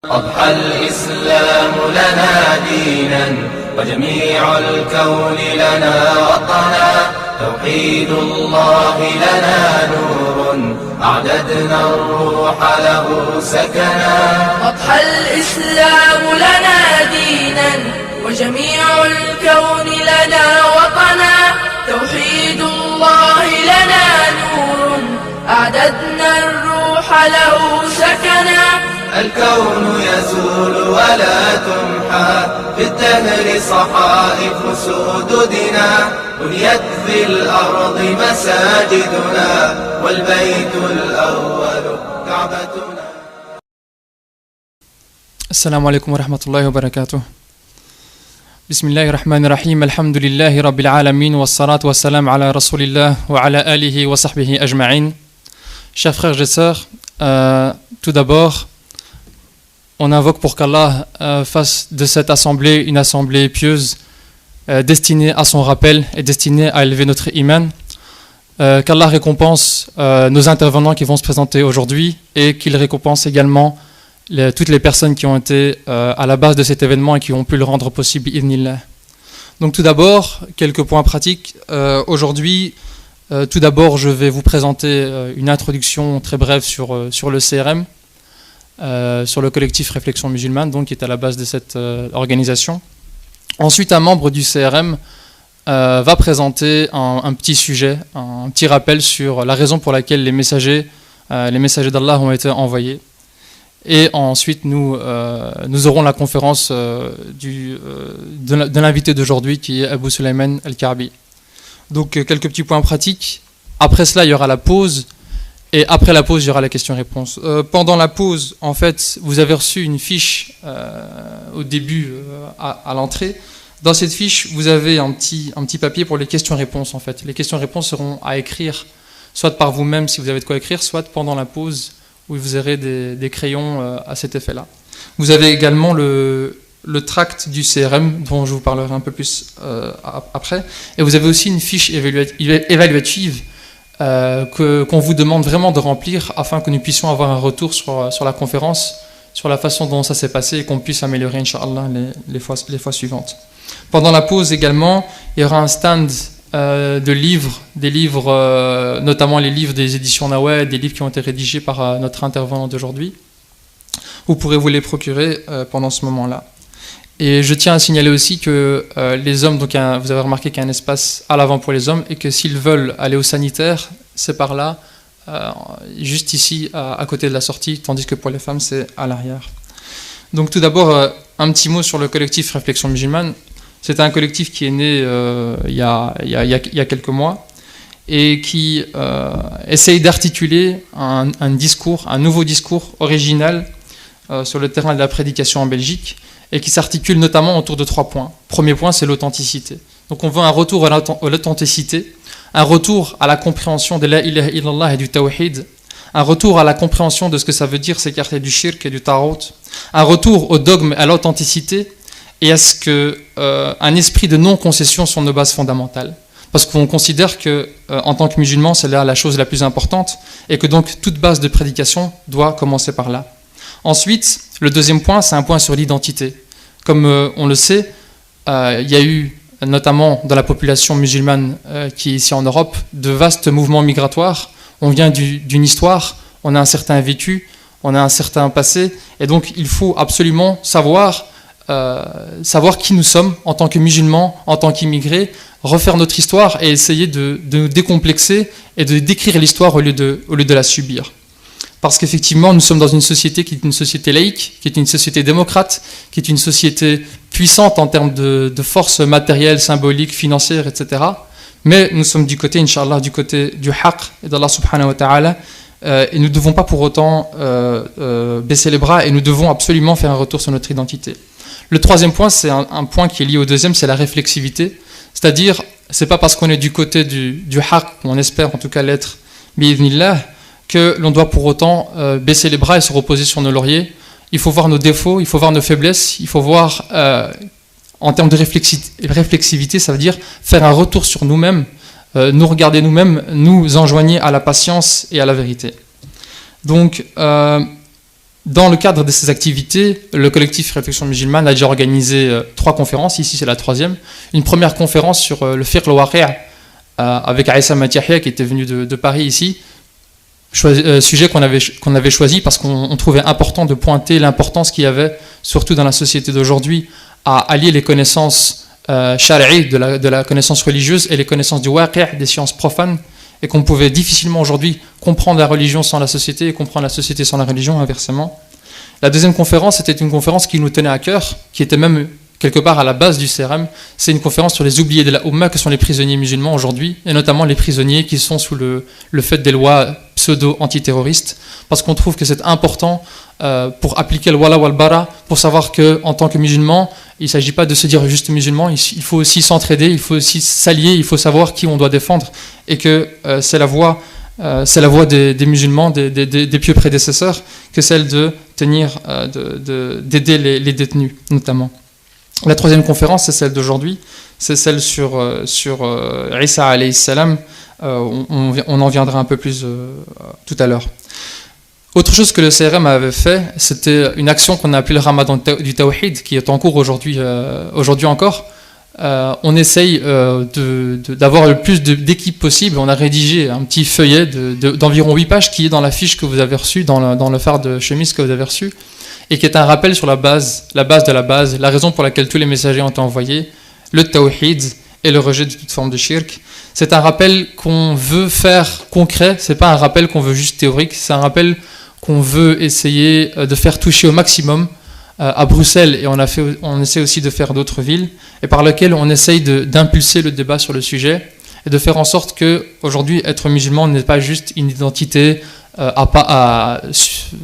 أضحى الإسلام لنا دينا وجميع الكون لنا وطنا توحيد الله لنا نور أعددنا الروح له سكنا. أضحى الإسلام لنا دينا وجميع الكون لنا وطنا توحيد الله لنا نور أعددنا الروح له سكنا. الكون يزول ولا تمحى في الدهر صحائف سددنا بنيت في الأرض مساجدنا والبيت الأول كعبتنا. السلام عليكم ورحمة الله وبركاته. بسم الله الرحمن الرحيم. الحمد لله رب العالمين والصلاة والسلام على رسول الله وعلى آله وصحبه أجمعين. Chers frères et sœurs, tout d'abord, on invoque pour qu'Allah fasse de cette assemblée une assemblée pieuse, destinée à son rappel et destinée à élever notre iman. Qu'Allah récompense nos intervenants qui vont se présenter aujourd'hui et qu'il récompense également toutes les personnes qui ont été à la base de cet événement et qui ont pu le rendre possible, idnillah. Donc tout d'abord, quelques points pratiques. Aujourd'hui, tout d'abord, je vais vous présenter une introduction très brève sur le CRM, sur le collectif Réflexion Musulmane, donc, qui est à la base de cette organisation. Ensuite, un membre du CRM va présenter un petit sujet, un petit rappel sur la raison pour laquelle les messagers d'Allah ont été envoyés. Et ensuite, nous aurons la conférence de l'invité d'aujourd'hui, qui est Abu Sulaiman Al-Karbi. Donc, quelques petits points pratiques. Après cela, il y aura la pause. Et après la pause, il y aura la question-réponse. Pendant la pause, en fait, vous avez reçu une fiche au début, à l'entrée. Dans cette fiche, vous avez un petit papier pour les questions-réponses, en fait. Les questions-réponses seront à écrire, soit par vous-même, si vous avez de quoi écrire, soit pendant la pause, où vous aurez des crayons à cet effet-là. Vous avez également le tract du CRM, dont je vous parlerai un peu plus après. Et vous avez aussi une fiche évaluative qu'on vous demande vraiment de remplir afin que nous puissions avoir un retour sur la conférence, sur la façon dont ça s'est passé et qu'on puisse améliorer, Inch'Allah, les fois suivantes. Pendant la pause également, il y aura un stand de livres, des livres, notamment les livres des éditions Nawed, des livres qui ont été rédigés par notre intervenant d'aujourd'hui. Vous pourrez vous les procurer pendant ce moment-là. Et je tiens à signaler aussi que les hommes, donc vous avez remarqué qu'il y a un espace à l'avant pour les hommes et que s'ils veulent aller au sanitaire, c'est par là, juste ici, à côté de la sortie, tandis que pour les femmes, c'est à l'arrière. Donc tout d'abord, un petit mot sur le collectif Réflexion Musulmane. C'est un collectif qui est né il y a quelques mois et qui essaye d'articuler un nouveau discours original sur le terrain de la prédication en Belgique, et qui s'articule notamment autour de 3 points. Premier point, c'est l'authenticité. Donc on veut un retour à l'authenticité, un retour à la compréhension de la ilaha illallah et du tawhid, un retour à la compréhension de ce que ça veut dire s'écarter du shirk et du tarot, un retour au dogme, à l'authenticité, et à ce qu'un esprit de non-concession sont nos bases fondamentales. Parce qu'on considère que, en tant que musulman, c'est là la chose la plus importante, et que donc toute base de prédication doit commencer par là. Ensuite, le deuxième point, c'est un point sur l'identité. Comme on le sait, il y a eu, notamment dans la population musulmane qui est ici en Europe, de vastes mouvements migratoires. On vient d'une histoire, on a un certain vécu, on a un certain passé, et donc il faut absolument savoir qui nous sommes en tant que musulmans, en tant qu'immigrés, refaire notre histoire et essayer de nous décomplexer et de décrire l'histoire au lieu de la subir. Parce qu'effectivement, nous sommes dans une société qui est une société laïque, qui est une société démocrate, qui est une société puissante en termes de force matérielle, symbolique, financière, etc. Mais nous sommes du côté, Inch'Allah, du côté du haqq et d'Allah subhanahu wa ta'ala, et nous ne devons pas pour autant baisser les bras, et nous devons absolument faire un retour sur notre identité. Le troisième point, c'est un point qui est lié au deuxième, c'est la réflexivité. C'est-à-dire, c'est pas parce qu'on est du côté du haqq, on espère en tout cas l'être, bi'idhnillah, que l'on doit pour autant baisser les bras et se reposer sur nos lauriers. Il faut voir nos défauts, il faut voir nos faiblesses, il faut voir, en termes de réflexivité, ça veut dire faire un retour sur nous-mêmes, nous regarder nous-mêmes, nous enjoigner à la patience et à la vérité. Donc, Dans le cadre de ces activités, le collectif Réflexion musulmane a déjà organisé 3 conférences, ici c'est la 3e. Une première conférence sur le fiqh al-waqi' avec Aïssa Matiahia qui était venu de Paris ici, sujet qu'on avait choisi parce qu'on trouvait important de pointer l'importance qu'il y avait, surtout dans la société d'aujourd'hui, à allier les connaissances shari'i de la connaissance religieuse et les connaissances du waqi' des sciences profanes, et qu'on pouvait difficilement aujourd'hui comprendre la religion sans la société et comprendre la société sans la religion, inversement. La deuxième conférence, c'était une conférence qui nous tenait à cœur, qui était même quelque part à la base du CRM. C'est une conférence sur les oubliés de la Oumma, que sont les prisonniers musulmans aujourd'hui, et notamment les prisonniers qui sont sous le fait des lois pseudo-antiterroristes, parce qu'on trouve que c'est important pour appliquer le wala wal bara, pour savoir qu'en tant que musulman, il ne s'agit pas de se dire juste musulman, il faut aussi s'entraider, il faut aussi s'allier, il faut savoir qui on doit défendre, et que c'est la voie des musulmans, des pieux prédécesseurs, que celle de tenir, d'aider les détenus, notamment. La 3e conférence, c'est celle d'aujourd'hui, c'est celle sur Isa alayhi salam. On en viendra un peu plus tout à l'heure. Autre chose que le CRM avait fait, c'était une action qu'on a appelée le Ramadan du Tawhid, qui est en cours aujourd'hui encore. On essaye d'avoir le plus d'équipes possible. On a rédigé un petit feuillet d'environ 8 pages qui est dans la fiche que vous avez reçue, dans le phare de chemise que vous avez reçu, et qui est un rappel sur la base de la base, la raison pour laquelle tous les messagers ont été envoyés, le Tawhid et le rejet de toute forme de shirk. C'est un rappel qu'on veut faire concret, c'est pas un rappel qu'on veut juste théorique, c'est un rappel qu'on veut essayer de faire toucher au maximum à Bruxelles, et on essaie aussi de faire d'autres villes, et par lequel on essaye d'impulser le débat sur le sujet, et de faire en sorte que aujourd'hui être musulman n'est pas juste une identité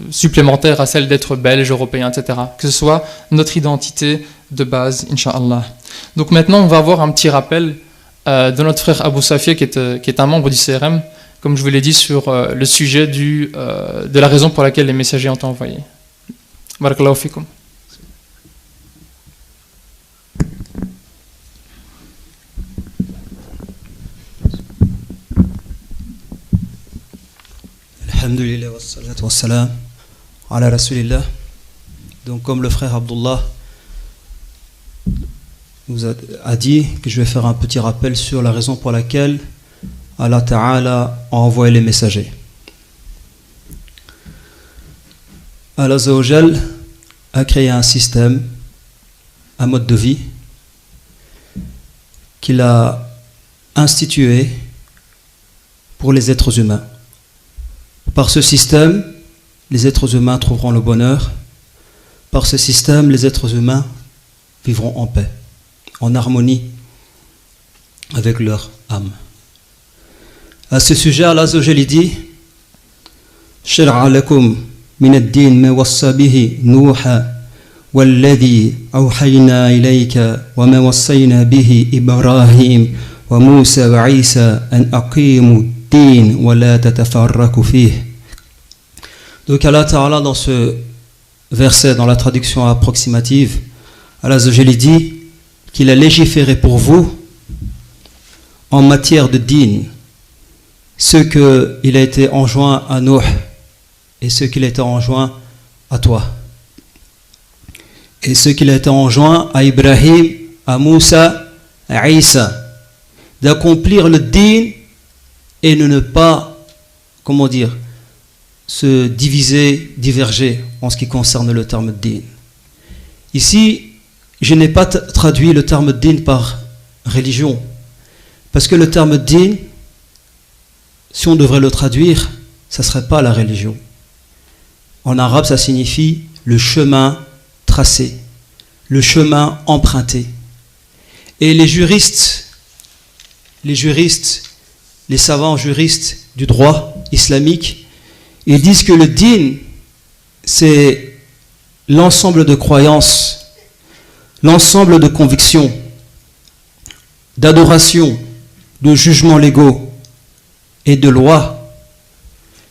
supplémentaire à celle d'être belge, européen, etc. Que ce soit notre identité de base, Inch'Allah. Donc maintenant, on va avoir un petit rappel de notre frère Abou Safia, qui est un membre du CRM, comme je vous l'ai dit, sur le sujet de la raison pour laquelle les messagers ont été envoyés. Barakallahu fikum. Alhamdulillah wa salatu wa salam ala rasulillah. Donc comme le frère Abdullah nous a dit que je vais faire un petit rappel sur la raison pour laquelle Allah Ta'ala a envoyé les messagers. Allah Azza wa Jal a créé un système, un mode de vie qu'il a institué pour les êtres humains. Par ce système, les êtres humains trouveront le bonheur. Par ce système, les êtres humains vivront en paix, en harmonie avec leur âme. À ce sujet, Allah Azza wa Jalla dit: Shar'a lakum min ad-din ma wassa bihi Nuha walladhi awhayna ilayka wa ma wassayna bihi Ibrahim wa Musa wa Isa an aqimu ad-din wa la tatafarraqu fihi. Donc Allah Ta'ala, dans ce verset, dans la traduction approximative, Allah Azza wa Jalla dit qu'il a légiféré pour vous en matière de din ce qu'il a été enjoint à Nuh et ce qu'il a été enjoint à toi, et ce qu'il a été enjoint à Ibrahim, à Moussa, à Isa, d'accomplir le din et de ne pas, comment dire, se diviser, diverger en ce qui concerne le terme din. Ici, je n'ai pas traduit le terme din par religion, parce que le terme din, si on devrait le traduire, ça ne serait pas la religion. En arabe, ça signifie le chemin tracé, le chemin emprunté. Et les juristes, les savants juristes du droit islamique, ils disent que le din, c'est l'ensemble de croyances, l'ensemble de convictions, d'adoration, de jugements légaux et de lois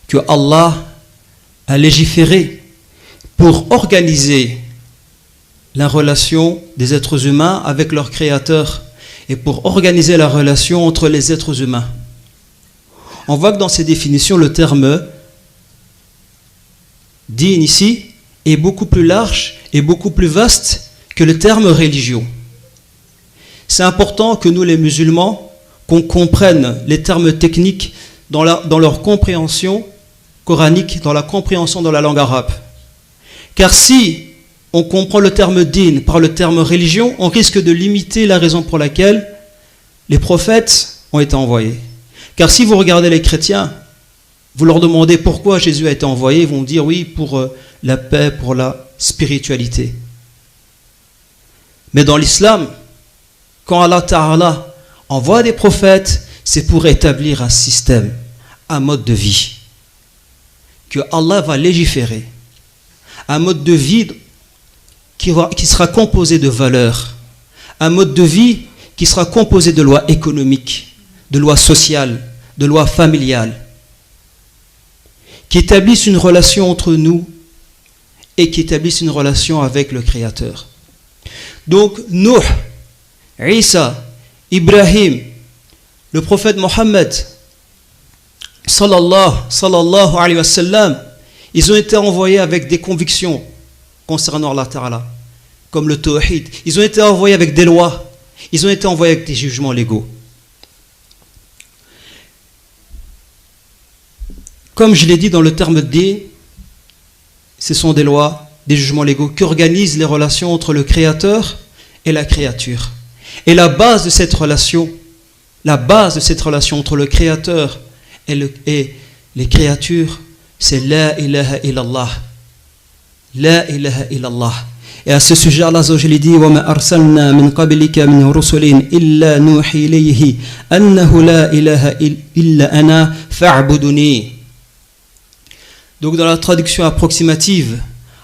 que Allah a légiféré pour organiser la relation des êtres humains avec leur créateur et pour organiser la relation entre les êtres humains. On voit que dans ces définitions, le terme din ici est beaucoup plus large et beaucoup plus vaste que le terme religion. C'est important que nous les musulmans, qu'on comprenne les termes techniques dans leur compréhension coranique, dans la compréhension de la langue arabe. Car si on comprend le terme din par le terme religion, on risque de limiter la raison pour laquelle les prophètes ont été envoyés. Car si vous regardez les chrétiens, vous leur demandez pourquoi Jésus a été envoyé, ils vont dire oui, pour la paix, pour la spiritualité. Mais dans l'islam, quand Allah Ta'ala envoie des prophètes, c'est pour établir un système, un mode de vie, que Allah va légiférer, un mode de vie qui sera composé de valeurs, un mode de vie qui sera composé de lois économiques, de lois sociales, de lois familiales, qui établissent une relation entre nous et qui établissent une relation avec le Créateur. Donc, Nuh, Isa, Ibrahim, le prophète Mohammed, sallallahu alayhi wa sallam, ils ont été envoyés avec des convictions concernant Allah Ta'ala, comme le tawhid. Ils ont été envoyés avec des lois, ils ont été envoyés avec des jugements légaux. Comme je l'ai dit dans le terme D, ce sont des lois, des jugements légaux qui organisent les relations entre le Créateur et la créature. Et la base de cette relation entre le Créateur et les créatures, c'est La ilaha illallah. La ilaha illallah. Et à ce sujet, Allah Azza wa Jalla dit وَمَا أَرْسَلْنَا مِنْ قَبْلِكَ مِنْ رُسُلٍ إِلَّا نُوحِي إِلَيْهِ أَنَّهُ لَا إِلَهَ إِلَّا أَنَا فَاعْبُدُونِي. Donc dans la traduction approximative,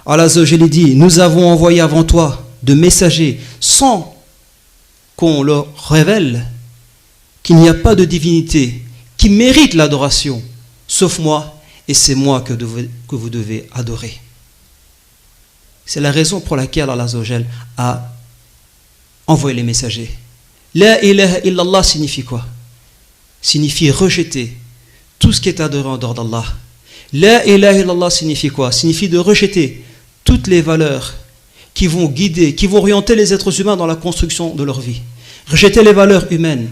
Allah Azza wa Jalla dit, nous avons envoyé avant toi de messagers sans qu'on leur révèle qu'il n'y a pas de divinité qui mérite l'adoration, sauf moi, et c'est moi que vous devez adorer. C'est la raison pour laquelle Allah Azza wa Jalla a envoyé les messagers. La ilaha illallah signifie quoi? Signifie rejeter tout ce qui est adoré en dehors d'Allah. La ilaha illallah signifie quoi? Signifie de rejeter toutes les valeurs qui vont guider, qui vont orienter les êtres humains dans la construction de leur vie. Rejeter les valeurs humaines.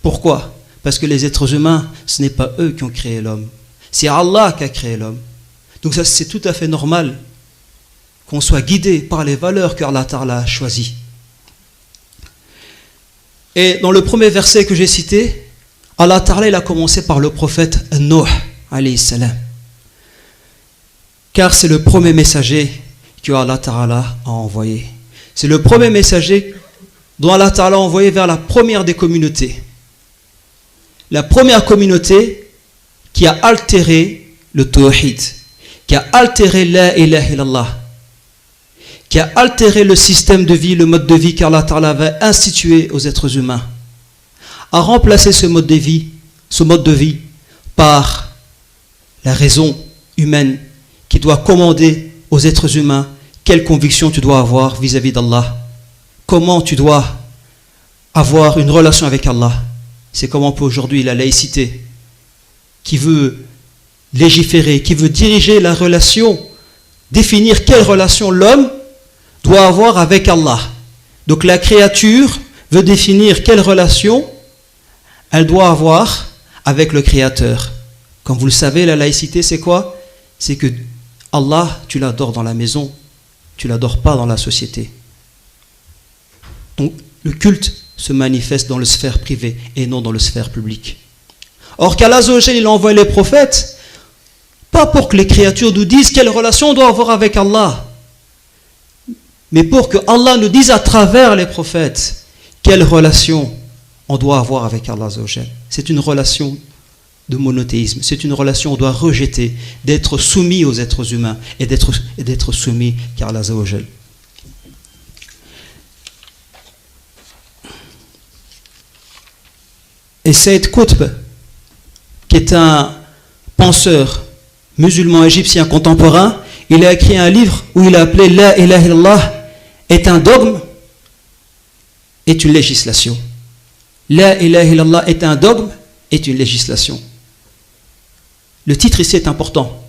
Pourquoi? Parce que les êtres humains, ce n'est pas eux qui ont créé l'homme. C'est Allah qui a créé l'homme. Donc ça, c'est tout à fait normal qu'on soit guidé par les valeurs qu'Allah Ta'ala a choisies. Et dans le premier verset que j'ai cité, Allah Ta'ala il a commencé par le prophète Nuh, alayhi salam. Car c'est le premier messager que Allah Ta'ala a envoyé. C'est le premier messager dont Allah Ta'ala a envoyé vers la première des communautés. La première communauté qui a altéré le tawhid, qui a altéré la ilaha illallah, qui a altéré le système de vie, le mode de vie qu'Allah Ta'ala avait institué aux êtres humains, a remplacé ce mode de vie par la raison humaine qui doit commander aux êtres humains quelle conviction tu dois avoir vis-à-vis d'Allah, comment tu dois avoir une relation avec Allah. C'est comme on peut aujourd'hui la laïcité qui veut légiférer, qui veut diriger la relation, définir quelle relation l'homme doit avoir avec Allah. Donc la créature veut définir quelle relation elle doit avoir avec le Créateur. Comme vous le savez, la laïcité c'est quoi? C'est que Allah, tu l'adores dans la maison, tu ne l'adores pas dans la société. Donc le culte se manifeste dans le sphère privée et non dans le sphère publique. Or qu'Allah il envoie les prophètes, pas pour que les créatures nous disent quelle relation on doit avoir avec Allah, mais pour que Allah nous dise à travers les prophètes quelle relation on doit avoir avec Allah. C'est une relation de monothéisme, c'est une relation où on doit rejeter, d'être soumis aux êtres humains et d'être soumis à Allah. Et Sayyid Qutb, qui est un penseur musulman égyptien contemporain, il a écrit un livre où il a appelé La ilaha illallah est un dogme, est une législation. La ilaha illallah est un dogme, est une législation. Le titre ici est important,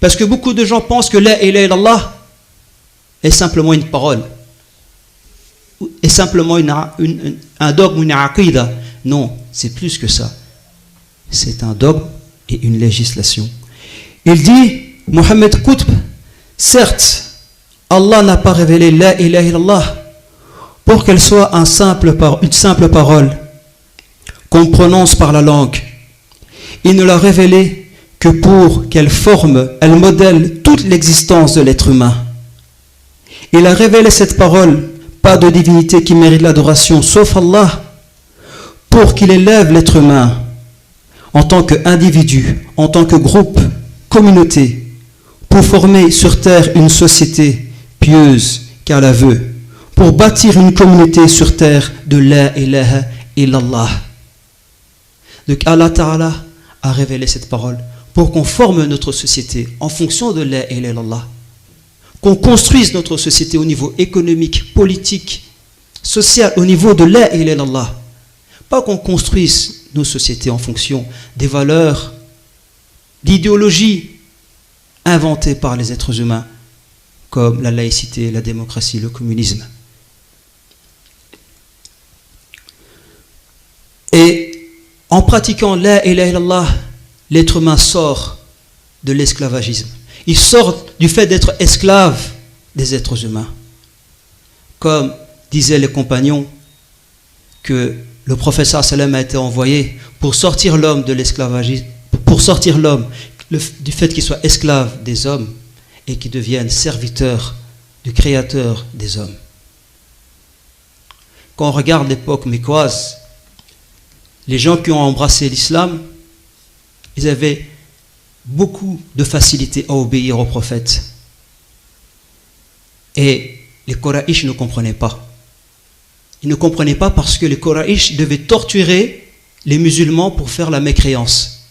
parce que beaucoup de gens pensent que La ilaha illallah est simplement une parole, est simplement un dogme, une aqida. Non, c'est plus que ça. C'est un dogme et une législation. Il dit, Mohammed Qutb, certes, Allah n'a pas révélé la ilaha illallah pour qu'elle soit une simple parole qu'on prononce par la langue. Il ne l'a révélé que pour qu'elle forme, elle modèle toute l'existence de l'être humain. Il a révélé cette parole, pas de divinité qui mérite l'adoration, sauf Allah, pour qu'il élève l'être humain en tant qu'individu, en tant que groupe, communauté, pour former sur terre une société pieuse qu'Allah veut, pour bâtir une communauté sur terre de la ilaha illallah. Donc Allah Ta'ala a révélé cette parole pour qu'on forme notre société en fonction de la ilaha illallah, qu'on construise notre société au niveau économique, politique, social, au niveau de la ilaha illallah. Pas qu'on construise nos sociétés en fonction des valeurs, d'idéologies inventées par les êtres humains, comme la laïcité, la démocratie, le communisme. Et en pratiquant la ilaha illallah, l'être humain sort de l'esclavagisme. Il sort du fait d'être esclave des êtres humains. Comme disaient les compagnons que le prophète sallam a été envoyé pour sortir l'homme de l'esclavagisme, pour sortir l'homme du fait qu'il soit esclave des hommes et qu'il devienne serviteur du créateur des hommes. Quand on regarde l'époque mécoise, les gens qui ont embrassé l'islam, ils avaient beaucoup de facilité à obéir au prophète. Et les Quraïsh ne comprenaient pas. Ils ne comprenaient pas parce que les Quraïsh devaient torturer les musulmans pour faire la mécréance.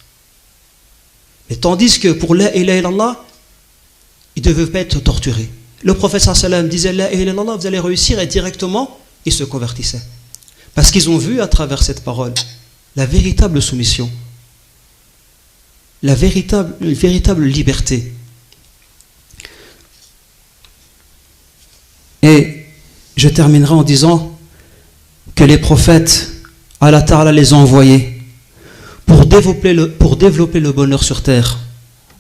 Mais tandis que pour la ilaha illallah, ils ne devaient pas être torturés. Le prophète sallam disait la ilaha illallah, vous allez réussir, et directement, ils se convertissaient. Parce qu'ils ont vu à travers cette parole la véritable soumission, la véritable liberté. Et je terminerai en disant que les prophètes, Allah Ta'ala les a envoyés pour développer le bonheur sur terre,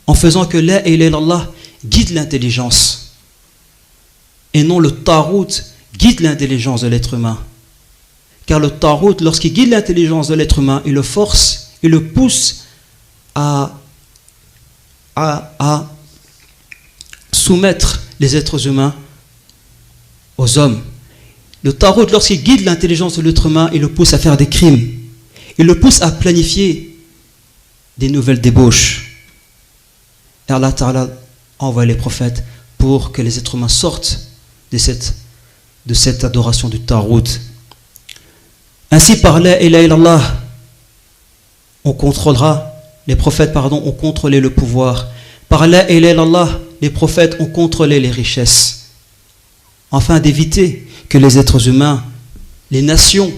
en faisant que la ilaha illallah guide l'intelligence, et non le tarout guide l'intelligence de l'être humain. Car le tarout, lorsqu'il guide l'intelligence de l'être humain, il le force, il le pousse à soumettre les êtres humains aux hommes. Le tarout, lorsqu'il guide l'intelligence de l'être humain, il le pousse à faire des crimes. Il le pousse à planifier des nouvelles débauches. Et Allah Ta'ala envoie les prophètes pour que les êtres humains sortent de cette adoration du tarout. Ainsi, par la ilaha illallah, on contrôlera, les prophètes, ont contrôlé le pouvoir. Par la ilaha illallah, les prophètes ont contrôlé les richesses, afin d'éviter que les êtres humains, les nations,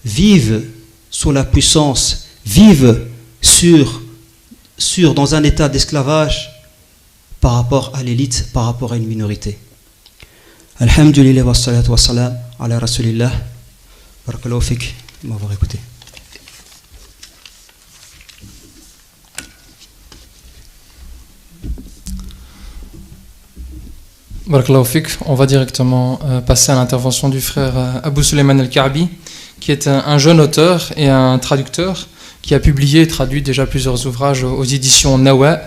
vivent sous la puissance, vivent dans un état d'esclavage par rapport à l'élite, par rapport à une minorité. Alhamdulillah wa salatu wa salam ala rasulillah. Barakallahu fik, m'avoir écouté. Barakallahu fik. On va directement passer à l'intervention du frère Abou Sulayman Al-Ka'bi, qui est un jeune auteur et un traducteur qui a publié et traduit déjà plusieurs ouvrages aux éditions Nawa,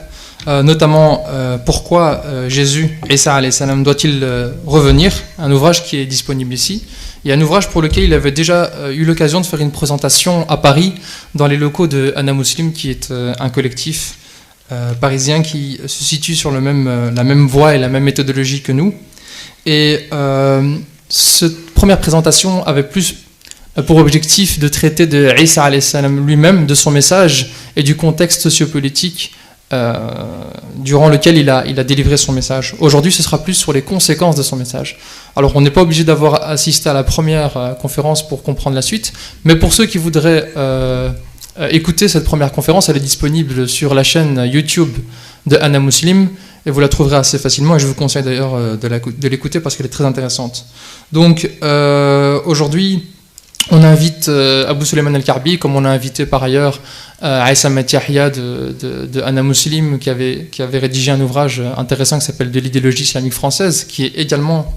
notamment Pourquoi Jésus, Isa alayhi salam, doit-il revenir, un ouvrage qui est disponible ici. Il y a un ouvrage pour lequel il avait déjà eu l'occasion de faire une présentation à Paris, dans les locaux de Anna Muslim, qui est un collectif parisien qui se situe sur la même voie et la même méthodologie que nous. Et cette première présentation avait plus pour objectif de traiter de Isa alayhi salam lui-même, de son message et du contexte sociopolitique durant lequel il a délivré son message. Aujourd'hui, ce sera plus sur les conséquences de son message. Alors, on n'est pas obligé d'avoir assisté à la première conférence pour comprendre la suite, mais pour ceux qui voudraient écouter cette première conférence, elle est disponible sur la chaîne YouTube de Anna Muslim, et vous la trouverez assez facilement, et je vous conseille d'ailleurs de l'écouter parce qu'elle est très intéressante. Donc aujourd'hui, on invite Abou Sulayman Al-Karbi, comme on a invité par ailleurs Aïssa Yahya de Anna Muslim, qui avait rédigé un ouvrage intéressant qui s'appelle De l'idéologie islamique française, qui est également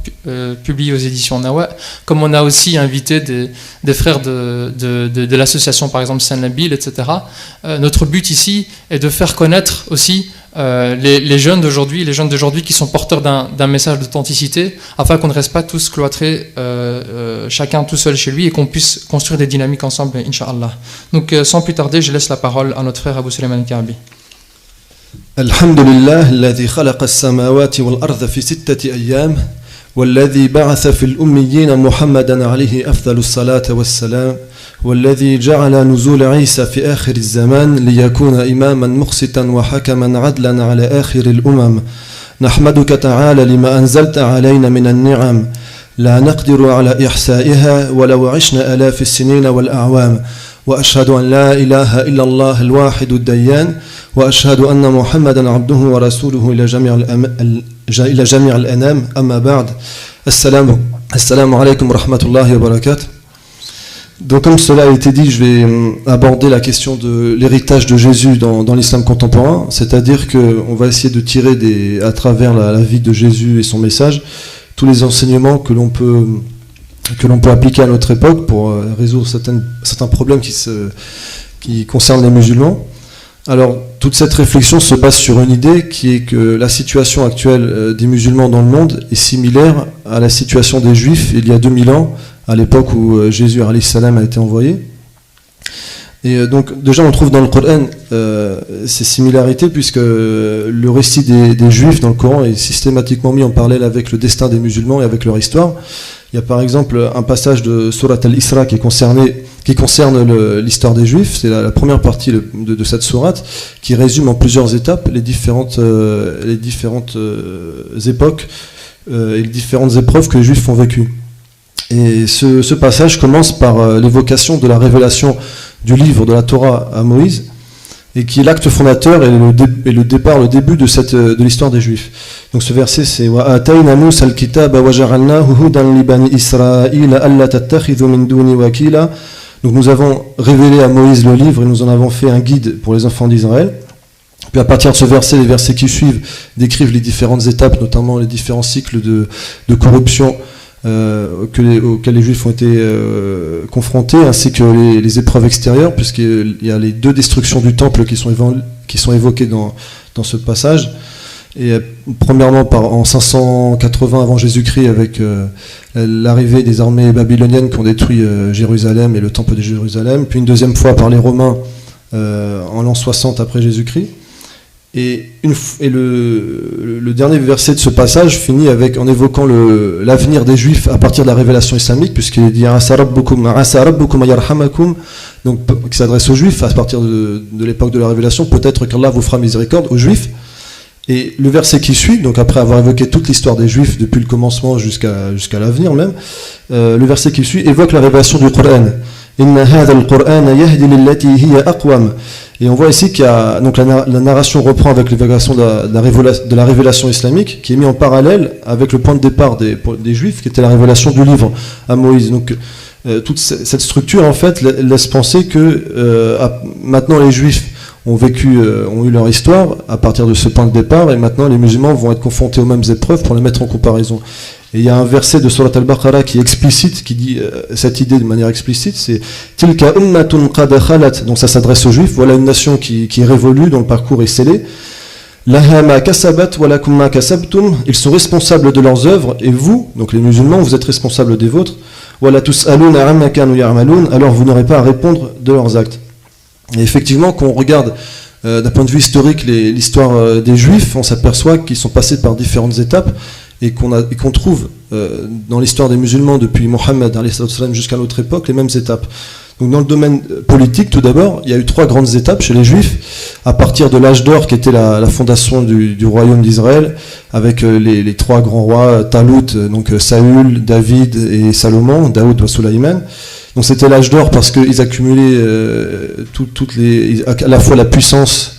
publié aux éditions Nawa. Comme on a aussi invité des frères de l'association, par exemple Saint-Nabil, etc. Notre but ici est de faire connaître aussi les jeunes d'aujourd'hui, qui sont porteurs d'un message d'authenticité, afin qu'on ne reste pas tous cloîtrés, chacun tout seul chez lui, et qu'on puisse construire des dynamiques ensemble, Inch'Allah. Donc sans plus tarder, je laisse la parole à notre frère Abou Sulayman Al-Karbi. Alhamdulillah, alladhi khalaqa as-samawati wal-ardha fi 6 ayyam, والذي بعث في الأميين محمدا عليه أفضل الصلاة والسلام والذي جعل نزول عيسى في آخر الزمان ليكون إماما مقسطا وحكما عدلا على آخر الأمم نحمدك تعالى لما أنزلت علينا من النعم لا نقدر على إحسائها ولو عشنا آلاف السنين والأعوام وأشهد أن لا إله إلا الله الواحد الديان وأشهد أن محمدا عبده ورسوله إلى جميع الأنام أما بعد السلام عليكم ورحمة الله وبركاته. Donc comme cela a été dit, je vais aborder la question de l'héritage de Jésus dans l'islam contemporain, c'est-à-dire qu'on va essayer de tirer à travers la vie de Jésus et son message tous les enseignements que l'on peut appliquer à notre époque pour résoudre certains problèmes qui concernent les musulmans. Alors, toute cette réflexion se base sur une idée qui est que la situation actuelle des musulmans dans le monde est similaire à la situation des juifs il y a 2000 ans, à l'époque où Jésus alayhi salam a été envoyé. Et donc, déjà, on trouve dans le Coran ces similarités, puisque le récit des juifs dans le Coran est systématiquement mis en parallèle avec le destin des musulmans et avec leur histoire. Il y a par exemple un passage de Surat al-Isra qui concerne l'histoire des Juifs. C'est la première partie de cette sourate qui résume en plusieurs étapes les différentes époques et les différentes épreuves que les Juifs ont vécues. Et ce passage commence par l'évocation de la révélation du livre de la Torah à Moïse, et qui est l'acte fondateur et le début de l'histoire des Juifs. Donc ce verset c'est وَآتَيْنَا مُوسَى الْكِتَابَ وَجَعَلْنَاهُ هُدًى لِبَنِي إِسْرَائِيلَ أَلَّا تَتَّخِذُوا مِن دُونِي وَكِيلًا. Donc nous avons révélé à Moïse le livre et nous en avons fait un guide pour les enfants d'Israël. Puis à partir de ce verset, les versets qui suivent décrivent les différentes étapes, notamment les différents cycles de corruption auxquels les Juifs ont été confrontés, ainsi que les épreuves extérieures, puisqu'il y a les 2 destructions du temple qui sont évoquées dans ce passage. Et premièrement en 580 avant Jésus-Christ, avec l'arrivée des armées babyloniennes qui ont détruit Jérusalem et le temple de Jérusalem, puis une deuxième fois par les Romains en l'an 60 après Jésus-Christ. Et le dernier verset de ce passage finit en évoquant l'avenir des Juifs à partir de la révélation islamique, puisqu'il dit Asa rabbukum yarhamakum, donc qui s'adresse aux Juifs à partir de l'époque de la révélation. Peut-être qu'Allah vous fera miséricorde aux Juifs. Et le verset qui suit, donc après avoir évoqué toute l'histoire des Juifs depuis le commencement jusqu'à l'avenir même, le verset qui suit évoque la révélation du Coran. Inna hadha al-Qur'ana yahdi lillati hiya aqwam. Et on voit ici qu'il y a, donc la narration reprend avec l'évocation de la révélation islamique, qui est mis en parallèle avec le point de départ des Juifs, qui était la révélation du livre à Moïse. Donc toute cette structure en fait laisse penser que maintenant les Juifs ont eu leur histoire à partir de ce point de départ, et maintenant les musulmans vont être confrontés aux mêmes épreuves pour les mettre en comparaison. Et il y a un verset de Surat al-Baqarah qui est explicite, qui dit cette idée de manière explicite, c'est Tilka ummatun qad khalat, donc ça s'adresse aux Juifs, voilà une nation qui est révolue, dont le parcours est scellé. Laha ma kasabat wa lakum ma kasabtum, ils sont responsables de leurs œuvres, et vous, donc les musulmans, vous êtes responsables des vôtres. Wa la tus'aluna amma kanu ya'malun, alors vous n'aurez pas à répondre de leurs actes. Et effectivement, quand on regarde d'un point de vue historique l'histoire des Juifs, on s'aperçoit qu'ils sont passés par différentes étapes, et qu'on trouve dans l'histoire des musulmans depuis Mohammed jusqu'à notre époque les mêmes étapes. Donc dans le domaine politique, tout d'abord, il y a eu 3 grandes étapes chez les Juifs, à partir de l'âge d'or qui était la fondation du royaume d'Israël, avec les 3 grands rois, Talut, donc Saül, David et Salomon, Daoud wa Sulayman. Donc c'était l'âge d'or parce qu'ils accumulaient à la fois la puissance,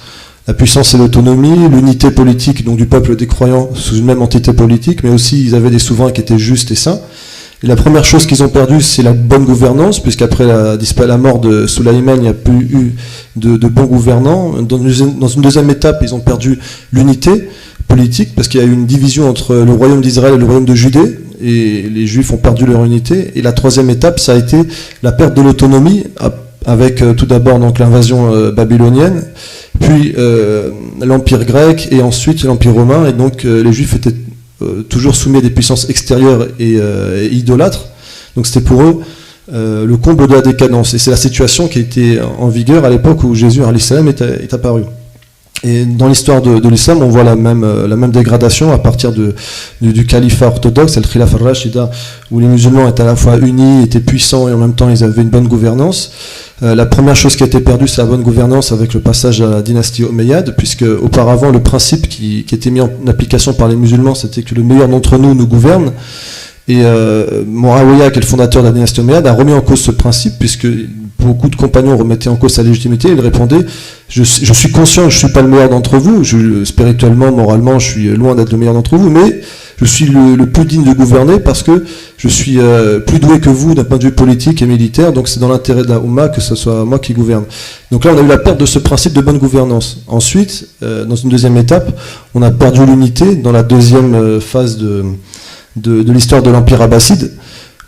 la puissance et l'autonomie, l'unité politique donc du peuple des croyants sous une même entité politique, mais aussi ils avaient des souverains qui étaient justes et saints. Et la première chose qu'ils ont perdue, c'est la bonne gouvernance, puisqu'après la mort de Soulaïman, il n'y a plus eu de bons gouvernants. Dans une deuxième étape, ils ont perdu l'unité politique, parce qu'il y a eu une division entre le royaume d'Israël et le royaume de Judée, et les Juifs ont perdu leur unité. Et la troisième étape, ça a été la perte de l'autonomie, avec tout d'abord donc l'invasion babylonienne, puis l'Empire grec, et ensuite l'Empire romain, et donc les Juifs étaient toujours soumis à des puissances extérieures et idolâtres. Donc c'était pour eux le comble de la décadence. Et c'est la situation qui était en vigueur à l'époque où Jésus est apparu. Et dans l'histoire de l'islam, on voit la même dégradation à partir du califat orthodoxe, le Khilaf al-Rashida, où les musulmans étaient à la fois unis, étaient puissants et en même temps ils avaient une bonne gouvernance. La première chose qui a été perdue, c'est la bonne gouvernance avec le passage à la dynastie Omeyyade, puisque auparavant le principe qui était mis en application par les musulmans, c'était que le meilleur d'entre nous gouverne. Et Muawiyah, qui est le fondateur de la dynastie Omeyyade, a remis en cause ce principe, puisque beaucoup de compagnons remettaient en cause sa légitimité. Il répondait je suis conscient que je ne suis pas le meilleur d'entre vous, spirituellement, moralement, je suis loin d'être le meilleur d'entre vous, mais je suis le plus digne de gouverner parce que je suis plus doué que vous d'un point de vue politique et militaire, donc c'est dans l'intérêt de la Oumma que ce soit moi qui gouverne. Donc là, on a eu la perte de ce principe de bonne gouvernance. Ensuite, dans une deuxième étape, on a perdu l'unité dans la deuxième phase de l'histoire de l'Empire abbasside,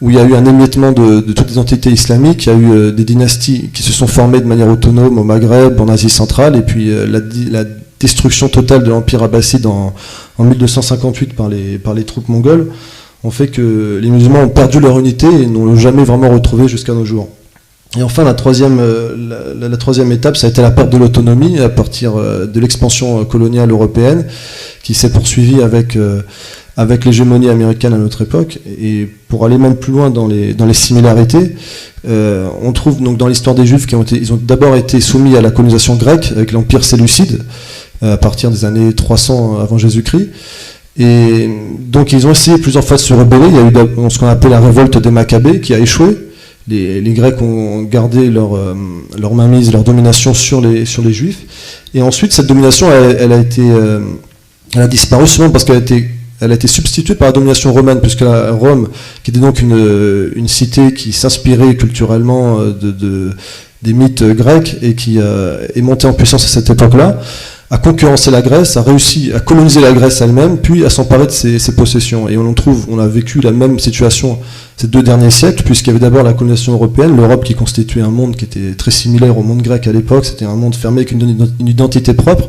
où il y a eu un émiettement de toutes les entités islamiques. Il y a eu des dynasties qui se sont formées de manière autonome au Maghreb, en Asie centrale, et puis la destruction totale de l'Empire abbasside en 1258 par les troupes mongoles ont fait que les musulmans ont perdu leur unité et n'ont jamais vraiment retrouvé jusqu'à nos jours. Et enfin, la troisième étape, ça a été la perte de l'autonomie à partir de l'expansion coloniale européenne, qui s'est poursuivie avec l'hégémonie américaine à notre époque. Et pour aller même plus loin dans les similarités, on trouve donc dans l'histoire des Juifs ils ont d'abord été soumis à la colonisation grecque avec l'Empire séleucide à partir des années 300 avant Jésus-Christ. Et donc ils ont essayé plusieurs fois de se rebeller. Il y a eu ce qu'on appelle la révolte des Maccabées qui a échoué. Les Grecs ont gardé leur mainmise, leur domination sur les Juifs. Et ensuite, cette domination, elle a disparu seulement parce qu'elle a été substituée par la domination romaine, puisque Rome, qui était donc une cité qui s'inspirait culturellement des mythes grecs et qui est montée en puissance à cette époque-là, a concurrencé la Grèce, a réussi à coloniser la Grèce elle-même, puis à s'emparer de ses possessions. Et on a vécu la même situation ces 2 derniers siècles, puisqu'il y avait d'abord la colonisation européenne, l'Europe qui constituait un monde qui était très similaire au monde grec à l'époque. C'était un monde fermé avec une identité propre,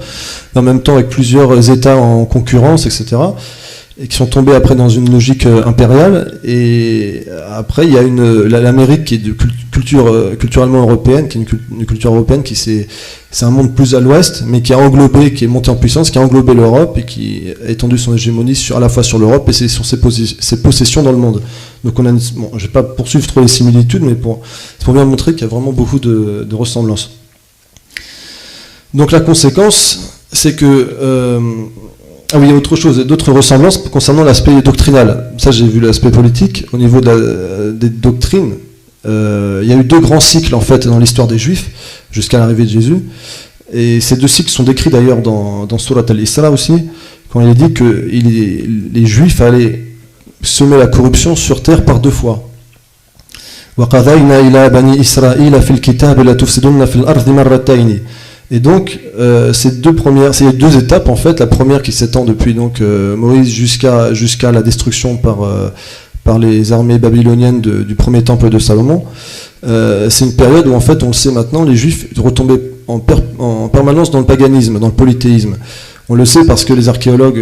mais en même temps avec plusieurs États en concurrence, etc., et qui sont tombés après dans une logique impériale. Et après, il y a l'Amérique qui est culturellement européenne, qui est une culture européenne c'est un monde plus à l'ouest, mais qui est monté en puissance, qui a englobé l'Europe et qui a étendu son hégémonie à la fois sur l'Europe et sur ses possessions dans le monde. Donc je ne vais pas poursuivre trop les similitudes, mais c'est pour bien montrer qu'il y a vraiment beaucoup de ressemblances. Donc la conséquence, c'est que il y a autre chose, d'autres ressemblances concernant l'aspect doctrinal. Ça, j'ai vu l'aspect politique. Au niveau des doctrines, il y a eu 2 grands cycles en fait dans l'histoire des Juifs jusqu'à l'arrivée de Jésus. Et ces 2 cycles sont décrits d'ailleurs dans Surat al-Isra aussi, quand il est dit que les Juifs allaient semer la corruption sur terre par 2 fois. وَقَضَيْنَا إِلَى بَنِي إِسْرَائِيلَ فِي الْكِتَابِ لَتُفْسِدُنَّ فِي الْأَرْضِ مَرَّتَيْنِ. Et donc, c'est 2 étapes en fait. La première qui s'étend depuis donc Moïse jusqu'à la destruction par les armées babyloniennes du premier temple de Salomon. C'est une période où en fait, on le sait maintenant, les Juifs retombaient en permanence dans le paganisme, dans le polythéisme. On le sait parce que les archéologues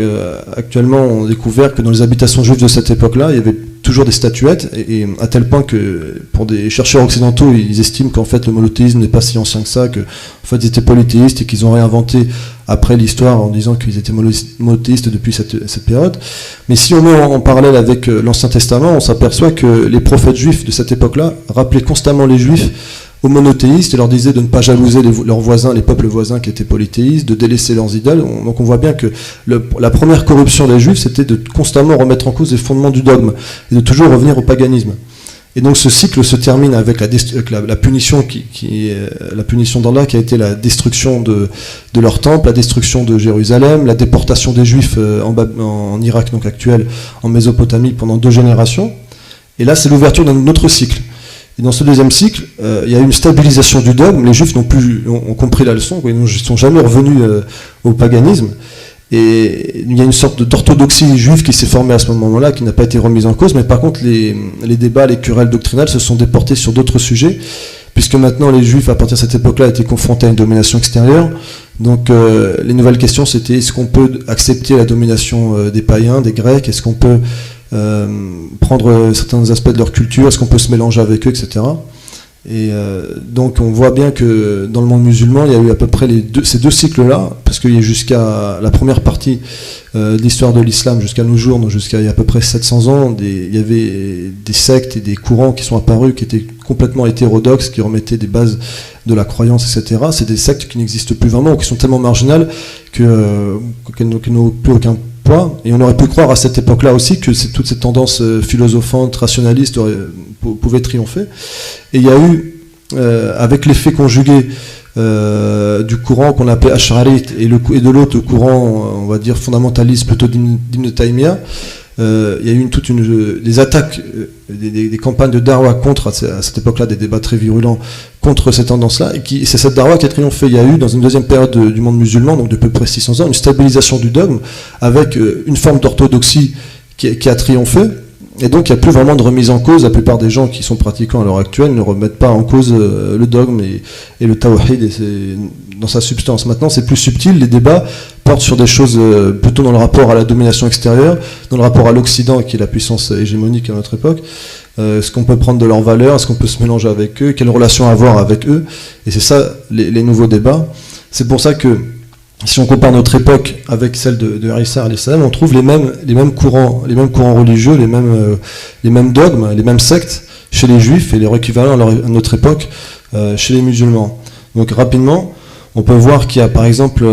actuellement ont découvert que dans les habitations juives de cette époque-là, il y avait toujours des statuettes, et à tel point que pour des chercheurs occidentaux, ils estiment qu'en fait le monothéisme n'est pas si ancien que ça, qu'en fait ils étaient polythéistes et qu'ils ont réinventé après l'histoire en disant qu'ils étaient monothéistes depuis cette période. Mais si on met en parallèle avec l'Ancien Testament, on s'aperçoit que les prophètes juifs de cette époque-là rappelaient constamment les juifs aux monothéistes et leur disaient de ne pas jalouser leurs voisins, les peuples voisins qui étaient polythéistes, de délaisser leurs idoles. Donc on voit bien que la première corruption des Juifs, c'était de constamment remettre en cause les fondements du dogme et de toujours revenir au paganisme. Et donc ce cycle se termine avec la punition la punition d'Allah, qui a été la destruction de leur temple, la destruction de Jérusalem, la déportation des Juifs en Irak donc actuel, en Mésopotamie pendant 2 générations. Et là c'est l'ouverture d'un autre cycle. Et dans ce deuxième cycle, il y a eu une stabilisation du dogme. Les Juifs ont compris la leçon, ils ne sont jamais revenus au paganisme. Et il y a une sorte d'orthodoxie juive qui s'est formée à ce moment-là, qui n'a pas été remise en cause, mais par contre les débats, les querelles doctrinales se sont déportés sur d'autres sujets, puisque maintenant les Juifs, à partir de cette époque-là, étaient confrontés à une domination extérieure. Donc les nouvelles questions, c'était est-ce qu'on peut accepter la domination des païens, des Grecs, est-ce qu'on peut prendre certains aspects de leur culture, est-ce qu'on peut se mélanger avec eux, etc. Et donc on voit bien que dans le monde musulman, il y a eu à peu près ces 2 cycles-là, parce qu'il y a jusqu'à la première partie de l'histoire de l'islam, jusqu'à nos jours, donc jusqu'à il y a à peu près 700 ans, il y avait des sectes et des courants qui sont apparus, qui étaient complètement hétérodoxes, qui remettaient des bases de la croyance, etc. C'est des sectes qui n'existent plus vraiment, ou qui sont tellement marginales qu'elles n'ont plus aucun poids. Et on aurait pu croire à cette époque-là aussi que toutes ces tendances philosophantes, rationalistes pouvaient triompher. Et il y a eu, avec l'effet conjugué du courant qu'on appelait Ash'ari et de l'autre courant, on va dire fondamentaliste plutôt d'Ibn Taymiyyah, il y a eu des attaques, des campagnes de darwa contre, à cette époque-là, des débats très virulents contre ces tendances-là, et c'est cette darwa qui a triomphé. Il y a eu, dans une deuxième période du monde musulman, donc de peu près 600 ans, une stabilisation du dogme, avec une forme d'orthodoxie qui a triomphé, et donc il n'y a plus vraiment de remise en cause. La plupart des gens qui sont pratiquants à l'heure actuelle ne remettent pas en cause le dogme et le tawhid dans sa substance. Maintenant c'est plus subtil, les débats portent sur des choses plutôt dans le rapport à la domination extérieure, dans le rapport à l'Occident qui est la puissance hégémonique à notre époque, ce qu'on peut prendre de leurs valeurs, est-ce qu'on peut se mélanger avec eux, quelle relation avoir avec eux, et c'est ça les nouveaux débats. C'est pour ça que si on compare notre époque avec celle de Isa alayhi salam, on trouve les mêmes courants religieux, les mêmes dogmes, les mêmes sectes chez les Juifs et les équivalents à notre époque chez les musulmans. Donc rapidement, on peut voir qu'il y a par exemple,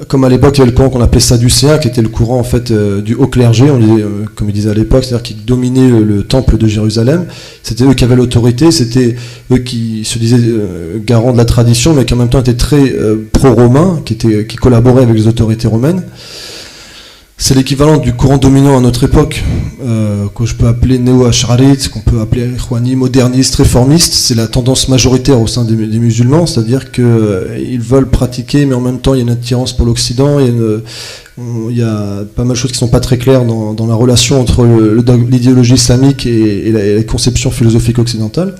comme à l'époque il y avait le courant qu'on appelait sadducéen, qui était le courant en fait du haut clergé, comme ils disaient à l'époque, c'est-à-dire qui dominait le temple de Jérusalem. C'était eux qui avaient l'autorité, c'était eux qui se disaient garants de la tradition, mais qui en même temps étaient très pro-romains, qui collaboraient avec les autorités romaines. C'est l'équivalent du courant dominant à notre époque, que je peux appeler néo-ash'arite, qu'on peut appeler ikhwani, moderniste, réformiste. C'est la tendance majoritaire au sein des musulmans, c'est-à-dire qu'ils veulent pratiquer, mais en même temps il y a une attirance pour l'Occident, il y a pas mal de choses qui ne sont pas très claires dans la relation entre l'idéologie islamique et la conception philosophique occidentale.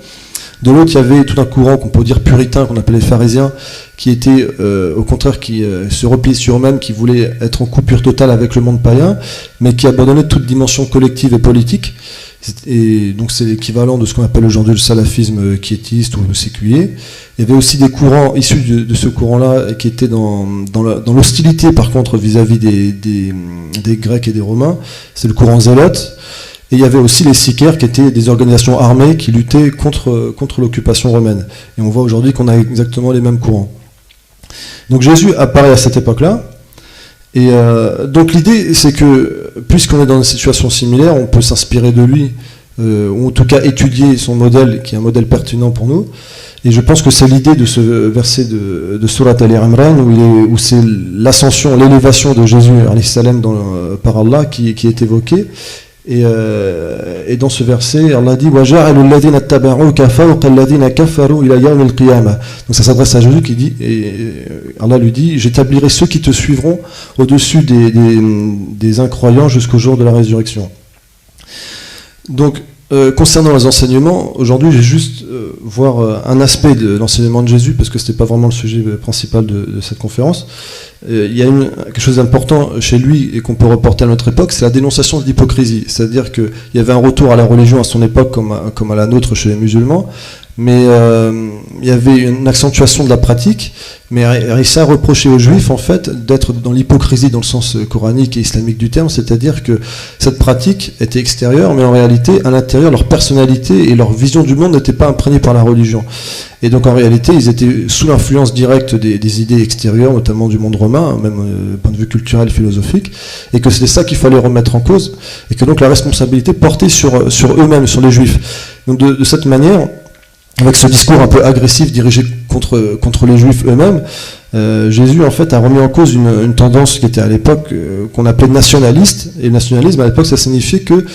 De l'autre, il y avait tout un courant qu'on peut dire puritain, qu'on appelait les pharisiens, qui était au contraire qui se repliait sur eux-mêmes, qui voulait être en coupure totale avec le monde païen, mais qui abandonnait toute dimension collective et politique. Et donc c'est l'équivalent de ce qu'on appelle aujourd'hui le salafisme quiétiste ou le séculier. Il y avait aussi des courants issus de ce courant-là qui étaient dans l'hostilité par contre vis-à-vis des Grecs et des Romains. C'est le courant zélote. Et il y avait aussi les sicaires qui étaient des organisations armées qui luttaient contre l'occupation romaine. Et on voit aujourd'hui qu'on a exactement les mêmes courants. Donc Jésus apparaît à cette époque-là. Et donc l'idée, c'est que puisqu'on est dans une situation similaire, on peut s'inspirer de lui, ou en tout cas étudier son modèle, qui est un modèle pertinent pour nous. Et je pense que c'est l'idée de ce verset de Surat Al-Imran, où c'est l'ascension, l'élévation de Jésus alayhi salam par Allah qui est évoquée. Et dans ce verset, Allah dit وَجَعَلُوا الَّذِينَ اتَّبَعُوكَ فَوْقَ الَّذِينَ كَفَرُوا إِلَى يَوْمِ الْقِيَامَةِ. Donc ça s'adresse à Jésus qui dit, et Allah lui dit, j'établirai ceux qui te suivront au-dessus des incroyants jusqu'au jour de la résurrection. Donc concernant les enseignements, aujourd'hui j'ai juste voir un aspect de l'enseignement de Jésus, parce que ce n'était pas vraiment le sujet principal de cette conférence. Il y a quelque chose d'important chez lui et qu'on peut reporter à notre époque, c'est la dénonciation de l'hypocrisie. C'est-à-dire qu'il y avait un retour à la religion à son époque comme à la nôtre chez les musulmans, mais il y avait une accentuation de la pratique. Mais Issa reprochait aux Juifs en fait d'être dans l'hypocrisie dans le sens coranique et islamique du terme, c'est-à-dire que cette pratique était extérieure, mais en réalité, à l'intérieur, leur personnalité et leur vision du monde n'étaient pas imprégnées par la religion. Et donc en réalité, ils étaient sous l'influence directe des idées extérieures, notamment du monde romain, même du point de vue culturel, philosophique, et que c'était ça qu'il fallait remettre en cause, et que donc la responsabilité portait sur eux-mêmes, sur les Juifs. Donc de cette manière, avec ce discours un peu agressif dirigé contre les Juifs eux-mêmes, Jésus en fait a remis en cause une tendance qui était à l'époque qu'on appelait nationaliste, et le nationalisme à l'époque ça signifiait que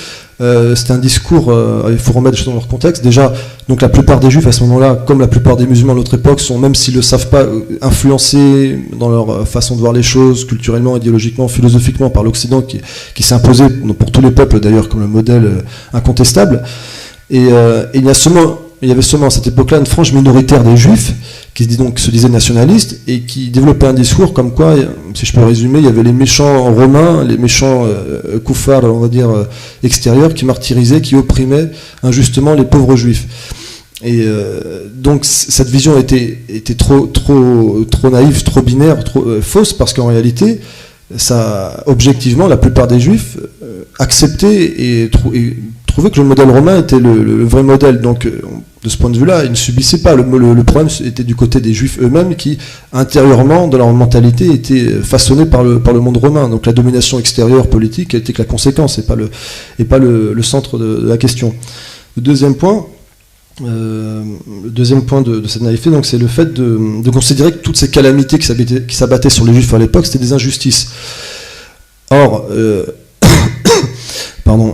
c'était un discours, il faut remettre les choses dans leur contexte, déjà donc la plupart des Juifs à ce moment-là, comme la plupart des musulmans de notre époque, sont, même s'ils ne le savent pas, influencés dans leur façon de voir les choses, culturellement, idéologiquement, philosophiquement, par l'Occident qui s'est imposé pour tous les peuples d'ailleurs comme le modèle incontestable, et il y avait seulement à cette époque-là une frange minoritaire des Juifs qui se disaient nationalistes et qui développaient un discours comme quoi, si je peux résumer, il y avait les méchants romains, les méchants koufars, on va dire, extérieurs, qui martyrisaient, qui opprimaient injustement les pauvres Juifs. Et donc cette vision était trop naïve, trop binaire, trop fausse, parce qu'en réalité, ça, objectivement, la plupart des Juifs acceptaient et trouvaient que le modèle romain était le vrai modèle. Donc de ce point de vue-là, ils ne subissaient pas. Le problème était du côté des Juifs eux-mêmes qui, intérieurement, dans leur mentalité, étaient façonnés par le monde romain. Donc la domination extérieure politique était que la conséquence et pas le centre de la question. Le deuxième point de cette naïveté, donc, c'est le fait de considérer que toutes ces calamités qui s'abattaient sur les Juifs à l'époque, c'était des injustices. Or,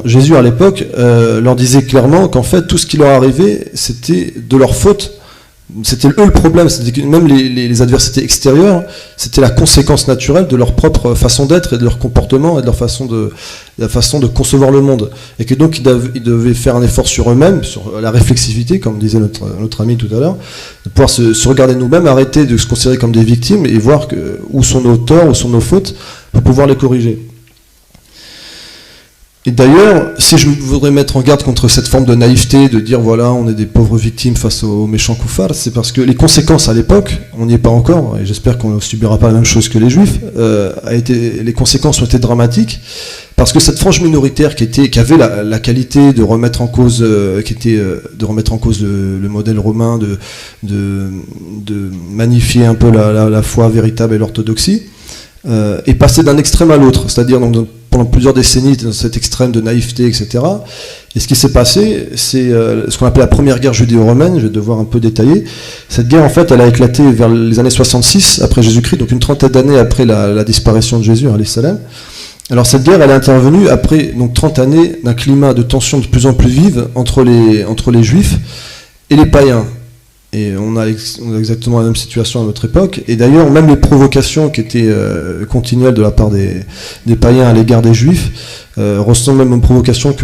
Jésus à l'époque leur disait clairement qu'en fait tout ce qui leur arrivait c'était de leur faute, c'était eux le problème, c'était que même les adversités extérieures c'était la conséquence naturelle de leur propre façon d'être et de leur comportement et de la façon de concevoir le monde, et que donc ils devaient faire un effort sur eux-mêmes, sur la réflexivité comme disait notre ami tout à l'heure, de pouvoir se regarder nous-mêmes, arrêter de se considérer comme des victimes et voir où sont nos torts, où sont nos fautes pour pouvoir les corriger. Et d'ailleurs, si je voudrais mettre en garde contre cette forme de naïveté, de dire voilà, on est des pauvres victimes face aux méchants koufars, c'est parce que les conséquences à l'époque, on n'y est pas encore, et j'espère qu'on ne subira pas la même chose que les Juifs, les conséquences ont été dramatiques, parce que cette frange minoritaire qui avait la qualité de remettre en cause, le modèle romain, de magnifier un peu la foi véritable et l'orthodoxie, est passée d'un extrême à l'autre, c'est-à-dire donc pendant plusieurs décennies dans cet extrême de naïveté, etc. Et ce qui s'est passé, c'est ce qu'on appelle la première guerre judéo-romaine, je vais devoir un peu détailler. Cette guerre, en fait, elle a éclaté vers les années 66 après Jésus-Christ, donc une trentaine d'années après la disparition de Jésus, alayhi salam. Alors cette guerre, elle est intervenue après donc 30 années d'un climat de tension de plus en plus vive entre les Juifs et les païens. Et on a exactement la même situation à notre époque. Et d'ailleurs, même les provocations qui étaient continuelles de la part des païens à l'égard des Juifs ressemblent même aux provocations et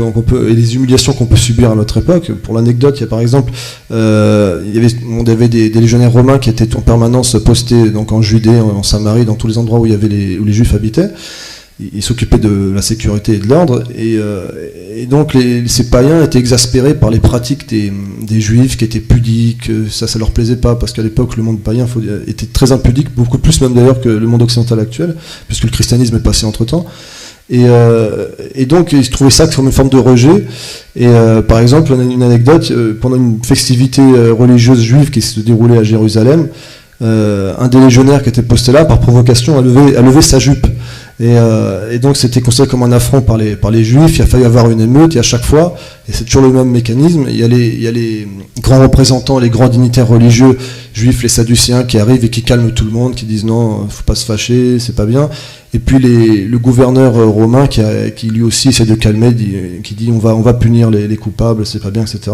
les humiliations qu'on peut subir à notre époque. Pour l'anecdote, il y a par exemple, il y avait des légionnaires romains qui étaient en permanence postés donc en Judée, en Samarie, dans tous les endroits où où les Juifs habitaient. Ils s'occupaient de la sécurité et de l'ordre, et donc ces païens étaient exaspérés par les pratiques des Juifs qui étaient pudiques. Ça leur plaisait pas, parce qu'à l'époque le monde païen était très impudique, beaucoup plus même d'ailleurs que le monde occidental actuel, puisque le christianisme est passé entre temps. Et donc ils trouvaient ça comme une forme de rejet. Et par exemple, on a une anecdote, pendant une festivité religieuse juive qui se déroulait à Jérusalem, un des légionnaires qui était posté là, par provocation, a levé sa jupe. Et donc c'était considéré comme un affront par les Juifs. Il a fallu avoir une émeute, et à chaque fois, et c'est toujours le même mécanisme, il y a les grands représentants, les grands dignitaires religieux juifs, les sadducéens, qui arrivent et qui calment tout le monde, qui disent non, faut pas se fâcher, c'est pas bien. Et puis le gouverneur romain qui lui aussi essaie de calmer, qui dit on va punir les coupables, c'est pas bien, etc.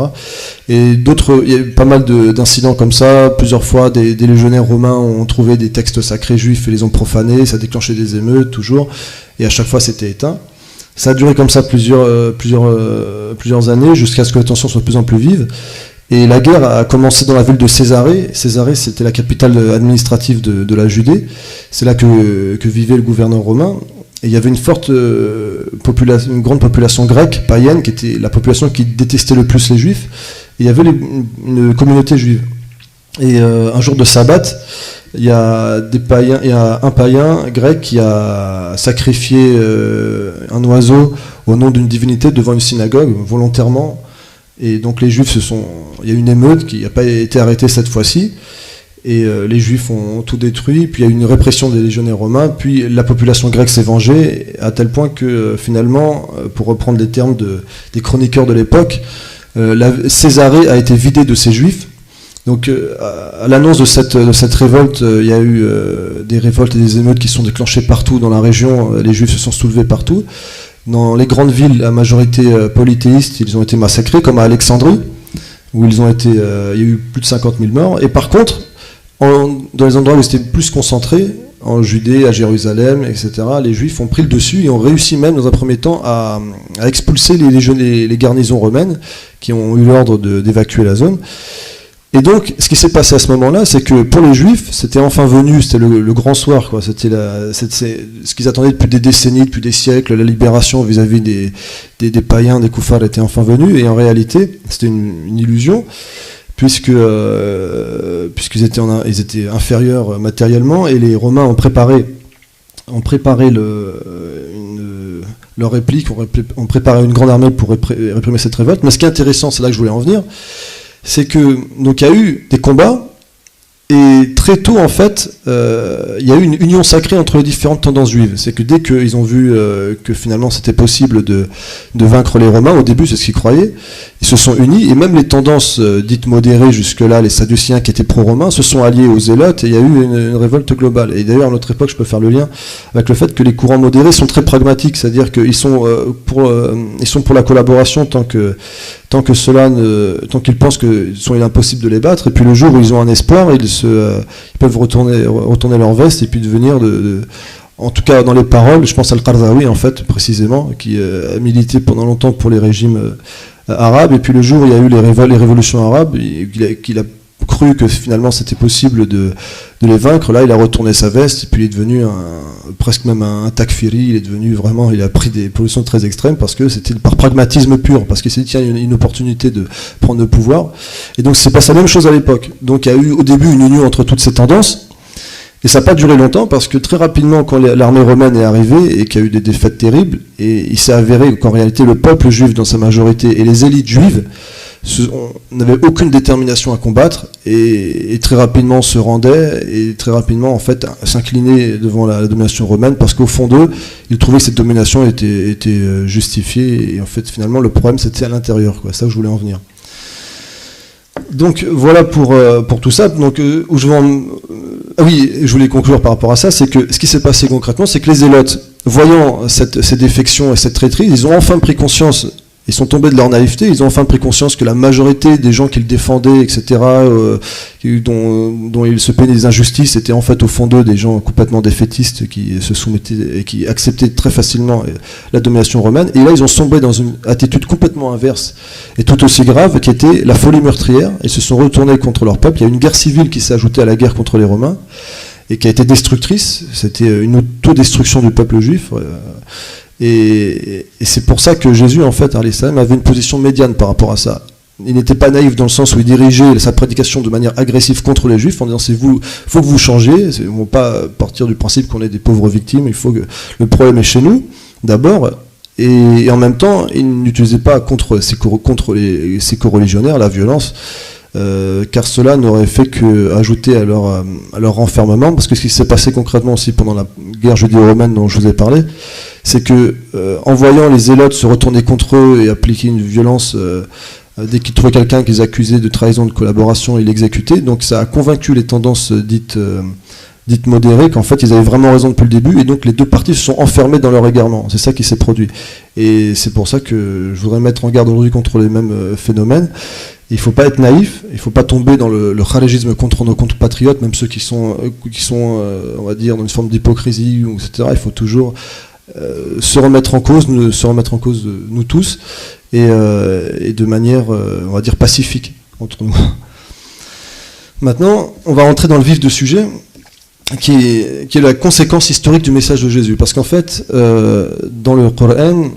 Et il y a eu pas mal d'incidents comme ça. Plusieurs fois, des légionnaires romains ont trouvé des textes sacrés juifs et les ont profanés. Ça a déclenché des émeutes, toujours. Et à chaque fois, c'était éteint. Ça a duré comme ça plusieurs années, jusqu'à ce que les tensions soient de plus en plus vives. Et la guerre a commencé dans la ville de Césarée. Césarée, c'était la capitale administrative de la Judée. C'est là que vivait le gouverneur romain. Et il y avait une grande population grecque, païenne, qui était la population qui détestait le plus les Juifs. et il y avait une communauté juive. Et un jour de sabbat, il y a un païen grec qui a sacrifié un oiseau au nom d'une divinité devant une synagogue, volontairement. Et donc les Juifs il y a une émeute qui n'a pas été arrêtée cette fois-ci. Et les Juifs ont tout détruit, puis il y a eu une répression des légionnaires romains, puis la population grecque s'est vengée, à tel point que finalement, pour reprendre les termes des chroniqueurs de l'époque, Césarée a été vidée de ses Juifs. Donc à l'annonce de cette révolte, il y a eu des révoltes et des émeutes qui sont déclenchées partout dans la région, les Juifs se sont soulevés partout. Dans les grandes villes, à majorité polythéiste, ils ont été massacrés, comme à Alexandrie, où il y a eu plus de 50 000 morts. Et par contre, dans les endroits où c'était plus concentré, en Judée, à Jérusalem, etc., les Juifs ont pris le dessus et ont réussi même, dans un premier temps, à expulser les garnisons romaines qui ont eu l'ordre d'évacuer la zone. Et donc, ce qui s'est passé à ce moment-là, c'est que pour les Juifs, c'était enfin venu, c'était le grand soir, quoi. C'était ce qu'ils attendaient depuis des décennies, depuis des siècles, la libération vis-à-vis des païens, des koufars était enfin venue, et en réalité, c'était une illusion, puisqu'ils étaient inférieurs matériellement, et les Romains ont préparé leur réplique, ont préparé une grande armée pour réprimer cette révolte. Mais ce qui est intéressant, c'est là que je voulais en venir, c'est que donc il y a eu des combats, et très tôt en fait il y a eu une union sacrée entre les différentes tendances juives. C'est que dès qu'ils ont vu que finalement c'était possible de vaincre les Romains, au début c'est ce qu'ils croyaient, ils se sont unis, et même les tendances dites modérées jusque-là, les Sadduciens qui étaient pro-romains, se sont alliés aux Zélotes, et il y a eu une révolte globale. Et d'ailleurs à notre époque, je peux faire le lien avec le fait que les courants modérés sont très pragmatiques, c'est-à-dire qu'ils sont pour la collaboration tant qu'ils pensent qu'il est impossible de les battre, et puis le jour où ils ont un espoir, ils peuvent retourner leur veste et puis devenir en tout cas dans les paroles, je pense à Al-Qaradawi en fait précisément, qui a milité pendant longtemps pour les régimes arabes, et puis le jour où il y a eu les révolutions arabes, qu'il a cru que finalement c'était possible de les vaincre, là il a retourné sa veste, et puis il est devenu presque même un takfiri, il a pris des positions très extrêmes, parce que c'était par pragmatisme pur, parce qu'il s'est dit tiens, il y a une opportunité de prendre le pouvoir. Et donc c'est passé la même chose à l'époque. Donc il y a eu au début une union entre toutes ces tendances, et ça n'a pas duré longtemps, parce que très rapidement, quand l'armée romaine est arrivée et qu'il y a eu des défaites terribles, et il s'est avéré qu'en réalité le peuple juif dans sa majorité et les élites juives n'avaient aucune détermination à combattre, et très rapidement se rendaient, et très rapidement en fait s'inclinaient devant la domination romaine, parce qu'au fond d'eux, ils trouvaient que cette domination était justifiée, et en fait finalement le problème c'était à l'intérieur, quoi. C'est ça que je voulais en venir. Donc voilà pour tout ça. Donc je voulais conclure par rapport à ça, c'est que ce qui s'est passé concrètement, c'est que les Zélotes, voyant ces défections et cette traîtrise, ils ont enfin pris conscience. Ils sont tombés de leur naïveté, ils ont enfin pris conscience que la majorité des gens qu'ils défendaient, etc., dont ils se plaignaient des injustices, étaient en fait au fond d'eux des gens complètement défaitistes qui se soumettaient et qui acceptaient très facilement la domination romaine. Et là, ils ont sombré dans une attitude complètement inverse et tout aussi grave, qui était la folie meurtrière. Ils se sont retournés contre leur peuple. Il y a une guerre civile qui s'est ajoutée à la guerre contre les Romains et qui a été destructrice. C'était une autodestruction du peuple juif. Et c'est pour ça que Jésus, en fait, alayhi salam, avait une position médiane par rapport à ça. Il n'était pas naïf dans le sens où il dirigeait sa prédication de manière agressive contre les Juifs en disant faut que vous changiez, ils ne vont pas partir du principe qu'on est des pauvres victimes, il faut que le problème est chez nous, d'abord. Et en même temps, il n'utilisait pas contre ses coreligionnaires la violence, car cela n'aurait fait qu'ajouter à leur renfermement, parce que ce qui s'est passé concrètement aussi pendant la guerre judéo-romaine dont je vous ai parlé, c'est que en voyant les Zélotes se retourner contre eux et appliquer une violence, dès qu'ils trouvaient quelqu'un qu'ils accusaient de trahison, de collaboration, ils l'exécutaient. Donc ça a convaincu les tendances dites modérées qu'en fait ils avaient vraiment raison depuis le début, et donc les deux parties se sont enfermées dans leur égarement. C'est ça qui s'est produit. Et c'est pour ça que je voudrais mettre en garde aujourd'hui contre les mêmes phénomènes. Il ne faut pas être naïf, il ne faut pas tomber dans le kharijisme contre nos compatriotes, même ceux qui sont on va dire, dans une forme d'hypocrisie, etc. Il faut toujours se remettre en cause nous tous, et de manière, on va dire, pacifique entre nous. Maintenant, on va rentrer dans le vif du sujet, qui est la conséquence historique du message de Jésus. Parce qu'en fait, dans le Coran,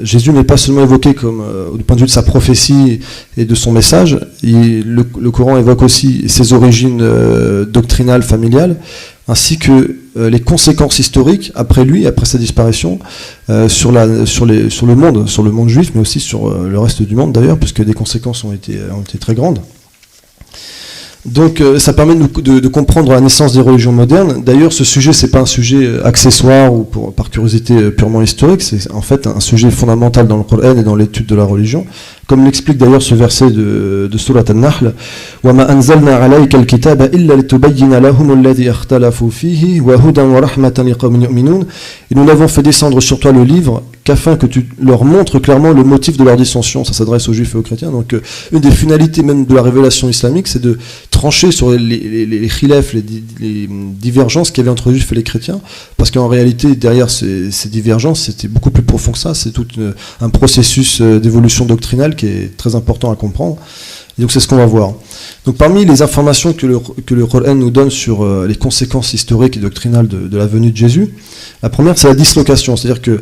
Jésus n'est pas seulement évoqué comme, du point de vue de sa prophétie et de son message, le Coran évoque aussi ses origines doctrinales, familiales, ainsi que les conséquences historiques après lui, après sa disparition, sur le monde juif, mais aussi sur le reste du monde d'ailleurs, puisque des conséquences ont été très grandes. Donc ça permet de comprendre la naissance des religions modernes. D'ailleurs, ce sujet, c'est pas un sujet accessoire ou par curiosité purement historique, c'est en fait un sujet fondamental dans le Coran et dans l'étude de la religion. Comme l'explique d'ailleurs ce verset de Surat An-Nahl, وَمَا أَنزَلْنَا عَلَيْكَ الْكِتَابَ إِلَّا لِتُبَيِّنَ لَهُمُ الَّذِي اخْتَلَفُوا فِيهِ وَهُدًى وَرَحْمَةً لِقَوْمٍ يُؤْمِنُونَ. Et nous n'avons fait descendre sur toi le livre qu'afin que tu leur montres clairement le motif de leur dissension. Ça s'adresse aux juifs et aux chrétiens. Donc une des finalités même de la révélation islamique, c'est de trancher sur les khilaf, les divergences qu'il y avait entre les juifs et les chrétiens, parce qu'en réalité, derrière ces divergences, c'était beaucoup plus profond que ça. C'est tout un processus d'évolution doctrinale qui est très important à comprendre. Et donc c'est ce qu'on va voir. Donc parmi les informations que le Coran nous donne sur les conséquences historiques et doctrinales de la venue de Jésus, la première c'est la dislocation, c'est-à-dire que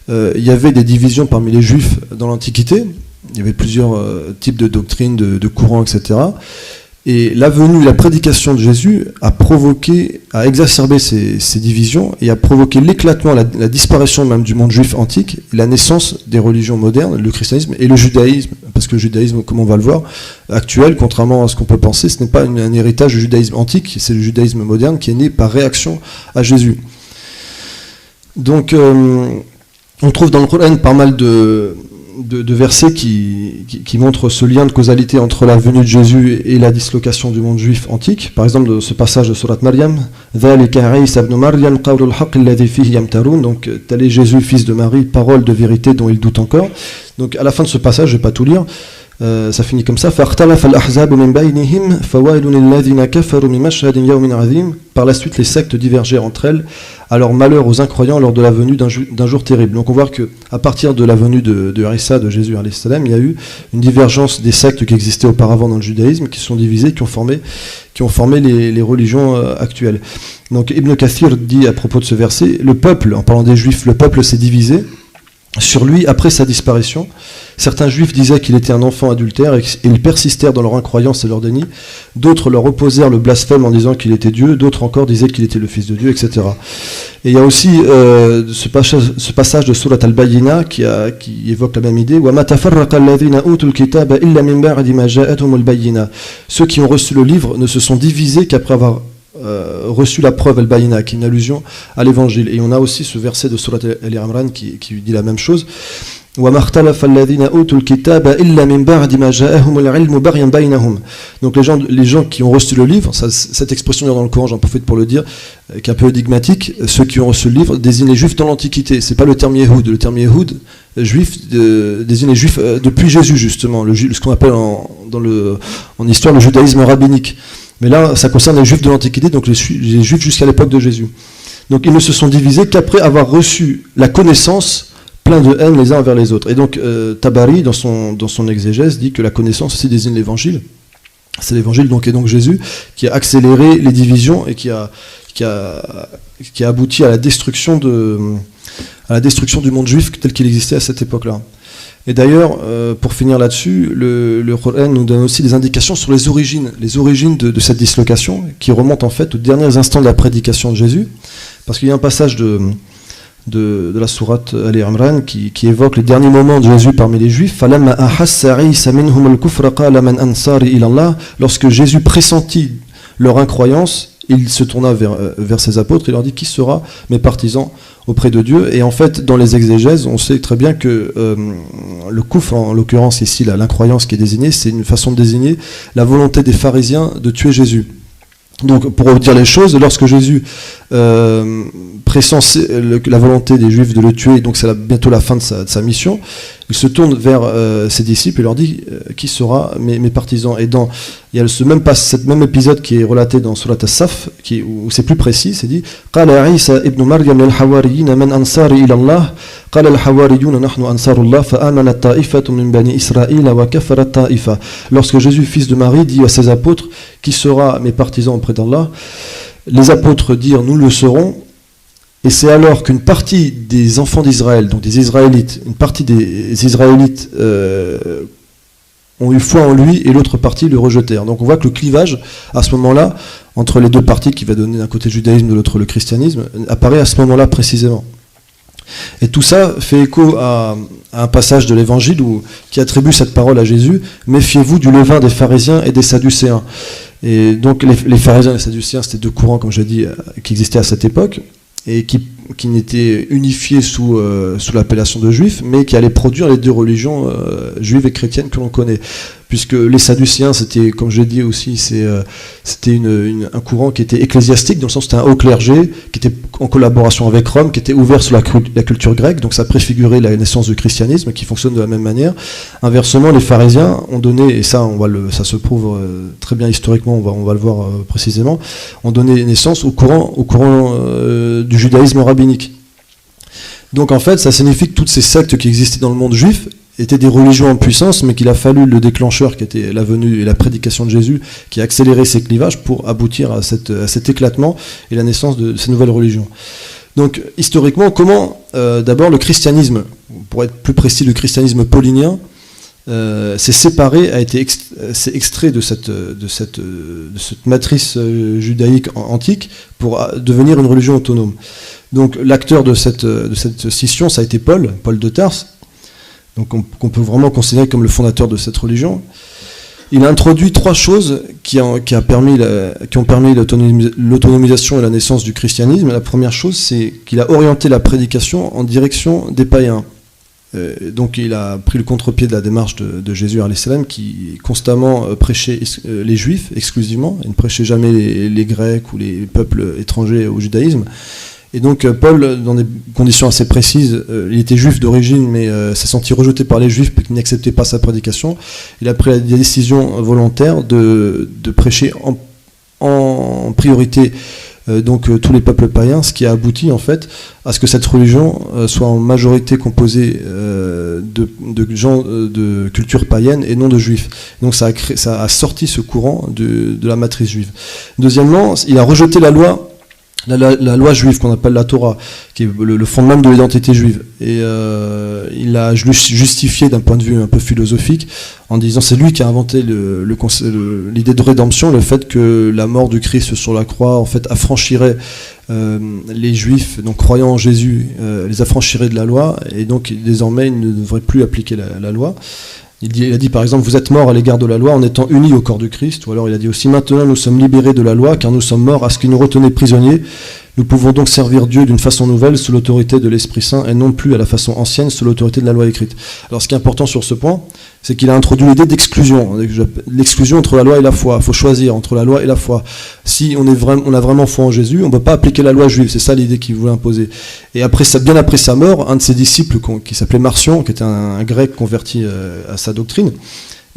il y avait des divisions parmi les juifs dans l'Antiquité, il y avait plusieurs types de doctrines, de courants, etc. Et la venue, la prédication de Jésus a exacerbé ces divisions et a provoqué l'éclatement, la disparition même du monde juif antique, la naissance des religions modernes, le christianisme et le judaïsme, parce que le judaïsme, comme on va le voir, actuel, contrairement à ce qu'on peut penser, ce n'est pas un héritage du judaïsme antique, c'est le judaïsme moderne qui est né par réaction à Jésus. Donc, on trouve dans le Coran pas mal de versets qui montrent ce lien de causalité entre la venue de Jésus et la dislocation du monde juif antique. Par exemple, de ce passage de Surat Maryam, donc tel est Jésus, fils de Marie, parole de vérité dont il doute encore. Donc à la fin de ce passage, je ne vais pas tout lire, ça finit comme ça. Par la suite, les sectes divergèrent entre elles, alors malheur aux incroyants lors de la venue d'un jour terrible. Donc on voit qu'à partir de la venue de Isa, de Jésus, il y a eu une divergence des sectes qui existaient auparavant dans le judaïsme, qui sont divisées, qui ont formé les religions actuelles. Donc Ibn Kathir dit à propos de ce verset, le peuple, en parlant des juifs, le peuple s'est divisé sur lui après sa disparition. Certains juifs disaient qu'il était un enfant adultère et ils persistèrent dans leur incroyance et leur déni. D'autres leur opposèrent le blasphème en disant qu'il était Dieu, d'autres encore disaient qu'il était le fils de Dieu, etc. Et il y a aussi ce passage de Surat Al-Bayyina qui évoque la même idée. Ceux qui ont reçu le livre ne se sont divisés qu'après avoir reçu la preuve al-Bayina, qui est une allusion à l'évangile. Et on a aussi ce verset de Surat Al-Imran qui dit la même chose. Donc les gens qui ont reçu le livre, cette expression dans le Coran, j'en profite pour le dire, qui est un peu énigmatique, ceux qui ont reçu le livre désignent les juifs dans l'Antiquité. C'est pas le terme Yehoud. Le terme Yehoud, juif, désigne les juifs depuis Jésus, justement, ce qu'on appelle en histoire le judaïsme rabbinique. Mais là, ça concerne les juifs de l'Antiquité, donc les juifs jusqu'à l'époque de Jésus. Donc ils ne se sont divisés qu'après avoir reçu la connaissance, plein de haine les uns envers les autres. Et donc Tabari, dans son exégèse, dit que la connaissance aussi désigne l'évangile. C'est l'évangile, donc, et donc Jésus, qui a accéléré les divisions et qui a abouti à la destruction du monde juif tel qu'il existait à cette époque-là. Et d'ailleurs, pour finir là-dessus, le Coran nous donne aussi des indications sur les origines de cette dislocation, qui remontent en fait aux derniers instants de la prédication de Jésus, parce qu'il y a un passage de la sourate Al-Imran qui évoque les derniers moments de Jésus parmi les Juifs. Lorsque Jésus pressentit leur incroyance, il se tourna vers ses apôtres et leur dit: qui sera mes partisans auprès de Dieu? Et en fait, dans les exégèses, on sait très bien que le kufr, en l'occurrence ici l'incroyance qui est désignée, c'est une façon de désigner la volonté des pharisiens de tuer Jésus. Donc, pour dire les choses, lorsque Jésus pressent la volonté des Juifs de le tuer, donc c'est bientôt la fin de sa mission, il se tourne vers ses disciples et leur dit: qui sera mes partisans? Et il y a cet même épisode qui est relaté dans Surat As-Saf, où c'est plus précis, c'est dit: Qala Isa ibn Maryam lil-Hawariyyin man ansari ila Allah qala al-Hawariyun nahnu ansarullah fa amana ta'ifatun min bani Israël wa kafara ta'ifa. Lorsque Jésus, fils de Marie, dit à ses apôtres: « Qui sera mes partisans auprès d'Allah ?» Les apôtres dirent: « Nous le serons. » Et d'autres dirent: « Nous le serons pas. » Et donc, il y a ce même passage Et c'est alors qu'une partie des enfants d'Israël, donc des Israélites, une partie des Israélites ont eu foi en lui et l'autre partie le rejetèrent. Donc on voit que le clivage, à ce moment-là, entre les deux parties, qui va donner d'un côté le judaïsme, de l'autre le christianisme, apparaît à ce moment-là précisément. Et tout ça fait écho à un passage de l'Évangile qui attribue cette parole à Jésus: « Méfiez-vous du levain des pharisiens et des sadducéens ». Et donc les pharisiens et les sadducéens, c'était deux courants, comme j'ai dit, qui existaient à cette époque, et qui n'étaient unifiés sous l'appellation de juifs, mais qui allaient produire les deux religions juives et chrétiennes que l'on connaît. Puisque les Sadducéens, c'était, comme je l'ai dit aussi, c'était un courant qui était ecclésiastique, dans le sens où c'était un haut clergé, qui était en collaboration avec Rome, qui était ouvert sur la culture grecque, donc ça préfigurait la naissance du christianisme, qui fonctionne de la même manière. Inversement, les pharisiens ont donné, et ça, ça se prouve très bien historiquement, on va le voir précisément, ont donné naissance au courant du judaïsme rabbinique. Donc en fait, ça signifie que toutes ces sectes qui existaient dans le monde juif étaient des religions en puissance, mais qu'il a fallu le déclencheur qui était la venue et la prédication de Jésus qui a accéléré ces clivages pour aboutir à cet éclatement et la naissance de ces nouvelles religions. Donc historiquement, comment d'abord le christianisme, pour être plus précis, le christianisme paulinien, s'est séparé, s'est extrait de cette matrice judaïque antique pour devenir une religion autonome. Donc l'acteur de cette scission, ça a été Paul de Tarse, donc qu'on peut vraiment considérer comme le fondateur de cette religion. Il a introduit trois choses qui ont permis l'autonomisation et la naissance du christianisme. La première chose, c'est qu'il a orienté la prédication en direction des païens. Donc il a pris le contre-pied de la démarche de Jésus alayhi salam, qui constamment prêchait les juifs exclusivement, il ne prêchait jamais les Grecs ou les peuples étrangers au judaïsme. Et donc Paul, dans des conditions assez précises, il était juif d'origine, mais s'est senti rejeté par les juifs qui n'acceptaient pas sa prédication. Il a pris la décision volontaire de prêcher en priorité tous les peuples païens, ce qui a abouti en fait à ce que cette religion soit en majorité composée de gens de culture païenne et non de juifs. Donc ça a sorti ce courant de la matrice juive. Deuxièmement, il a rejeté la loi juive qu'on appelle la Torah, qui est le fondement même de l'identité juive. Et il l'a justifié d'un point de vue un peu philosophique en disant c'est lui qui a inventé l'idée de rédemption, le fait que la mort du Christ sur la croix en fait affranchirait les juifs, donc croyant en Jésus, les affranchirait de la loi, et donc désormais ils ne devraient plus appliquer la loi. Il a dit par exemple, vous êtes morts à l'égard de la loi en étant unis au corps de Christ. Ou alors il a dit aussi, maintenant nous sommes libérés de la loi car nous sommes morts à ce qui nous retenait prisonniers. Nous pouvons donc servir Dieu d'une façon nouvelle sous l'autorité de l'Esprit Saint et non plus à la façon ancienne sous l'autorité de la loi écrite. Alors ce qui est important sur ce point, c'est qu'il a introduit l'idée d'exclusion, l'exclusion entre la loi et la foi. Il faut choisir entre la loi et la foi. Si on a vraiment foi en Jésus, on ne peut pas appliquer la loi juive. C'est ça l'idée qu'il voulait imposer. Et bien après sa mort, un de ses disciples qui s'appelait Marcion, qui était un grec converti à sa doctrine,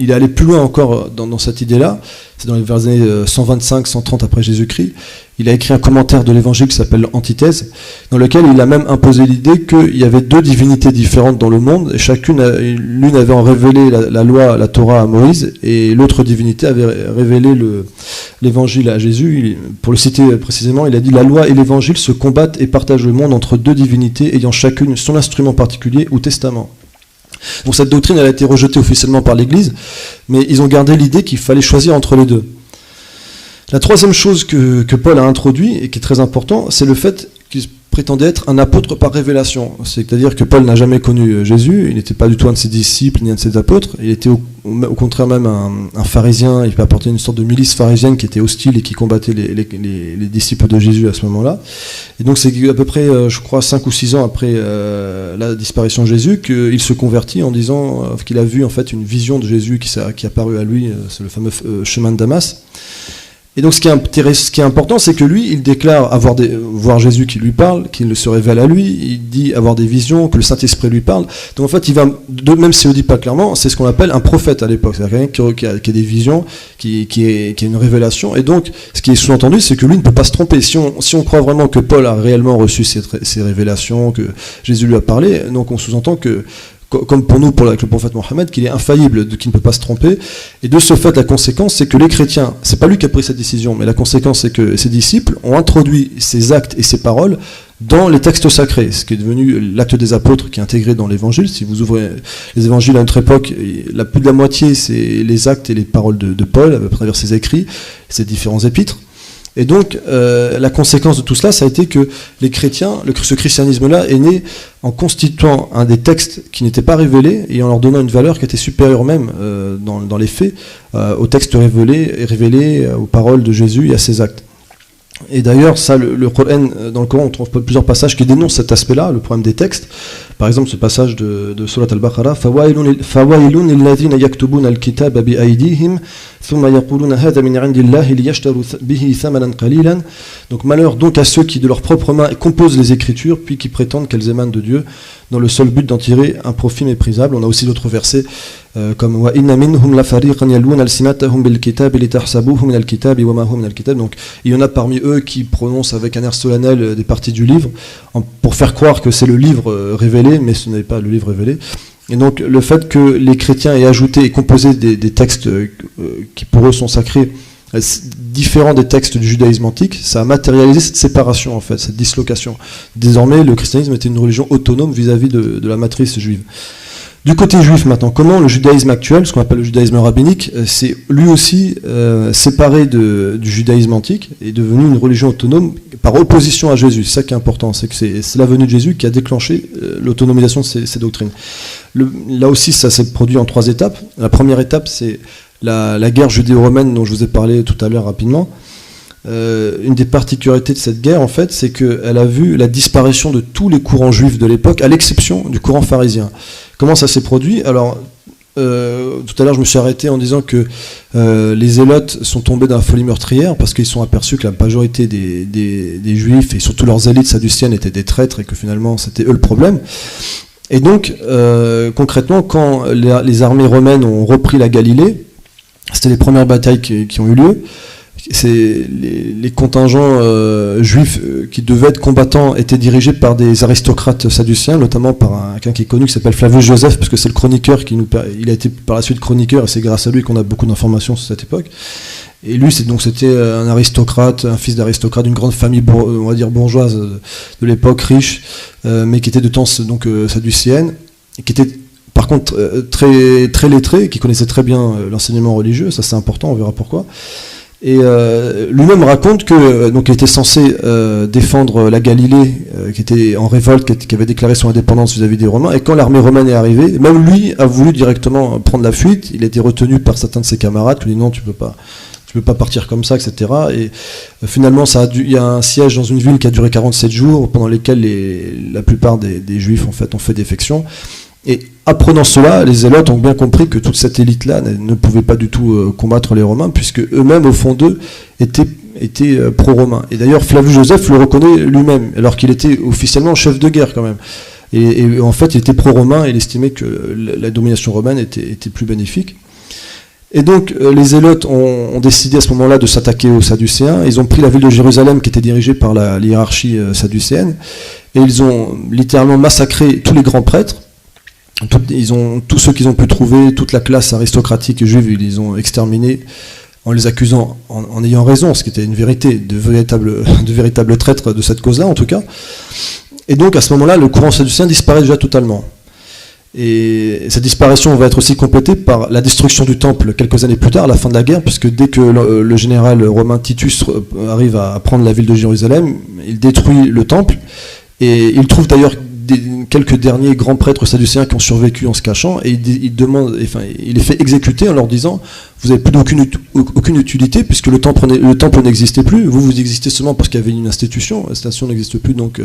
il est allé plus loin encore dans cette idée-là. C'est dans les années 125-130 après Jésus-Christ. Il a écrit un commentaire de l'Évangile qui s'appelle Antithèse, dans lequel il a même imposé l'idée qu'il y avait deux divinités différentes dans le monde, et l'une avait révélé la loi, la Torah à Moïse, et l'autre divinité avait révélé l'Évangile à Jésus. Pour le citer précisément, il a dit « La loi et l'Évangile se combattent et partagent le monde entre deux divinités ayant chacune son instrument particulier ou testament. » Donc cette doctrine elle a été rejetée officiellement par l'Église, mais ils ont gardé l'idée qu'il fallait choisir entre les deux. La troisième chose que Paul a introduit, et qui est très important, c'est le fait qu'il prétendait être un apôtre par révélation. C'est-à-dire que Paul n'a jamais connu Jésus, il n'était pas du tout un de ses disciples ni un de ses apôtres, il était au contraire même un pharisien, il peut apporter une sorte de milice pharisienne qui était hostile et qui combattait les disciples de Jésus à ce moment-là. Et donc c'est à peu près, je crois, 5 ou 6 ans après la disparition de Jésus qu'il se convertit en disant qu'il a vu en fait une vision de Jésus qui est apparue à lui, c'est le fameux chemin de Damas. Et donc ce qui est important, c'est que lui, il déclare voir Jésus qui lui parle, qu'il se révèle à lui, il dit avoir des visions, que le Saint-Esprit lui parle. Donc en fait, même s'il ne le dit pas clairement, c'est ce qu'on appelle un prophète à l'époque. C'est-à-dire quelqu'un qui a des visions, qui a une révélation. Et donc, ce qui est sous-entendu, c'est que lui ne peut pas se tromper. Si on croit vraiment que Paul a réellement reçu ces révélations, que Jésus lui a parlé, donc on sous-entend que comme pour nous, avec le prophète Mohammed, qu'il est infaillible, qu'il ne peut pas se tromper. Et de ce fait, la conséquence, c'est que les chrétiens, c'est pas lui qui a pris cette décision, mais la conséquence, c'est que ses disciples ont introduit ses actes et ses paroles dans les textes sacrés, ce qui est devenu l'acte des apôtres qui est intégré dans l'évangile. Si vous ouvrez les évangiles à notre époque, plus de la moitié, c'est les actes et les paroles de Paul, à travers ses écrits, ses différents épîtres. Et donc, la conséquence de tout cela, ça a été que les chrétiens, ce christianisme-là est né en constituant un des textes qui n'étaient pas révélés et en leur donnant une valeur qui était supérieure même dans les faits aux textes révélés aux paroles de Jésus et à ses actes. Et d'ailleurs, ça, le Coran, dans le Coran, on trouve plusieurs passages qui dénoncent cet aspect-là, le problème des textes. Par exemple, ce passage de Surat al-Baqarah, فَوَيْلٌ لِلَّذِينَ يَكْتُبُونَ الْكِتَابَ بِأَيْدِيهِمْ ثُمَّ يَقُولُونَ هَذَا مِنْ عِنْدِ اللَّهِ لِيَشْتَرُوا بِهِ ثَمَنًا قَلِيلًا. Donc malheur donc à ceux qui de leurs propres mains composent les Écritures, puis qui prétendent qu'elles émanent de Dieu, dans le seul but d'en tirer un profit méprisable. On a aussi d'autres versets comme wa inna minhum la fariqan yaluna alsinatahum bil kitab litahsabuhu min al kitab wa ma huwa min al kitab. Donc il y en a parmi eux qui prononcent avec un air solennel des parties du livre pour faire croire que c'est le livre révélé, mais ce n'est pas le livre révélé. Et donc le fait que les chrétiens aient ajouté et composé des textes qui pour eux sont sacrés, différents des textes du judaïsme antique, ça a matérialisé cette séparation en fait, cette dislocation. Désormais, le christianisme était une religion autonome vis-à-vis de la matrice juive. Du côté juif maintenant, comment le judaïsme actuel, ce qu'on appelle le judaïsme rabbinique, c'est lui aussi séparé du judaïsme antique et devenu une religion autonome par opposition à Jésus. C'est ça qui est important, c'est que c'est la venue de Jésus qui a déclenché l'autonomisation de ces doctrines. Là aussi, ça s'est produit en 3 étapes. La première étape, c'est la guerre judéo-romaine dont je vous ai parlé tout à l'heure rapidement. Une des particularités de cette guerre, en fait, c'est qu'elle a vu la disparition de tous les courants juifs de l'époque, à l'exception du courant pharisien. Comment ça s'est produit ? Alors, tout à l'heure, je me suis arrêté en disant que les zélotes sont tombés dans la folie meurtrière parce qu'ils sont aperçus que la majorité des juifs, et surtout leurs élites sadduciennes, étaient des traîtres et que finalement, c'était eux le problème. Et donc, concrètement, quand les armées romaines ont repris la Galilée, c'était les premières batailles qui ont eu lieu. C'est les contingents juifs qui devaient être combattants étaient dirigés par des aristocrates sadduciens, notamment par quelqu'un qui est connu qui s'appelle Flavius Joseph, parce que c'est le chroniqueur il a été par la suite chroniqueur et c'est grâce à lui qu'on a beaucoup d'informations sur cette époque. Et lui, c'était un aristocrate, un fils d'aristocrate d'une grande famille, on va dire bourgeoise de l'époque, riche, mais qui était de temps donc sadducienne, et qui était par contre très très lettré, qui connaissait très bien l'enseignement religieux. Ça c'est important, on verra pourquoi. Et lui-même raconte que donc il était censé défendre la Galilée, qui était en révolte, qui avait déclaré son indépendance vis-à-vis des Romains. Et quand l'armée romaine est arrivée, même lui a voulu directement prendre la fuite. Il a été retenu par certains de ses camarades qui lui dit non, tu peux pas partir comme ça, etc. Et finalement, il y a un siège dans une ville qui a duré 47 jours, pendant lesquels la plupart des Juifs en fait ont fait défection. Et apprenant cela, les zélotes ont bien compris que toute cette élite-là ne pouvait pas du tout combattre les Romains, puisque eux-mêmes, au fond d'eux, étaient pro-romains. Et d'ailleurs, Flavius Joseph le reconnaît lui-même, alors qu'il était officiellement chef de guerre quand même. Et en fait, il était pro-romain et il estimait que la domination romaine était plus bénéfique. Et donc, les zélotes ont décidé à ce moment-là de s'attaquer aux Sadducéens. Ils ont pris la ville de Jérusalem, qui était dirigée par la hiérarchie sadducéenne, et ils ont littéralement massacré tous les grands prêtres. Tous ceux qu'ils ont pu trouver, toute la classe aristocratique juive, ils les ont exterminés en les accusant, en ayant raison, ce qui était une vérité, de véritables traîtres de cette cause-là en tout cas. Et donc à ce moment-là, le courant sadducéen disparaît déjà totalement. Et cette disparition va être aussi complétée par la destruction du temple quelques années plus tard, à la fin de la guerre, puisque dès que le général romain Titus arrive à prendre la ville de Jérusalem, il détruit le temple, et il trouve d'ailleurs quelques derniers grands prêtres sadducéens qui ont survécu en se cachant, et il les fait exécuter en leur disant vous n'avez plus aucune utilité puisque le temple n'existait plus, vous existez seulement parce qu'il y avait une institution, l'institution n'existe plus, donc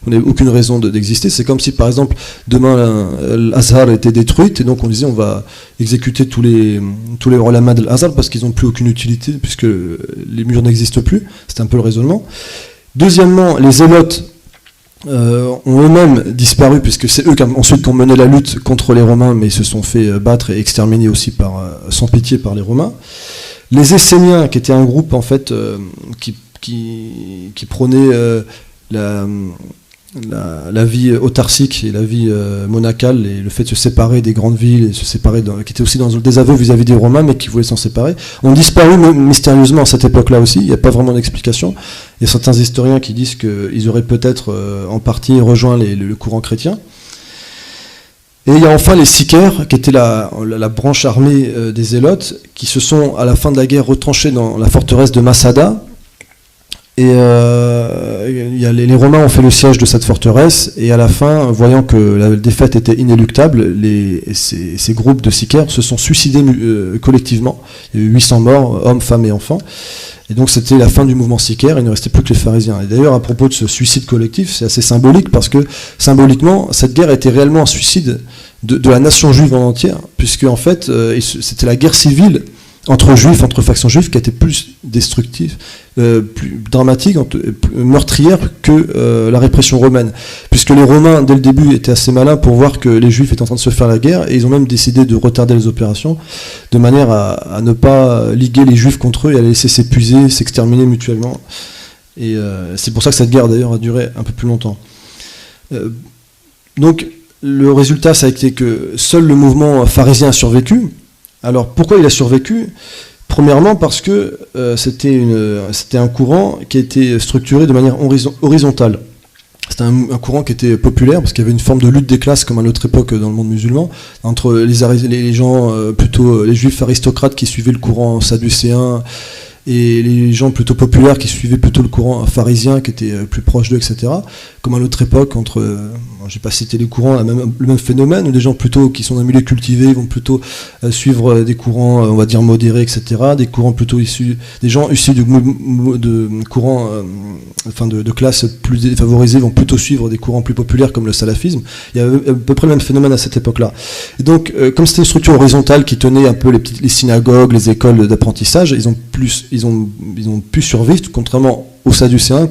vous n'avez aucune raison d'exister. C'est comme si par exemple demain l'Azhar était détruite et donc on disait on va exécuter tous les ulama de l'Azhar parce qu'ils n'ont plus aucune utilité puisque les murs n'existent plus. C'était un peu le raisonnement. Deuxièmement, les zélotes ont eux-mêmes disparu puisque c'est eux qui ont mené la lutte contre les Romains, mais ils se sont fait battre et exterminer aussi sans pitié par les Romains. Les Esséniens, qui étaient un groupe en fait qui prônait la vie autarcique et la vie monacale, et le fait de se séparer des grandes villes, et se séparer qui était aussi dans le désaveu vis-à-vis des Romains, mais qui voulaient s'en séparer, ont disparu mystérieusement à cette époque-là aussi. Il n'y a pas vraiment d'explication. Il y a certains historiens qui disent qu'ils auraient peut-être en partie rejoint le courant chrétien. Et il y a enfin les Sicaires, qui étaient la branche armée des Zélotes, qui se sont, à la fin de la guerre, retranchés dans la forteresse de Massada. Et les Romains ont fait le siège de cette forteresse, et à la fin, voyant que la défaite était inéluctable, ces groupes de Sicaires se sont suicidés collectivement. Il y a eu 800 morts, hommes, femmes et enfants. Et donc c'était la fin du mouvement Sicaire, il ne restait plus que les pharisiens. Et d'ailleurs, à propos de ce suicide collectif, c'est assez symbolique, parce que symboliquement, cette guerre était réellement un suicide de la nation juive en entière, puisque en fait, c'était la guerre civile entre juifs, entre factions juives, qui a été plus destructive, plus dramatique, meurtrière que la répression romaine. Puisque les Romains, dès le début, étaient assez malins pour voir que les Juifs étaient en train de se faire la guerre, et ils ont même décidé de retarder les opérations, de manière à ne pas liguer les Juifs contre eux et à les laisser s'épuiser, s'exterminer mutuellement. Et c'est pour ça que cette guerre, d'ailleurs, a duré un peu plus longtemps. Donc, le résultat, ça a été que seul le mouvement pharisien a survécu. Alors, pourquoi il a survécu ? Premièrement, parce que c'était un courant qui a été structuré de manière horizontale. C'était un courant qui était populaire, parce qu'il y avait une forme de lutte des classes, comme à notre époque dans le monde musulman, entre les gens, plutôt les juifs aristocrates qui suivaient le courant sadducéen, et les gens plutôt populaires qui suivaient plutôt le courant pharisien, qui était plus proche d'eux, etc. Comme à notre époque, je n'ai pas cité les courants, le même phénomène, où des gens plutôt qui sont dans un milieu cultivé vont plutôt suivre des courants, on va dire, modérés, etc. Des courants plutôt des gens issus de courants, de classes plus défavorisées vont plutôt suivre des courants plus populaires comme le salafisme. Il y a à peu près le même phénomène à cette époque-là. Et donc, comme c'était une structure horizontale qui tenait un peu les synagogues, les écoles d'apprentissage, ils ont pu survivre, contrairement aux Sadducéens,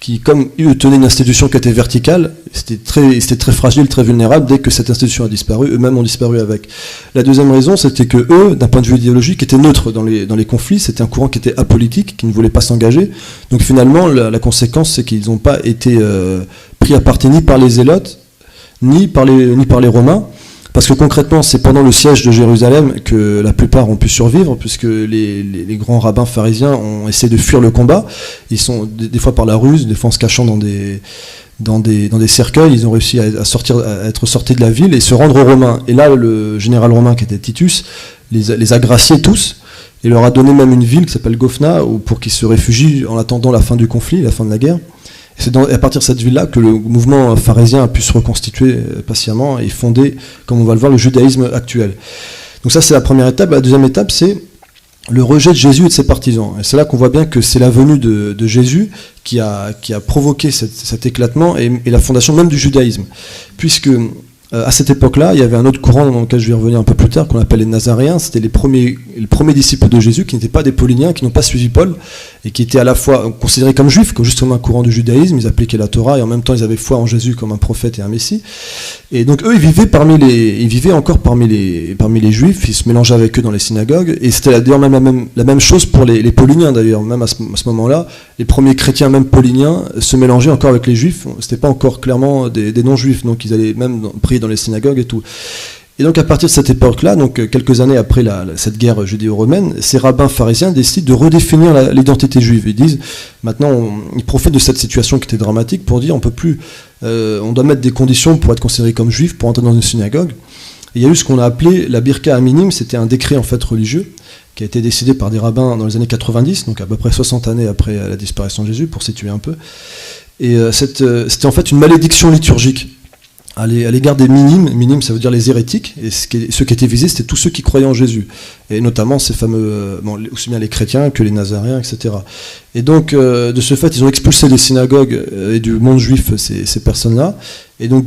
qui eux tenaient une institution qui était verticale. C'était très fragile, très vulnérable. Dès que cette institution a disparu, eux-mêmes ont disparu avec. La deuxième raison, c'était que eux, d'un point de vue idéologique, étaient neutres dans les conflits. C'était un courant qui était apolitique, qui ne voulait pas s'engager. Donc finalement, la conséquence, c'est qu'ils n'ont pas été pris à partie ni par les Zélotes, ni par les Romains. Parce que concrètement, c'est pendant le siège de Jérusalem que la plupart ont pu survivre, puisque les grands rabbins pharisiens ont essayé de fuir le combat. Ils sont des fois par la ruse, des fois en se cachant dans des cercueils, ils ont réussi à être sortis de la ville et se rendre aux Romains. Et là, le général romain qui était Titus les a graciés tous, et leur a donné même une ville qui s'appelle Gophna, pour qu'ils se réfugient en attendant la fin du conflit, la fin de la guerre. C'est à partir de cette ville-là que le mouvement pharisien a pu se reconstituer patiemment et fonder, comme on va le voir, le judaïsme actuel. Donc ça, c'est la première étape. La deuxième étape, c'est le rejet de Jésus et de ses partisans. Et c'est là qu'on voit bien que c'est la venue de Jésus qui a provoqué cet éclatement et la fondation même du judaïsme. Puisque à cette époque-là, il y avait un autre courant dans lequel je vais revenir un peu plus tard, qu'on appelle les Nazaréens. C'était les premiers disciples de Jésus, qui n'étaient pas des Pauliniens, qui n'ont pas suivi Paul, et qui étaient à la fois considérés comme juifs, comme justement un courant du judaïsme. Ils appliquaient la Torah, et en même temps, ils avaient foi en Jésus comme un prophète et un messie. Et donc, eux, ils vivaient encore parmi les juifs, ils se mélangeaient avec eux dans les synagogues, et c'était d'ailleurs même la même chose pour les Pauliniens, d'ailleurs. Même à ce moment-là, les premiers chrétiens, même pauliniens, se mélangeaient encore avec les juifs. C'était pas encore clairement des non-juifs, donc ils allaient même prier dans les synagogues et tout. Et donc à partir de cette époque-là, donc quelques années après cette guerre judéo-romaine, ces rabbins pharisiens décident de redéfinir l'identité juive. Ils disent, maintenant, ils profitent de cette situation qui était dramatique pour dire, on doit mettre des conditions pour être considéré comme juif, pour entrer dans une synagogue. Et il y a eu ce qu'on a appelé la birka aminim, c'était un décret en fait religieux qui a été décidé par des rabbins dans les années 90, donc à peu près 60 années après la disparition de Jésus, pour situer un peu. Et c'était en fait une malédiction liturgique à l'égard des minimes, ça veut dire les hérétiques, et ceux qui étaient visés, c'était tous ceux qui croyaient en Jésus, et notamment ces fameux, aussi bien les chrétiens que les nazaréens, etc. Et donc, de ce fait, ils ont expulsé des synagogues et du monde juif ces personnes-là, et donc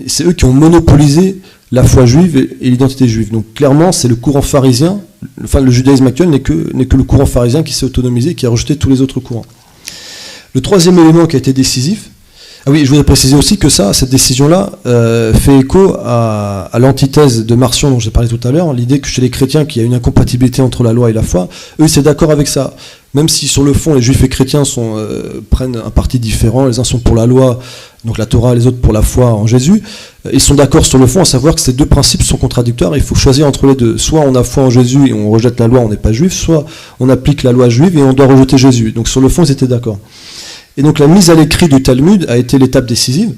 c'est eux qui ont monopolisé la foi juive et l'identité juive. Donc clairement, c'est le courant pharisien, le judaïsme actuel n'est que le courant pharisien qui s'est autonomisé, qui a rejeté tous les autres courants. Le troisième élément qui a été décisif, je voudrais préciser aussi que cette décision-là fait écho à l'antithèse de Marcion dont j'ai parlé tout à l'heure, l'idée que chez les chrétiens qu'il y a une incompatibilité entre la loi et la foi. Eux, c'est d'accord avec ça. même si sur le fond les juifs et chrétiens prennent un parti différent, les uns sont pour la loi, donc la Torah, les autres pour la foi en Jésus, ils sont d'accord sur le fond, à savoir que ces deux principes sont contradictoires, il faut choisir entre les deux. Soit on a foi en Jésus et on rejette la loi, on n'est pas juif, soit on applique la loi juive et on doit rejeter Jésus. Donc sur le fond, ils étaient d'accord. Et donc la mise à l'écrit du Talmud a été l'étape décisive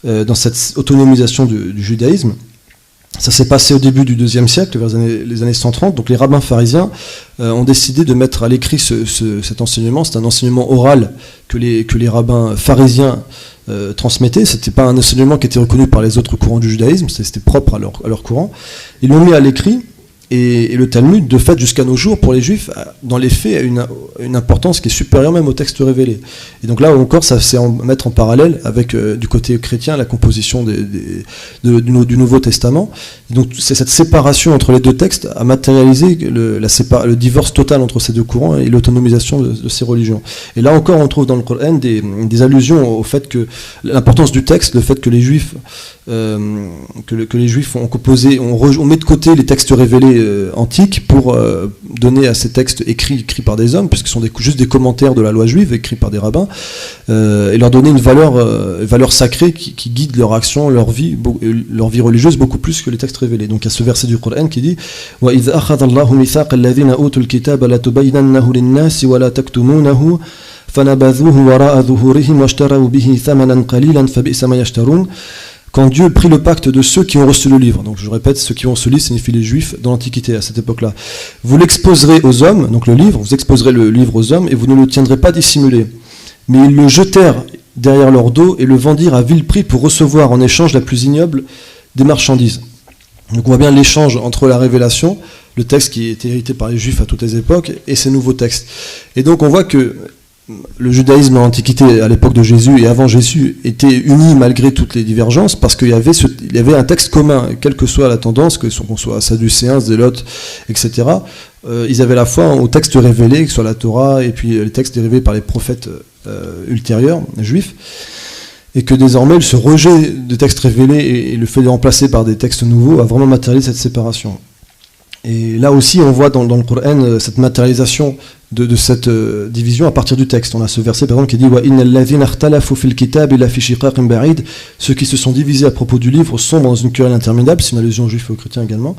dans cette autonomisation du judaïsme. Ça s'est passé au début du IIe siècle, vers les années 130. Donc les rabbins pharisiens ont décidé de mettre à l'écrit cet enseignement. C'est un enseignement oral que les rabbins pharisiens transmettaient. C'était pas un enseignement qui était reconnu par les autres courants du judaïsme, c'était propre à leur courant. Ils l'ont mis à l'écrit. Et le Talmud, de fait, jusqu'à nos jours, pour les Juifs, dans les faits, a une importance qui est supérieure même au texte révélé. Et donc là encore, ça c'est mettre en parallèle avec du côté chrétien la composition du Nouveau Testament. Et donc c'est cette séparation entre les deux textes a matérialisé le divorce total entre ces deux courants et l'autonomisation de ces religions. Et là encore, on trouve dans le Coran des allusions au fait que l'importance du texte, le fait que les Juifs que les Juifs ont composé, on met de côté les textes révélés antiques pour donner à ces textes écrits par des hommes, puisque ce sont juste des commentaires de la loi juive écrits par des rabbins, et leur donner une valeur sacrée qui guide leur action, leur vie religieuse beaucoup plus que les textes révélés. Donc il y a ce verset du Coran qui dit وَإِذْ أَخَذَ اللَّهُ مِيثَاقَ الَّذِينَ أُوتُوا الْكِتَابَ لَتُبَيِّنَنَّهُ لِلنَّاسِ وَلَا تَكْتُمُونَهُ فَنَبَذُوهُ وَرَاءَ ظُهُورِهِمْ وَاشْتَرَوْا بِهِ ثَمَنًا قَلِيلًا فَبِئْسَ مَا يَشْتَرُونَ. Quand Dieu prit le pacte de ceux qui ont reçu le livre, donc je répète, ceux qui ont reçu le livre signifient les Juifs dans l'Antiquité à cette époque-là, vous l'exposerez aux hommes, donc le livre, vous exposerez le livre aux hommes et vous ne le tiendrez pas dissimulé. Mais ils le jetèrent derrière leur dos et le vendirent à vil prix pour recevoir en échange la plus ignoble des marchandises. Donc on voit bien l'échange entre la révélation, le texte qui était hérité par les Juifs à toutes les époques, et ces nouveaux textes. Et donc on voit que le judaïsme en Antiquité, à l'époque de Jésus et avant Jésus, était uni malgré toutes les divergences, parce qu'il y avait un texte commun, quelle que soit la tendance, qu'on soit sadducéens, zélotes, etc. Ils avaient la foi au texte révélé, que ce soit la Torah, et puis les textes dérivés par les prophètes ultérieurs, juifs, et que désormais ce rejet des textes révélés et le fait de remplacer par des textes nouveaux a vraiment matérialisé cette séparation. Et là aussi, on voit dans le Coran cette matérialisation de cette division à partir du texte. On a ce verset par exemple qui dit « وَإِنَّ الَّذِينَ اخْتَلَفُوا فِي الْكِتَابِ لَفِي شِقَاقٍ بَعِيدٍ » Ceux qui se sont divisés à propos du livre sont dans une querelle interminable, c'est une allusion aux juifs et aux chrétiens également.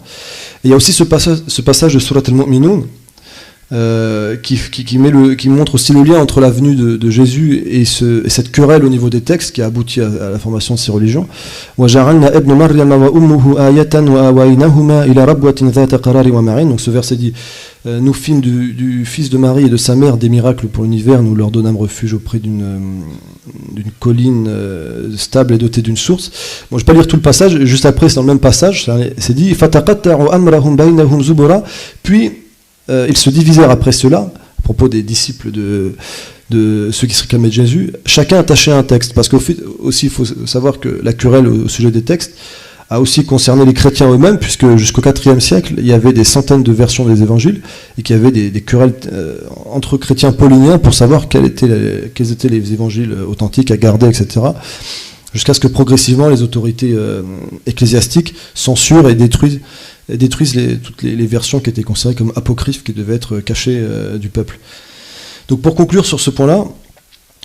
Et il y a aussi ce passage de Surat al-Mu'minun qui montre aussi le lien entre la venue de Jésus et cette querelle au niveau des textes qui a abouti à la formation de ces religions. Donc ce verset dit nous fîmes du fils de Marie et de sa mère des miracles pour l'univers, nous leur donnâmes refuge auprès d'une colline stable et dotée d'une source. Bon, je ne vais pas lire tout le passage, juste après c'est dans le même passage, c'est dit puis ils se divisèrent après cela, à propos des disciples de ceux qui se réclamaient de Jésus, chacun attachait un texte, parce qu'aussi il faut savoir que la querelle au sujet des textes a aussi concerné les chrétiens eux-mêmes, puisque jusqu'au IVe siècle, il y avait des centaines de versions des évangiles, et qu'il y avait des querelles entre chrétiens pauliniens pour savoir quels étaient les évangiles authentiques à garder, etc., jusqu'à ce que progressivement les autorités ecclésiastiques censurent et détruisent toutes les versions qui étaient considérées comme apocryphes, qui devaient être cachées du peuple. Donc pour conclure sur ce point-là,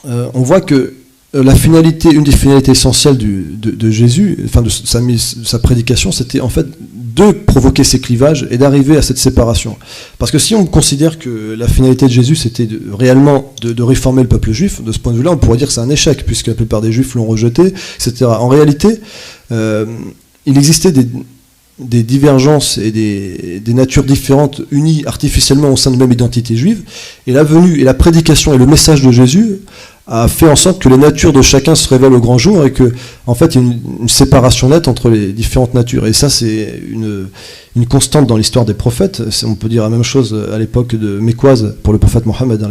on voit que une des finalités essentielles de Jésus, enfin de sa prédication, c'était en fait de provoquer ces clivages et d'arriver à cette séparation. Parce que si on considère que la finalité de Jésus c'était réellement de réformer le peuple juif, de ce point de vue-là, on pourrait dire que c'est un échec, puisque la plupart des juifs l'ont rejeté, etc. En réalité, il existait des divergences et des natures différentes unies artificiellement au sein de la même identité juive, et la venue et la prédication et le message de Jésus a fait en sorte que les natures de chacun se révèlent au grand jour, et que en fait il y a une séparation nette entre les différentes natures. Et ça c'est une constante dans l'histoire des prophètes. On peut dire la même chose à l'époque de Mécoise pour le prophète Mohammed.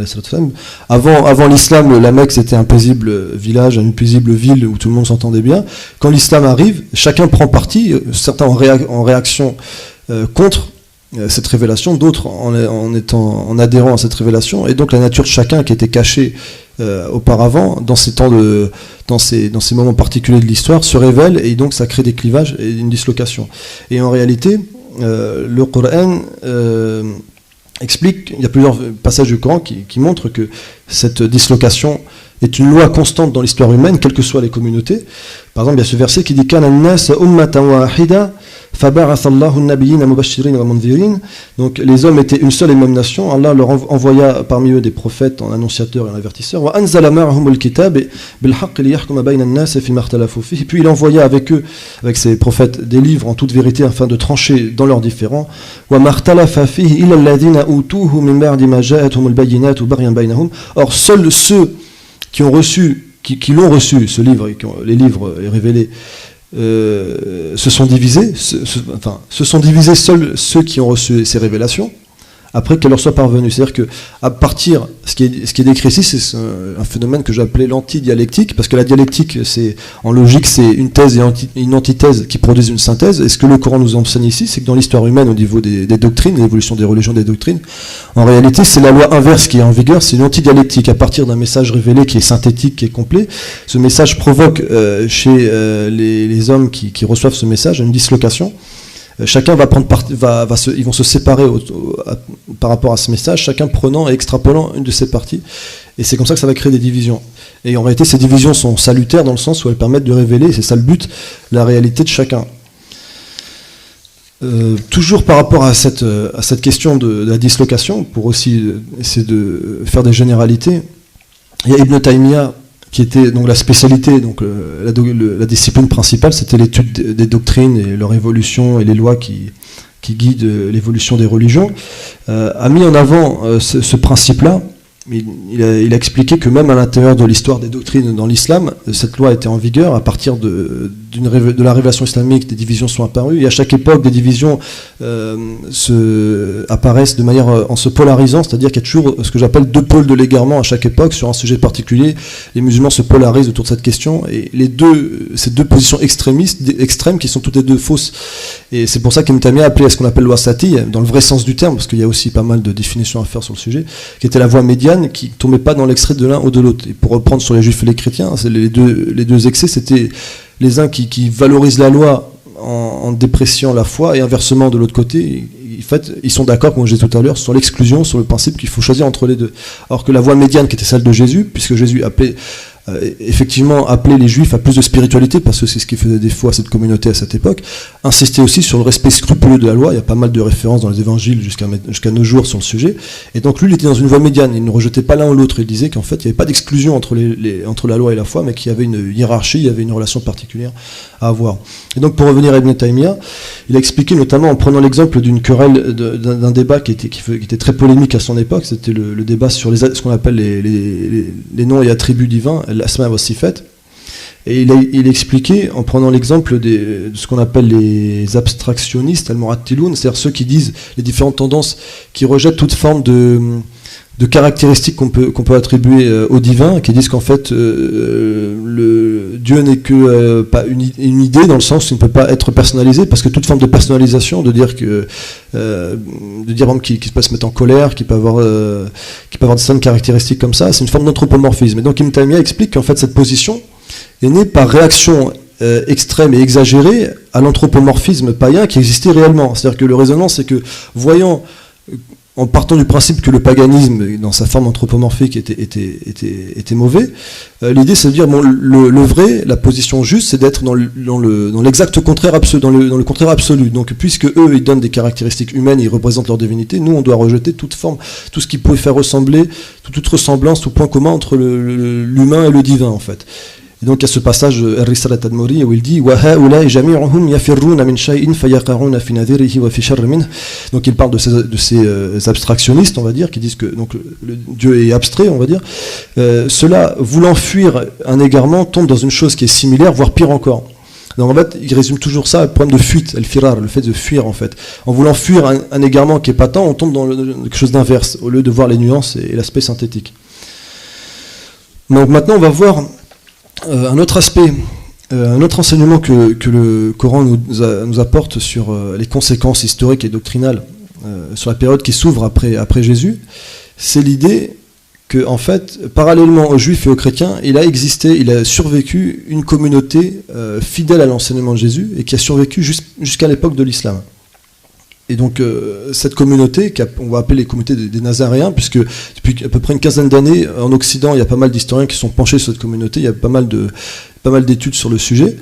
Avant l'islam, la Mecque c'était un paisible village, une paisible ville où tout le monde s'entendait bien. Quand l'islam arrive, chacun prend parti, certains en réaction contre cette révélation, d'autres en adhérant à cette révélation, et donc la nature de chacun qui était cachée auparavant dans ces moments particuliers de l'histoire se révèle, et donc ça crée des clivages et une dislocation. Et en réalité, le Coran explique, il y a plusieurs passages du Coran qui montrent que cette dislocation est une loi constante dans l'histoire humaine, quelles que soient les communautés. Par exemple, il y a ce verset qui dit Kana an-nas ummatan wahida fab'atha Allahu an-nabiyyina mubashirin wa mundhirin. Donc les hommes étaient une seule et même nation. Allah leur envoya parmi eux des prophètes, en annonciateurs et en avertisseurs. Wa anzala ma'ahum al-kitab bil haqq liyahkuma bayna an-nas fi ma ikhtalafu fihi. Puis il envoya avec eux, avec ces prophètes, des livres en toute vérité afin de trancher dans leurs différends. Wa ma ikhtalafa fihi illa alladhina utuhu min ba'di ma ja'atuhum al-bayyinatu baghyan baynahum. Or seuls ceux qui ont reçu, qui l'ont reçu, ce livre, les livres révélés, se sont divisés, se sont divisés seuls ceux qui ont reçu ces révélations, après qu'elles leur soient parvenues. C'est-à-dire qu'à partir, ce qui est décrit ici, c'est un phénomène que j'appelais l'antidialectique, parce que la dialectique, en logique, c'est une thèse et une antithèse qui produisent une synthèse. Et ce que le Coran nous enseigne ici, c'est que dans l'histoire humaine, au niveau des doctrines, l'évolution des religions, des doctrines, en réalité, c'est la loi inverse qui est en vigueur, c'est une antidialectique. À partir d'un message révélé qui est synthétique, qui est complet, ce message provoque chez les hommes qui reçoivent ce message une dislocation. Chacun va prendre ils vont se séparer par rapport à ce message, chacun prenant et extrapolant une de ces parties, et c'est comme ça que ça va créer des divisions. Et en réalité, ces divisions sont salutaires dans le sens où elles permettent de révéler, c'est ça le but, la réalité de chacun. Toujours par rapport à cette question de la dislocation, pour aussi essayer de faire des généralités, il y a Ibn Taymiyyah, qui était donc la spécialité, donc la discipline principale, c'était l'étude des doctrines et leur évolution et les lois qui guident l'évolution des religions, a mis en avant ce principe-là. Il a expliqué que même à l'intérieur de l'histoire des doctrines dans l'islam, cette loi était en vigueur. À partir de la révélation islamique, des divisions sont apparues, et à chaque époque, des divisions apparaissent de manière en se polarisant, c'est-à-dire qu'il y a toujours ce que j'appelle deux pôles de l'égarement à chaque époque sur un sujet particulier. Les musulmans se polarisent autour de cette question, et ces deux positions extrêmes qui sont toutes les deux fausses. Et c'est pour ça qu'Ibn Taymiyyah a appelé ce qu'on appelle l'wasati, dans le vrai sens du terme, parce qu'il y a aussi pas mal de définitions à faire sur le sujet, qui était la voie médiane, qui ne tombait pas dans l'extrait de l'un ou de l'autre. Et pour reprendre sur les juifs et les chrétiens, les deux excès, c'était les uns qui valorisent la loi en dépréciant la foi, et inversement de l'autre côté, en fait, ils sont d'accord, comme je disais tout à l'heure, sur l'exclusion, sur le principe qu'il faut choisir entre les deux. Alors que la voie médiane, qui était celle de Jésus, puisque Jésus effectivement appelait les juifs à plus de spiritualité, parce que c'est ce qui faisait défaut à cette communauté à cette époque, insistait aussi sur le respect scrupuleux de la loi. Il y a pas mal de références dans les évangiles jusqu'à nos jours sur le sujet, et donc lui il était dans une voie médiane, il ne rejetait pas l'un ou l'autre, il disait qu'en fait il n'y avait pas d'exclusion entre la loi et la foi, mais qu'il y avait une hiérarchie, il y avait une relation particulière à avoir. Et donc pour revenir à Ibn Taymiyyah, il a expliqué notamment en prenant l'exemple d'une querelle, d'un débat qui était très polémique à son époque, c'était le débat sur ce qu'on appelle les noms et attributs divins, l'asma wa sifat. Et il expliquait, en prenant l'exemple de ce qu'on appelle les abstractionnistes, al-mu'attiloun, c'est-à-dire ceux qui disent les différentes tendances, qui rejettent toute forme de caractéristiques qu'on peut attribuer au divin, qui disent qu'en fait le Dieu n'est que pas une idée, dans le sens où il ne peut pas être personnalisé, parce que toute forme de personnalisation, de dire par exemple qu'il peut se mettre en colère, qu'il peut avoir de certaines caractéristiques comme ça, c'est une forme d'anthropomorphisme. Et donc Ibn Taymiyyah explique qu'en fait cette position est née par réaction extrême et exagérée à l'anthropomorphisme païen qui existait réellement. C'est-à-dire que le raisonnement, c'est que en partant du principe que le paganisme, dans sa forme anthropomorphique, était mauvais, l'idée c'est de dire, bon, le vrai, la position juste, c'est d'être dans l'exact contraire absolu, dans le contraire absolu. Donc puisque eux, ils donnent des caractéristiques humaines, ils représentent leur divinité, nous, on doit rejeter toute forme, tout ce qui pouvait faire ressembler, toute ressemblance, tout point commun entre l'humain et le divin, en fait. Et donc il y a ce passage Ar-Risalat Tadmuri où il dit donc il parle de ces abstractionnistes, on va dire, qui disent que donc le Dieu est abstrait, on va dire. Ceux-là, voulant fuir un égarement, tombent dans une chose qui est similaire, voire pire encore. Donc en fait, il résume toujours ça, le problème de fuite, al-firar, le fait de fuir en fait. En voulant fuir un égarement qui est patent, on tombe dans quelque chose d'inverse, au lieu de voir les nuances et l'aspect synthétique. Donc maintenant, on va voir un autre aspect, un autre enseignement que le Coran nous apporte sur les conséquences historiques et doctrinales sur la période qui s'ouvre après Jésus, c'est l'idée que, en fait, parallèlement aux Juifs et aux chrétiens, il a survécu une communauté fidèle à l'enseignement de Jésus et qui a survécu jusqu'à l'époque de l'islam. Et donc cette communauté, on va appeler les communautés des Nazaréens, puisque depuis à peu près une quinzaine d'années, en Occident, il y a pas mal d'historiens qui sont penchés sur cette communauté, il y a pas mal d'études sur le sujet,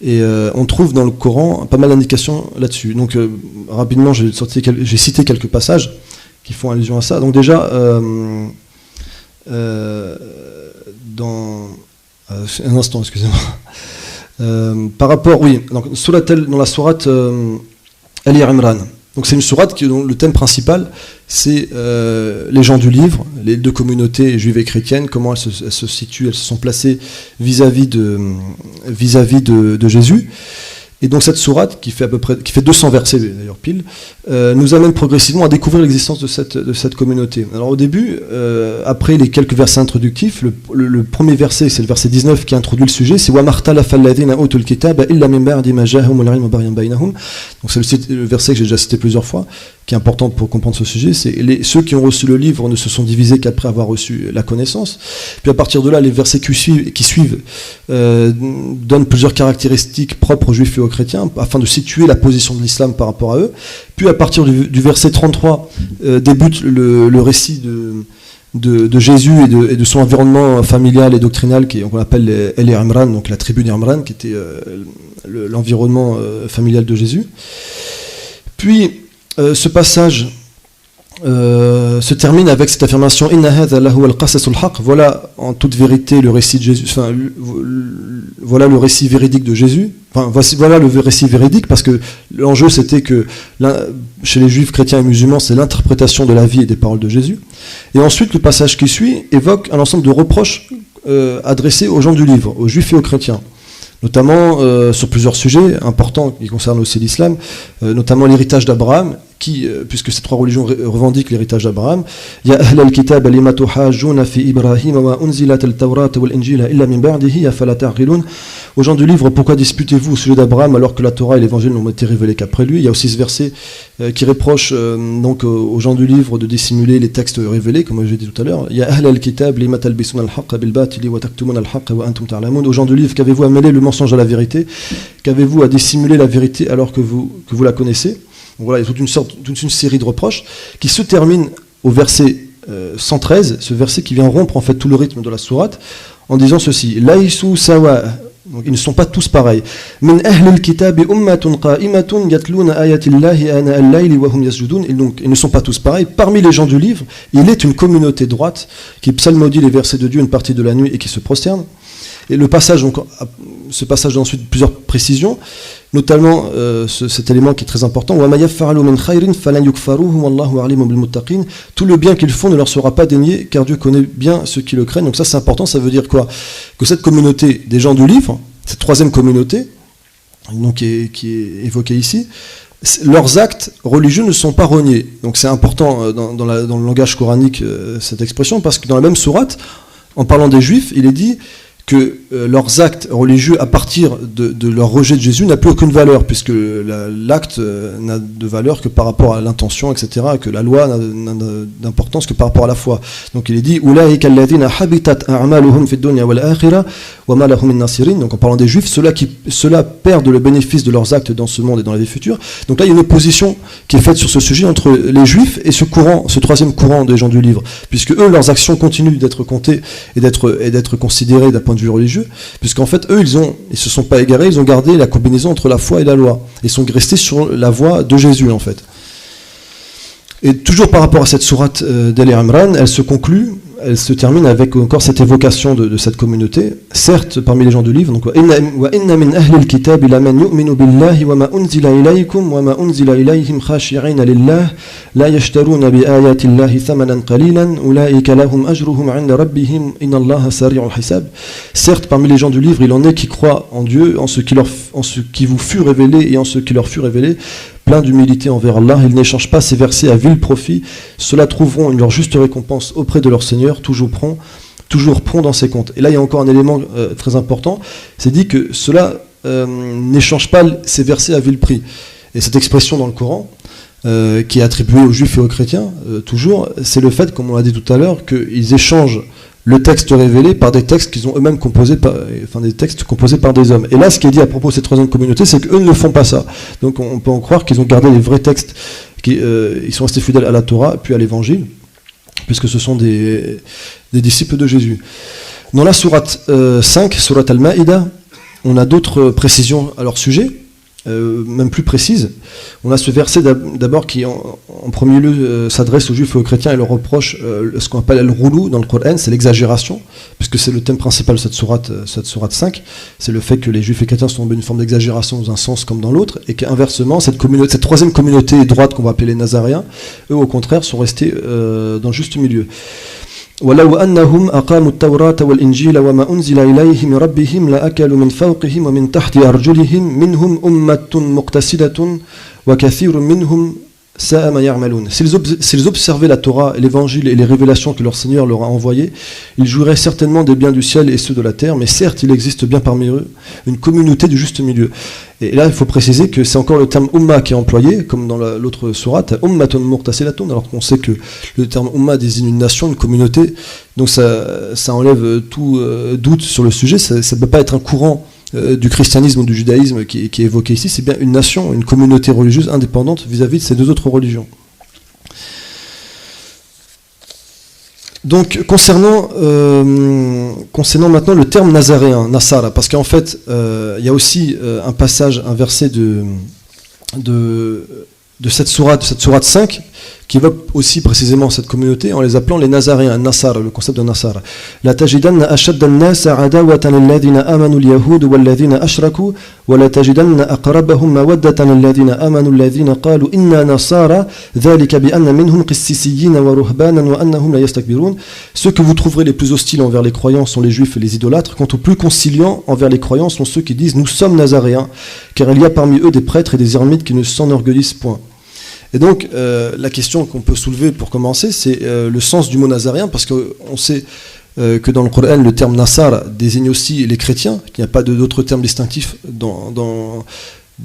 et on trouve dans le Coran pas mal d'indications là-dessus. Donc rapidement, j'ai cité quelques passages qui font allusion à ça. Donc déjà, un instant, excusez-moi. Par rapport, oui, donc, dans la sourate Ali Imran. Donc c'est une sourate dont le thème principal, c'est les gens du livre, les deux communautés juives et chrétiennes, comment elles se situent, elles se sont placées vis-à-vis de Jésus. Et donc cette sourate, qui fait 200 versets d'ailleurs pile, nous amène progressivement à découvrir l'existence de cette communauté. Alors au début, après les quelques versets introductifs, le premier verset, c'est le verset 19 qui introduit le sujet, c'est وَمَا اخْتَلَفَ الَّذِينَ أُوتُوا الْكِتَابَ إِلَّا مِنْ بَعْدِ مَا جَاءَهُمُ الْعِلْمُ بَغْيًا بَيْنَهُم. Donc c'est le verset que j'ai déjà cité plusieurs fois, qui est important pour comprendre ce sujet, c'est ceux qui ont reçu le livre ne se sont divisés qu'après avoir reçu la connaissance. Puis à partir de là, les versets qui suivent donnent plusieurs caractéristiques propres aux juifs et aux chrétiens, afin de situer la position de l'islam par rapport à eux. Puis à partir du verset 33 débute le récit de Jésus et de son environnement familial et doctrinal, qu'on appelle les Imran, donc la tribu d'Imran, qui était l'environnement familial de Jésus. Puis ce passage se termine avec cette affirmation Inna hadha lahu al-qasasul haqq. Voilà en toute vérité le récit de Jésus. Enfin, voilà le récit véridique de Jésus. Enfin, voilà le récit véridique, parce que l'enjeu c'était que chez les juifs, chrétiens et musulmans, c'est l'interprétation de la vie et des paroles de Jésus. Et ensuite, le passage qui suit évoque un ensemble de reproches adressés aux gens du livre, aux juifs et aux chrétiens, notamment sur plusieurs sujets importants qui concernent aussi l'islam, notamment l'héritage d'Abraham, puisque ces trois religions revendiquent l'héritage d'Abraham. Ya ahl al-kitab lima tuhajjuna fi Ibrahim wa unzilat al-Tawrat wal Injila illa min ba'dihi afala ta'qilun. Aux gens du livre, pourquoi disputez-vous au sujet d'Abraham alors que la Torah et l'Évangile n'ont été révélés qu'après lui? Il y a aussi ce verset qui reproche donc aux gens du livre de dissimuler les textes révélés, comme j'ai dit tout à l'heure. Ya ahl al-kitab lima talbisuna al-haqqa bil batili wa taktumuna al-haqqa wa antum ta'lamun. Aux gens du livre, qu'avez-vous à mêler le mensonge à la vérité? Qu'avez-vous à dissimuler la vérité alors que vous la connaissez? Donc voilà, il y a toute une série de reproches qui se terminent au verset 113, ce verset qui vient rompre en fait tout le rythme de la sourate, en disant ceci: Laïsou sawa. Donc ils ne sont pas tous pareils. Min ahlil kitabi ummatun qa'imatun yatluna ayatillahi ana al-layli wa hum yasjudun. Donc ils ne sont pas tous pareils. Parmi les gens du livre, il est une communauté droite qui psalmodie les versets de Dieu une partie de la nuit et qui se prosterne. Et le passage, donc, ce passage a ensuite plusieurs précisions, notamment cet élément qui est très important. Tout le bien qu'ils font ne leur sera pas dénié, car Dieu connaît bien ceux qui le craignent. Donc ça c'est important, ça veut dire quoi? Que cette communauté des gens du livre, cette troisième communauté, donc, qui est évoquée ici, leurs actes religieux ne sont pas reniés. Donc c'est important dans le langage coranique cette expression, parce que dans la même sourate, en parlant des juifs, il est dit que leurs actes religieux à partir de leur rejet de Jésus n'a plus aucune valeur, puisque l'acte n'a de valeur que par rapport à l'intention, etc., et que la loi n'a d'importance que par rapport à la foi. Donc il est dit Ulaika alladhina habitat a'maluhum fid dunya wal akhirah wa ma lahum min nasirin. Donc en parlant des juifs, ceux-là perdent le bénéfice de leurs actes dans ce monde et dans la vie future. Donc là il y a une opposition qui est faite sur ce sujet entre les juifs et ce troisième courant des gens du livre, puisque eux, leurs actions continuent d'être comptées et d'être considérées d'un point de vue religieux, puisqu'en fait eux ils se sont pas égarés, ils ont gardé la combinaison entre la foi et la loi, ils sont restés sur la voie de Jésus en fait. Et toujours par rapport à cette sourate d'Al Imran, elle se termine avec encore cette évocation de cette communauté, certes parmi les gens du livre. Donc wa inna min ahli al-kitab laman yu'minu billahi wa ma unzila ilaykum wa ma unzila ilayhim khashi'ina lillah la yashtaruna bi ayati llahi thamanan qalilan ulaika lahum ajruhum 'inda rabbihim inna allaha sari'ul hisab. Certes parmi les gens du livre, il en est qui croient en Dieu, en ce qui vous fut révélé et en ce qui leur fut révélé, plein d'humilité envers Allah. Ils n'échangent pas ces versets à vil profit. Ceux-là trouveront leur juste récompense auprès de leur Seigneur, toujours prompt dans ses comptes. Et là, il y a encore un élément très important. C'est dit que ceux-là n'échangent pas ces versets à vil prix. Et cette expression dans le Coran, qui est attribuée aux juifs et aux chrétiens, toujours, c'est le fait, comme on l'a dit tout à l'heure, qu'ils échangent le texte révélé par des textes qu'ils ont eux-mêmes composés des textes composés par des hommes. Et là, ce qui est dit à propos de cette troisième communauté, c'est qu'eux ne font pas ça. Donc on peut en croire qu'ils ont gardé les vrais textes, ils sont restés fidèles à la Torah, puis à l'Évangile, puisque ce sont des disciples de Jésus. Dans la sourate 5, sourate Al-Ma'ida, on a d'autres précisions à leur sujet, même plus précises. On a ce verset d'abord qui, en premier lieu, s'adresse aux juifs et aux chrétiens et leur reproche ce qu'on appelle al-roulou dans le Coran, c'est l'exagération, puisque c'est le thème principal de cette sourate 5, c'est le fait que les juifs et chrétiens sont tombés une forme d'exagération dans un sens comme dans l'autre, et qu'inversement, cette troisième communauté droite qu'on va appeler les Nazaréens, eux au contraire sont restés dans le juste milieu. ولو أنهم أقاموا التوراة والإنجيل وما أنزل إليهم من ربهم لأكلوا من فوقهم ومن تحت أرجلهم منهم أمة مقتصدة وكثير منهم ساء ما يعملون. S'ils observaient la Torah, l'Évangile et les révélations que leur Seigneur leur a envoyées, ils jouiraient certainement des biens du ciel et ceux de la terre, mais certes, il existe bien parmi eux une communauté du juste milieu. Et là, il faut préciser que c'est encore le terme Umma qui est employé, comme dans l'autre sourate, Ummatun Muqtasidatun, alors qu'on sait que le terme Umma désigne une nation, une communauté, donc ça enlève tout doute sur le sujet, ça ne peut pas être un courant du christianisme ou du judaïsme qui est évoqué ici, c'est bien une nation, une communauté religieuse indépendante vis-à-vis de ces deux autres religions. Donc concernant maintenant le terme nazaréen, Nasara, parce qu'en fait il y a aussi un verset de cette sourate 5 qui évoque aussi précisément cette communauté en les appelant les Nazaréens, Nasara, le concept de Nasara. La tajidanna ashadda an-nas adawatan alladhina amanu al-yahud walladhina ashraku wa la tajidanna aqrabahum mawaddatan alladhina amanu alladhina qalu inna nasara dhalika bi anna minhum qissisiyyin wa ruhbanan wa annahum la yastakbirun. Ceux que vous trouverez les plus hostiles envers les croyants sont les juifs et les idolâtres, quant aux plus conciliants envers les croyants sont ceux qui disent nous sommes Nazaréens, car il y a parmi eux des prêtres et des ermites qui ne s'enorgueillissent point. Et donc, la question qu'on peut soulever pour commencer, c'est le sens du mot nazaréen, parce qu'on sait que dans le Coran, le terme Nasar désigne aussi les chrétiens, qu'il n'y a pas d'autre terme distinctif dans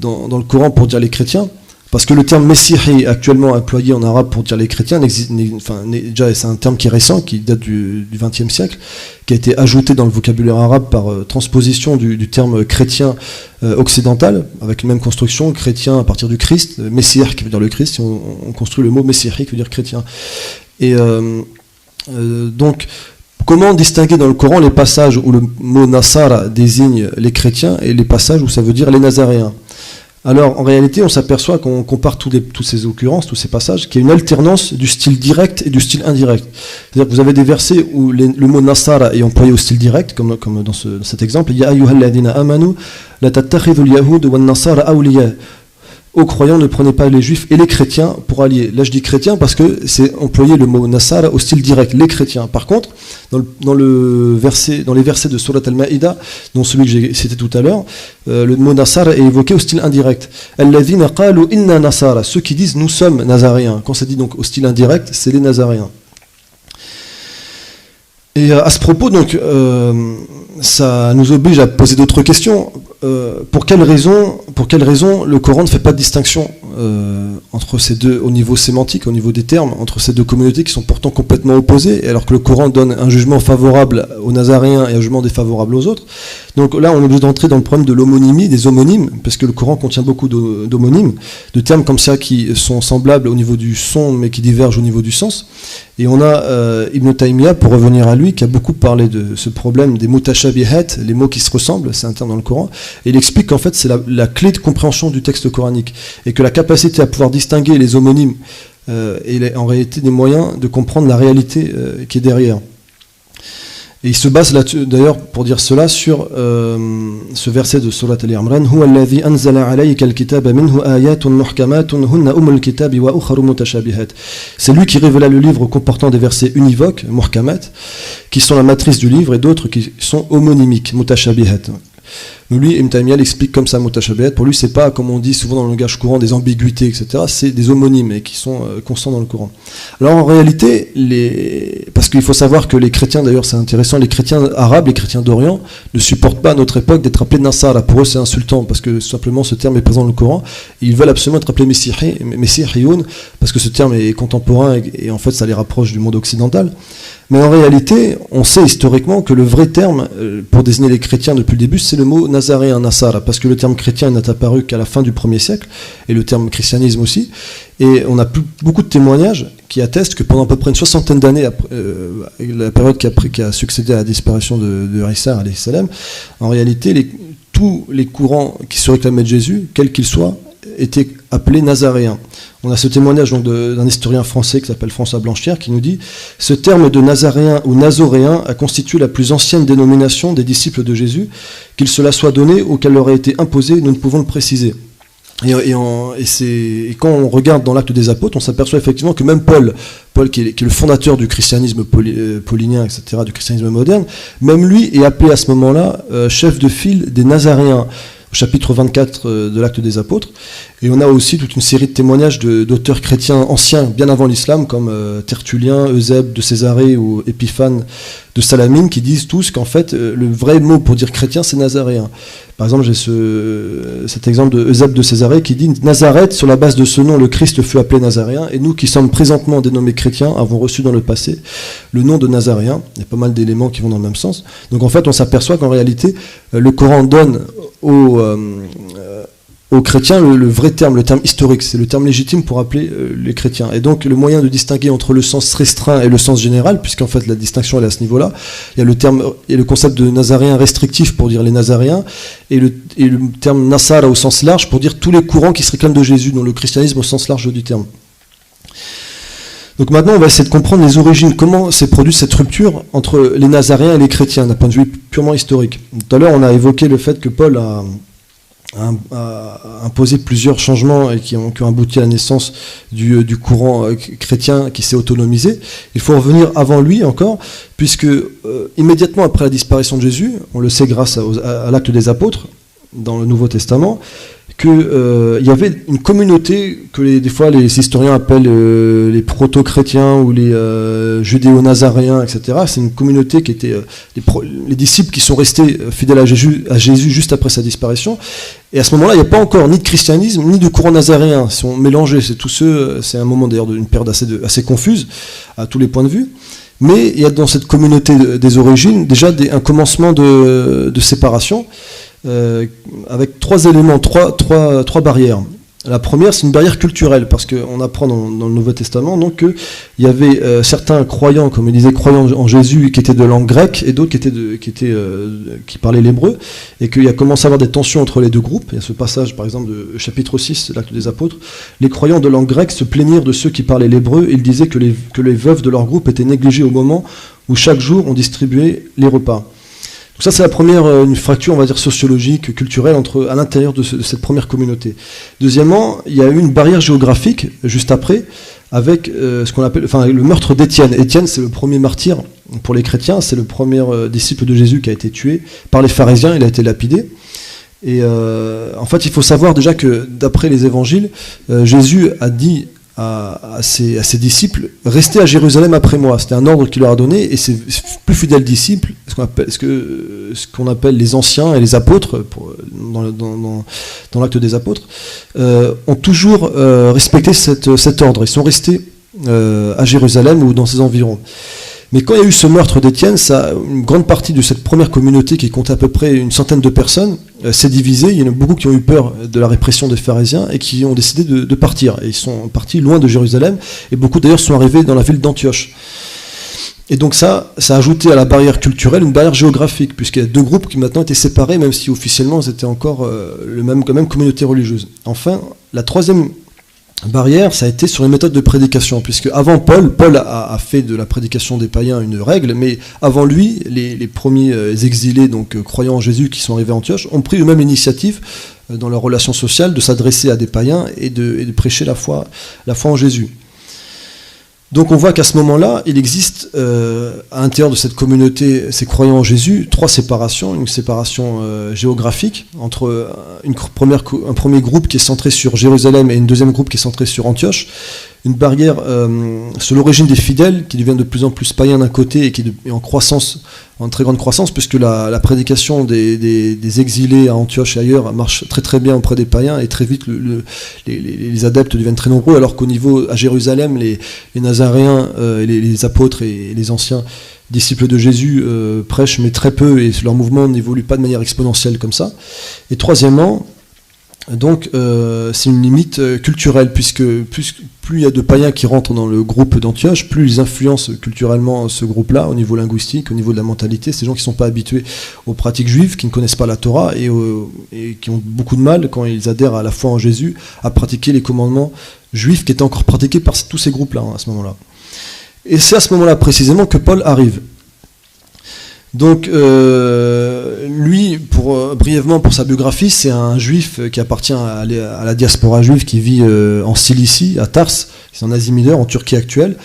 le Coran pour dire les chrétiens, parce que le terme Messihi, actuellement employé en arabe pour dire les chrétiens, déjà c'est un terme qui est récent, qui date du XXe siècle, qui a été ajouté dans le vocabulaire arabe par transposition du terme chrétien occidental, avec la même construction, chrétien à partir du Christ, Messiah qui veut dire le Christ, si on construit le mot Messihi qui veut dire chrétien. Et donc, comment distinguer dans le Coran les passages où le mot Nasara désigne les chrétiens et les passages où ça veut dire les Nazaréens? Alors, en réalité, on s'aperçoit qu'on compare toutes ces occurrences, tous ces passages, qu'il y a une alternance du style direct et du style indirect. C'est-à-dire que vous avez des versets où le mot Nasara est employé au style direct, comme dans cet exemple. Ya ayyuhalladhina amanu la tattakhidhul yahud wan nasara awliya. Aux croyants, ne prenez pas les juifs et les chrétiens pour alliés. Là, je dis chrétiens parce que c'est employé le mot Nasara au style direct, les chrétiens. Par contre, dans les versets de Surat Al-Ma'ida, dont celui que j'ai cité tout à l'heure, le mot Nasara est évoqué au style indirect. Alladhina qalu inna Nasara, ceux qui disent nous sommes Nazaréens. Quand ça dit donc au style indirect, c'est les Nazaréens. Et à ce propos, donc, ça nous oblige à poser d'autres questions. Pour quelle raison le Coran ne fait pas de distinction entre ces deux, au niveau sémantique, au niveau des termes, entre ces deux communautés qui sont pourtant complètement opposées, alors que le Coran donne un jugement favorable aux Nazaréens et un jugement défavorable aux autres. Donc là, on est obligé d'entrer dans le problème de l'homonymie, des homonymes, parce que le Coran contient beaucoup d'homonymes, de termes comme ça qui sont semblables au niveau du son, mais qui divergent au niveau du sens. Et on a Ibn Taymiyyah, pour revenir à lui, qui a beaucoup parlé de ce problème des mutashabihat, les mots qui se ressemblent, c'est un terme dans le Coran, et il explique qu'en fait c'est la clé de compréhension du texte coranique, et que la capacité à pouvoir distinguer les homonymes est en réalité des moyens de comprendre la réalité qui est derrière. Et il se base là-dessus, d'ailleurs, pour dire cela, sur ce verset de Surat Al-Imran, Huwa alladhi anzala alayka al-kitaba minhu ayatun muhkamatun hunna umul kitabi wa ukharu mutashabihat. C'est lui qui révéla le livre comportant des versets univoques, muhkamat, qui sont la matrice du livre, et d'autres qui sont homonymiques, mutashabihat. Mais lui, Ibn Taymiyyah l'explique comme ça, mutashabihat. Pour lui, c'est pas, comme on dit souvent dans le langage courant, des ambiguïtés, etc. C'est des homonymes et qui sont constants dans le Coran. Alors en réalité, parce qu'il faut savoir que les chrétiens, d'ailleurs c'est intéressant, les chrétiens arabes, les chrétiens d'Orient, ne supportent pas à notre époque d'être appelés Nasara. Pour eux, c'est insultant parce que simplement ce terme est présent dans le Coran. Et ils veulent absolument être appelés Messihiyoun parce que ce terme est contemporain et en fait ça les rapproche du monde occidental. Mais en réalité, on sait historiquement que le vrai terme pour désigner les chrétiens depuis le début, c'est le mot nazaréen, Nasara, parce que le terme chrétien n'est apparu qu'à la fin du 1er siècle, et le terme christianisme aussi. Et on a beaucoup de témoignages qui attestent que pendant à peu près une soixantaine d'années, la période qui a succédé à la disparition de Isa, alayhi salam, en réalité, tous les courants qui se réclamaient de Jésus, quels qu'ils soient, étaient appelés nazaréens. On a ce témoignage donc d'un historien français qui s'appelle François Blanchière qui nous dit « Ce terme de nazaréen ou nazoréen a constitué la plus ancienne dénomination des disciples de Jésus, qu'il se la soit donnée ou qu'elle leur ait été imposée, nous ne pouvons le préciser. » Et quand on regarde dans l'Acte des Apôtres, on s'aperçoit effectivement que même Paul qui est le fondateur du christianisme paulinien, etc., du christianisme moderne, même lui est appelé à ce moment-là chef de file des Nazaréens, au chapitre 24 de l'Acte des Apôtres. Et on a aussi toute une série de témoignages d'auteurs chrétiens anciens, bien avant l'islam, comme Tertullien, Eusèbe de Césarée ou Épiphane de Salamine, qui disent tous qu'en fait, le vrai mot pour dire chrétien, c'est nazaréen. Par exemple, j'ai cet exemple de Eusèbe de Césarée qui dit « Nazareth, sur la base de ce nom, le Christ fut appelé nazaréen, et nous qui sommes présentement dénommés chrétiens, avons reçu dans le passé le nom de nazaréen. » Il y a pas mal d'éléments qui vont dans le même sens. Donc en fait, on s'aperçoit qu'en réalité, le Coran donne aux chrétiens le vrai terme, le terme historique, c'est le terme légitime pour appeler les chrétiens. Et donc le moyen de distinguer entre le sens restreint et le sens général, puisqu'en fait la distinction elle est à ce niveau-là, il y a le concept de nazaréen restrictif pour dire les nazaréens, et le terme nasara au sens large pour dire tous les courants qui se réclament de Jésus, dont le christianisme au sens large du terme. Donc maintenant, on va essayer de comprendre les origines, comment s'est produite cette rupture entre les nazaréens et les chrétiens, d'un point de vue purement historique. Tout à l'heure, on a évoqué le fait que Paul a imposé plusieurs changements et qui ont abouti à la naissance du courant chrétien qui s'est autonomisé. Il faut revenir avant lui encore, puisque immédiatement après la disparition de Jésus, on le sait grâce à l'Acte des Apôtres, dans le Nouveau Testament, qu'il y avait une communauté que des fois les historiens appellent les proto-chrétiens ou les judéo-nazaréens, etc. C'est une communauté qui était les disciples qui sont restés fidèles à Jésus juste après sa disparition. Et à ce moment-là, il n'y a pas encore ni de christianisme, ni de courant nazaréen. Ils sont mélangés, c'est un moment d'ailleurs d'une période assez confuse à tous les points de vue. Mais il y a dans cette communauté des origines déjà un commencement de séparation. Avec trois éléments, trois barrières. La première, c'est une barrière culturelle, parce qu'on apprend dans le Nouveau Testament donc qu'il y avait certains croyants, comme il disait, croyants en Jésus, qui étaient de langue grecque, et d'autres qui parlaient l'hébreu, et qu'il y a commencé à avoir des tensions entre les deux groupes. Il y a ce passage, par exemple, de chapitre 6 de l'Acte des Apôtres. Les croyants de langue grecque se plaignirent de ceux qui parlaient l'hébreu, et ils disaient que les veuves de leur groupe étaient négligées au moment où chaque jour on distribuait les repas. Donc ça, c'est la première, une fracture, on va dire, sociologique, culturelle, à l'intérieur de cette première communauté. Deuxièmement, il y a eu une barrière géographique, juste après, avec ce qu'on appelle, le meurtre d'Étienne. Étienne, c'est le premier martyr pour les chrétiens, c'est le premier disciple de Jésus qui a été tué par les pharisiens, il a été lapidé. Et en fait, il faut savoir déjà que, d'après les évangiles, Jésus a dit à ses disciples, restez à Jérusalem après moi. C'était un ordre qu'il leur a donné, et ses plus fidèles disciples, ce qu'on appelle les anciens et les apôtres, dans l'Acte des Apôtres, ont toujours respecté cet ordre. Ils sont restés à Jérusalem ou dans ses environs. Mais quand il y a eu ce meurtre d'Étienne, une grande partie de cette première communauté qui comptait à peu près une centaine de personnes s'est divisée. Il y en a beaucoup qui ont eu peur de la répression des pharisiens et qui ont décidé de partir. Et ils sont partis loin de Jérusalem, et beaucoup d'ailleurs sont arrivés dans la ville d'Antioche. Et donc ça a ajouté à la barrière culturelle une barrière géographique, puisqu'il y a deux groupes qui maintenant étaient séparés, même si officiellement ils étaient encore la même communauté religieuse. Enfin, la troisième barrière, ça a été sur les méthodes de prédication, puisque avant Paul a fait de la prédication des païens une règle, mais avant lui, les premiers exilés, donc croyants en Jésus qui sont arrivés à Antioche, ont pris eux-mêmes l'initiative dans leur relation sociale, de s'adresser à des païens et de prêcher la foi en Jésus. Et donc ça, ça a ajouté à la barrière culturelle une barrière géographique, puisque avant Paul a fait de la prédication des païens une règle, mais avant lui, les premiers exilés, donc croyants en Jésus qui sont arrivés à Antioche, ont pris eux-mêmes l'initiative dans leur relation sociale de s'adresser à des païens et de prêcher la foi en Jésus. Donc on voit qu'à ce moment-là, il existe à l'intérieur de cette communauté, ces croyants en Jésus, 3 séparations. Une séparation géographique entre un premier groupe qui est centré sur Jérusalem et une deuxième groupe qui est centré sur Antioche. Une barrière sur l'origine des fidèles qui deviennent de plus en plus païens d'un côté et qui est en croissance, en très grande croissance, puisque la prédication des exilés à Antioche et ailleurs marche très très bien auprès des païens, et très vite les adeptes deviennent très nombreux, alors qu'au niveau à Jérusalem, les Nazaréens, les apôtres et les anciens disciples de Jésus prêchent, mais très peu, et leur mouvement n'évolue pas de manière exponentielle comme ça. Et troisièmement, donc c'est une limite culturelle, puisque plus il y a de païens qui rentrent dans le groupe d'Antioche, plus ils influencent culturellement ce groupe-là, au niveau linguistique, au niveau de la mentalité. C'est des gens qui ne sont pas habitués aux pratiques juives, qui ne connaissent pas la Torah, et qui ont beaucoup de mal, quand ils adhèrent à la foi en Jésus, à pratiquer les commandements juifs qui étaient encore pratiqués par tous ces groupes-là, à ce moment-là. Et c'est à ce moment-là précisément que Paul arrive. Donc lui, brièvement pour sa biographie, c'est un juif qui appartient à la diaspora juive qui vit en Cilicie, à Tars, c'est en Asie mineure, en Turquie actuelle.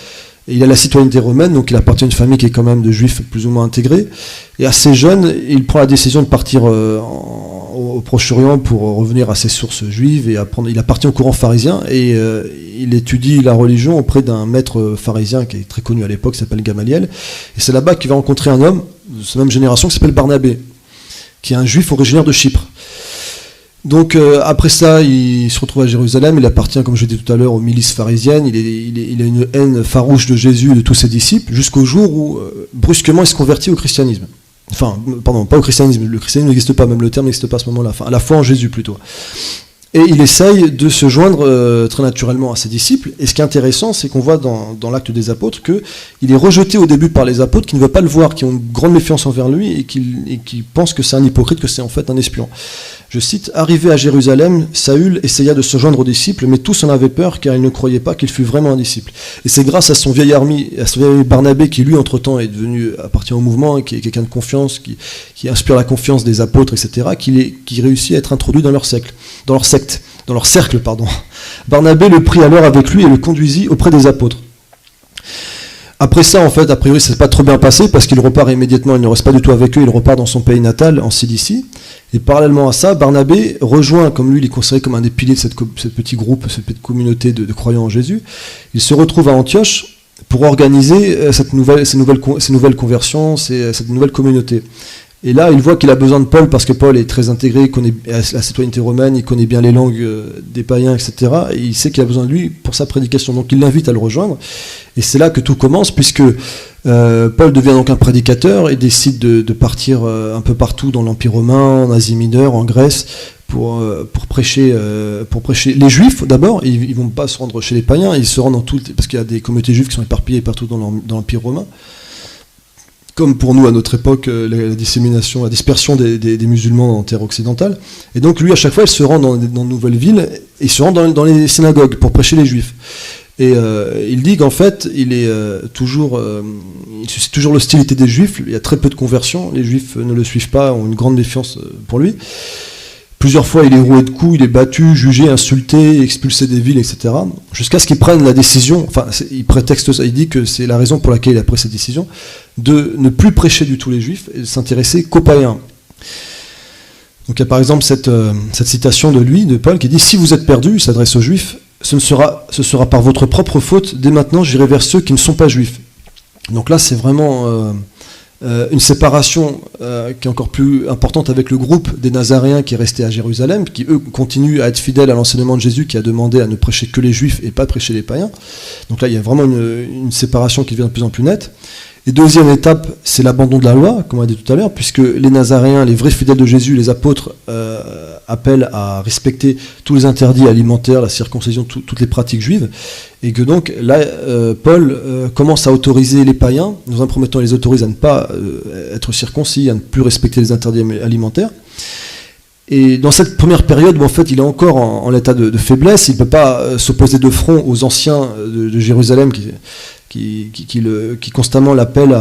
Et il a la citoyenneté romaine, donc il appartient à une famille qui est quand même de juifs plus ou moins intégrés. Et assez jeune, il prend la décision de partir au Proche-Orient pour revenir à ses sources juives et apprendre. Il appartient au courant pharisien et il étudie la religion auprès d'un maître pharisien qui est très connu à l'époque, qui s'appelle Gamaliel. Et c'est là-bas qu'il va rencontrer un homme de sa même génération qui s'appelle Barnabé, qui est un juif originaire de Chypre. Donc après ça, il se retrouve à Jérusalem, il appartient, comme je l'ai dit tout à l'heure, aux milices pharisiennes, il a une haine farouche de Jésus et de tous ses disciples, jusqu'au jour où, brusquement, il se convertit au christianisme. Enfin, pardon, pas au christianisme, le christianisme n'existe pas, même le terme n'existe pas à ce moment-là, enfin, à la foi en Jésus plutôt. Et il essaye de se joindre très naturellement à ses disciples, et ce qui est intéressant, c'est qu'on voit dans l'acte des apôtres qu'il est rejeté au début par les apôtres qui ne veulent pas le voir, qui ont une grande méfiance envers lui, et qui pensent que c'est un hypocrite, que c'est en fait un espion. Je cite, « Arrivé à Jérusalem, Saül essaya de se joindre aux disciples, mais tous en avaient peur, car ils ne croyaient pas qu'il fût vraiment un disciple. » Et c'est grâce à son vieil ami Barnabé, qui lui, entre-temps, appartient au mouvement, qui est quelqu'un de confiance, qui inspire la confiance des apôtres, etc., qui réussit à être introduit dans leur cercle. Barnabé le prit alors avec lui et le conduisit auprès des apôtres. Après ça, en fait, a priori, ça ne s'est pas trop bien passé parce qu'il repart immédiatement, il ne reste pas du tout avec eux, il repart dans son pays natal, en Cilicie. Et parallèlement à ça, Barnabé rejoint, comme lui, il est considéré comme un des piliers de ce petit groupe, cette petite communauté de croyants en Jésus. Il se retrouve à Antioche pour organiser ces nouvelles conversions, cette nouvelle communauté. Et là, il voit qu'il a besoin de Paul parce que Paul est très intégré, il connaît la citoyenneté romaine, il connaît bien les langues des païens, etc. Et il sait qu'il a besoin de lui pour sa prédication. Donc il l'invite à le rejoindre. Et c'est là que tout commence, puisque Paul devient donc un prédicateur et décide de partir un peu partout dans l'Empire romain, en Asie mineure, en Grèce, pour prêcher les Juifs d'abord. Ils vont pas se rendre chez les païens, ils se rendent parce qu'il y a des communautés juives qui sont éparpillées partout dans l'Empire romain. Comme pour nous à notre époque, la dispersion des musulmans en terre occidentale. Et donc lui, à chaque fois, il se rend dans de nouvelles villes, et il se rend dans les synagogues pour prêcher les Juifs. Et il dit qu'en fait, il suscite toujours l'hostilité des Juifs, il y a très peu de conversions, les Juifs ne le suivent pas, ont une grande méfiance pour lui. Plusieurs fois, il est roué de coups, il est battu, jugé, insulté, expulsé des villes, etc. Jusqu'à ce qu'il prenne la décision, enfin, il prétexte ça, il dit que c'est la raison pour laquelle il a pris cette décision, de ne plus prêcher du tout les Juifs et de s'intéresser qu'aux païens. Donc il y a par exemple cette citation de lui, de Paul, qui dit « Si vous êtes perdus », il s'adresse aux Juifs, ce sera par votre propre faute, dès maintenant j'irai vers ceux qui ne sont pas Juifs. Donc là, c'est vraiment une séparation qui est encore plus importante avec le groupe des Nazaréens qui est resté à Jérusalem, qui eux continuent à être fidèles à l'enseignement de Jésus qui a demandé à ne prêcher que les Juifs et pas prêcher les païens. Donc là il y a vraiment une séparation qui devient de plus en plus nette. Et deuxième étape, c'est l'abandon de la loi, comme on a dit tout à l'heure, puisque les Nazaréens, les vrais fidèles de Jésus, les apôtres, appellent à respecter tous les interdits alimentaires, la circoncision, toutes les pratiques juives, et que donc là, Paul commence à autoriser les païens, dans un premier temps, il les autorise à ne pas être circoncis, à ne plus respecter les interdits alimentaires. Et dans cette première période, en fait, il est encore en état de faiblesse, il ne peut pas s'opposer de front aux anciens de Jérusalem qui constamment l'appellent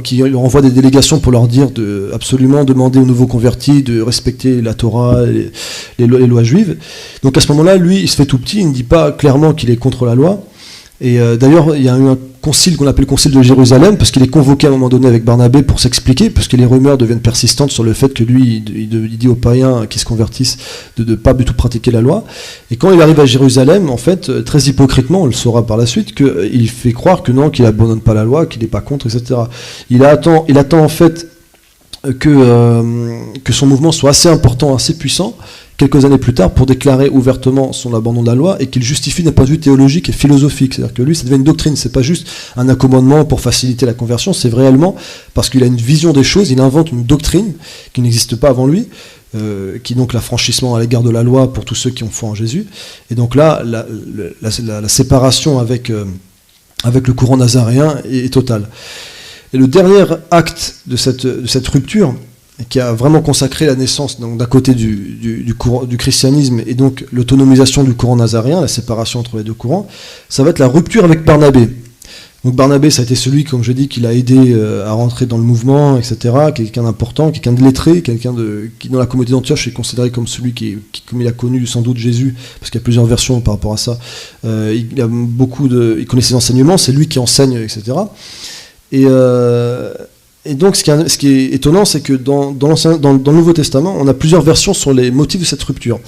qui leur envoie des délégations pour leur dire de absolument demander aux nouveaux convertis de respecter la Torah, les lois juives. Donc à ce moment-là, lui, il se fait tout petit, il ne dit pas clairement qu'il est contre la loi, Et d'ailleurs, il y a eu un concile qu'on appelle le concile de Jérusalem, parce qu'il est convoqué à un moment donné avec Barnabé pour s'expliquer, parce que les rumeurs deviennent persistantes sur le fait que lui, il dit aux païens qui se convertissent de ne pas du tout pratiquer la loi. Et quand il arrive à Jérusalem, en fait, très hypocritement, on le saura par la suite, qu'il fait croire que non, qu'il abandonne pas la loi, qu'il n'est pas contre, etc. Il attend en fait que son mouvement soit assez important, assez puissant, quelques années plus tard, pour déclarer ouvertement son abandon de la loi et qu'il justifie d'un point de vue théologique et philosophique. C'est-à-dire que lui, ça devient une doctrine, c'est pas juste un accommodement pour faciliter la conversion, c'est réellement parce qu'il a une vision des choses, il invente une doctrine qui n'existe pas avant lui, qui est donc l'affranchissement à l'égard de la loi pour tous ceux qui ont foi en Jésus. Et donc là, la séparation avec le courant nazaréen est totale. Et le dernier acte de cette rupture, qui a vraiment consacré la naissance d'un côté du christianisme et donc l'autonomisation du courant nazaréen, la séparation entre les deux courants, ça va être la rupture avec Barnabé. Donc Barnabé, ça a été celui, comme je dis, qui l'a aidé à rentrer dans le mouvement, etc., quelqu'un d'important, quelqu'un de lettré, quelqu'un qui dans la communauté d'Antioche est considéré comme celui qui, comme il a connu sans doute Jésus, parce qu'il y a plusieurs versions par rapport à ça, il connaît ses enseignements, c'est lui qui enseigne, etc. Et donc, ce qui est étonnant, c'est que dans le Nouveau Testament, on a plusieurs versions sur les motifs de cette rupture.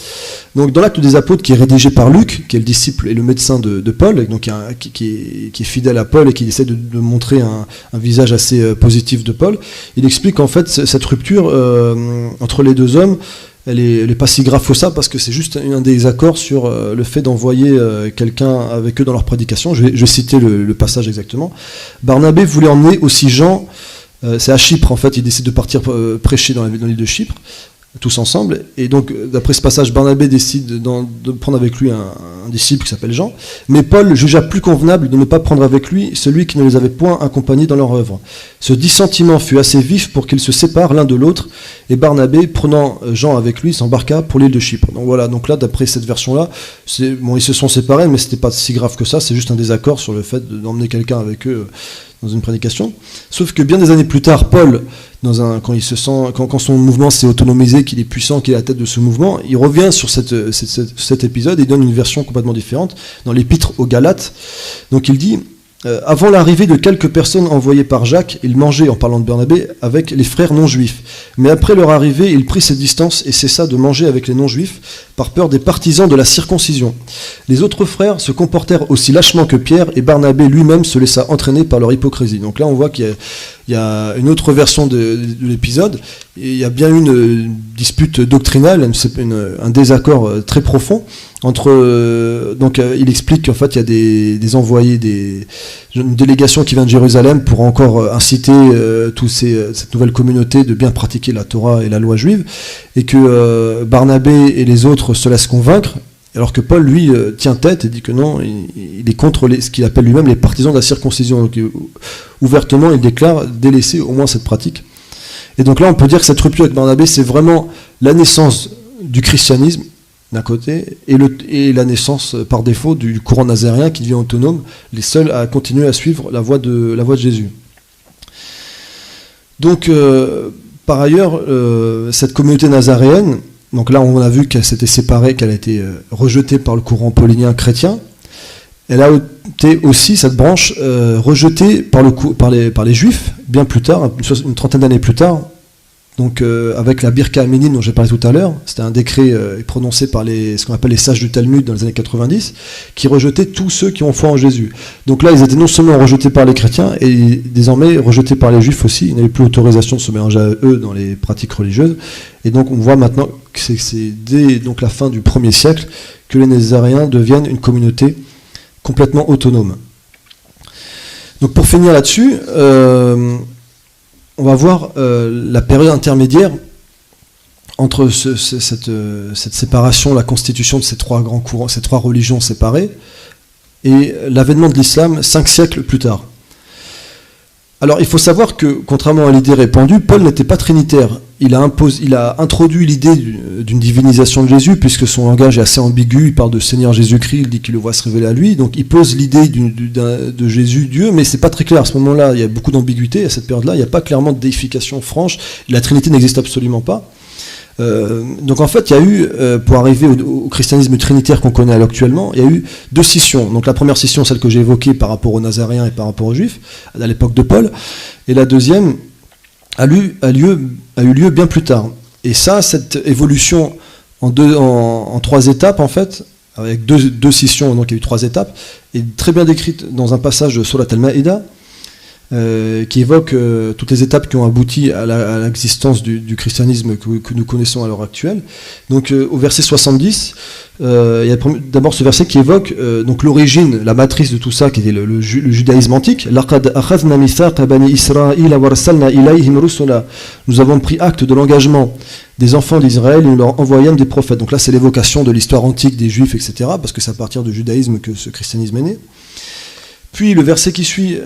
Donc, dans l'Acte des Apôtres, qui est rédigé par Luc, qui est le disciple et le médecin de Paul, et donc qui est fidèle à Paul et qui essaie de montrer un visage assez positif de Paul, il explique en fait cette rupture entre les deux hommes. Elle est pas si grave que ça, parce que c'est juste un désaccord sur le fait d'envoyer quelqu'un avec eux dans leur prédication. Je vais citer le passage exactement. Barnabé voulait emmener aussi Jean. C'est à Chypre, en fait, ils décident de partir prêcher dans l'île de Chypre, tous ensemble. Et donc, d'après ce passage, Barnabé décide de prendre avec lui un disciple qui s'appelle Jean. Mais Paul jugea plus convenable de ne pas prendre avec lui celui qui ne les avait point accompagnés dans leur œuvre. Ce dissentiment fut assez vif pour qu'ils se séparent l'un de l'autre, et Barnabé, prenant Jean avec lui, s'embarqua pour l'île de Chypre. Donc voilà, donc là, d'après cette version-là, ils se sont séparés, mais c'était pas si grave que ça, c'est juste un désaccord sur le fait d'emmener quelqu'un avec eux dans une prédication. Sauf que bien des années plus tard, Paul, quand son mouvement s'est autonomisé, qu'il est puissant, qu'il est à la tête de ce mouvement, il revient sur cet épisode et donne une version complètement différente dans l'épître aux Galates. Donc il dit avant l'arrivée de quelques personnes envoyées par Jacques, il mangeait, en parlant de Barnabé, avec les frères non-juifs. Mais après leur arrivée, il prit ses distances et cessa de manger avec les non-juifs par peur des partisans de la circoncision. Les autres frères se comportèrent aussi lâchement que Pierre, et Barnabé lui-même se laissa entraîner par leur hypocrisie. Donc là, on voit qu'il y a une autre version de l'épisode, et il y a bien une dispute doctrinale, un désaccord très profond entre... donc il explique qu'en fait il y a des envoyés, une délégation qui vient de Jérusalem pour encore inciter cette nouvelle communauté de bien pratiquer la Torah et la loi juive, et que Barnabé et les autres se laissent convaincre, alors que Paul, lui, tient tête et dit que non, il est contre ce qu'il appelle lui-même les partisans de la circoncision. Donc ouvertement, il déclare délaisser au moins cette pratique. Et donc là, on peut dire que cette rupture avec Barnabé, c'est vraiment la naissance du christianisme, d'un côté, et la naissance par défaut du courant nazaréen qui devient autonome, les seuls à continuer à suivre la voie de Jésus. Donc, par ailleurs, cette communauté nazaréenne, donc là on a vu qu'elle s'était séparée, qu'elle a été rejetée par le courant paulinien chrétien, elle a été aussi, cette branche, rejetée par les juifs, bien plus tard, une trentaine d'années plus tard, donc avec la Birka Aminim dont j'ai parlé tout à l'heure. C'était un décret prononcé par ce qu'on appelle les sages du Talmud dans les années 90, qui rejetait tous ceux qui ont foi en Jésus. Donc là, ils étaient non seulement rejetés par les chrétiens, et désormais rejetés par les juifs aussi. Ils n'avaient plus l'autorisation de se mélanger à eux dans les pratiques religieuses. Et donc on voit maintenant que c'est dès donc la fin du 1er siècle que les Nazaréens deviennent une communauté complètement autonome. Donc pour finir là-dessus, on va voir la période intermédiaire entre cette séparation, la constitution de ces trois grands courants, ces trois religions séparées, et l'avènement de l'islam 5 siècles plus tard. Alors il faut savoir que, contrairement à l'idée répandue, Paul n'était pas trinitaire. Il a introduit l'idée d'une divinisation de Jésus, puisque son langage est assez ambigu. Il parle de Seigneur Jésus-Christ, il dit qu'il le voit se révéler à lui. Donc il pose l'idée de Jésus, Dieu, mais c'est pas très clair. À ce moment-là, il y a beaucoup d'ambiguïté. À cette période-là, il n'y a pas clairement de déification franche. La Trinité n'existe absolument pas. Donc en fait, il y a eu, pour arriver au christianisme trinitaire qu'on connaît actuellement, il y a eu 2 scissions. Donc la première scission, celle que j'ai évoquée par rapport aux Nazaréens et par rapport aux Juifs, à l'époque de Paul, et la deuxième a eu lieu bien plus tard. Et ça, cette évolution en 3 étapes, en fait, avec deux scissions, donc il y a eu 3 étapes, est très bien décrite dans un passage de Surat al-Maïda, qui évoque toutes les étapes qui ont abouti à l'existence du christianisme que nous connaissons à l'heure actuelle. Donc au verset 70, il y a d'abord ce verset qui évoque donc l'origine, la matrice de tout ça, qui était le judaïsme antique. Nous avons pris acte de l'engagement des enfants d'Israël et nous leur envoyâmes des prophètes. Donc là, c'est l'évocation de l'histoire antique des Juifs, etc., parce que c'est à partir du judaïsme que ce christianisme est né. Puis le verset qui suit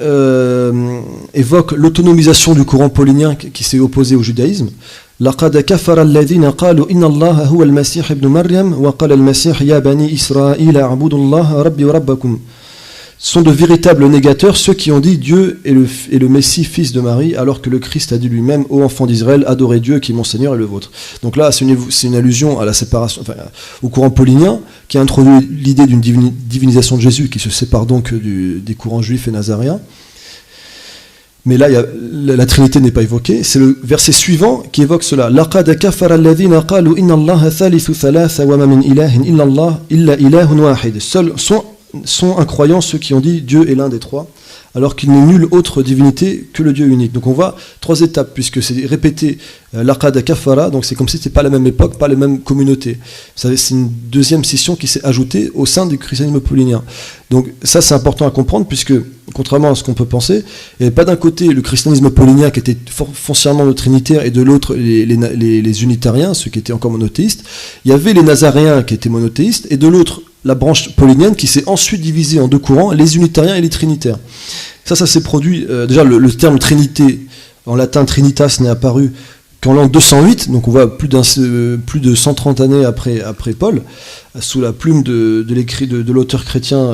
évoque l'autonomisation du courant paulinien qui s'est opposé au judaïsme. لقد كفر الذين قالوا إن الله هو المسيح ابن مريم وقال المسيح يا بني إسرائيل اعبدوا الله ربي وربكم. Sont de véritables négateurs ceux qui ont dit Dieu est le Messie, fils de Marie, alors que le Christ a dit lui-même, ô enfants d'Israël, adorez Dieu qui est mon Seigneur et le vôtre. Donc là, c'est une allusion à la séparation, enfin, au courant paulinien, qui a introduit l'idée d'une divinisation de Jésus, qui se sépare donc des courants juifs et nazaréens. Mais là, la Trinité n'est pas évoquée. C'est le verset suivant qui évoque cela. لَقَدْ كَفَرَ الَّذِينَ قَالُوا إِنَّ اللَّهَ ثَالِثُ ثَلَاثَ وَمَا مِنْ إِلَٰهٍ إِلَّا اللَّهُ إِلَّا إِلَٰهٌ وَاحِدٌ. Seuls sont incroyants ceux qui ont dit Dieu est l'un des 3, alors qu'il n'est nulle autre divinité que le Dieu unique. Donc on voit 3 étapes, puisque c'est répété laqad kafara, donc c'est comme si c'était pas la même époque, pas les mêmes communautés. C'est une deuxième scission qui s'est ajoutée au sein du christianisme paulinien. Donc ça, c'est important à comprendre, puisque contrairement à ce qu'on peut penser, il n'y avait pas d'un côté le christianisme paulinien qui était foncièrement le trinitaire, et de l'autre les unitariens, ceux qui étaient encore monothéistes. Il y avait les nazaréens qui étaient monothéistes, et de l'autre la branche paulinienne qui s'est ensuite divisée en 2 courants, les unitariens et les trinitaires. Ça s'est produit, déjà le terme trinité, en latin trinitas, n'est apparu qu'en l'an 208, donc on voit plus de 130 années après Paul, sous la plume de l'écrit de l'auteur chrétien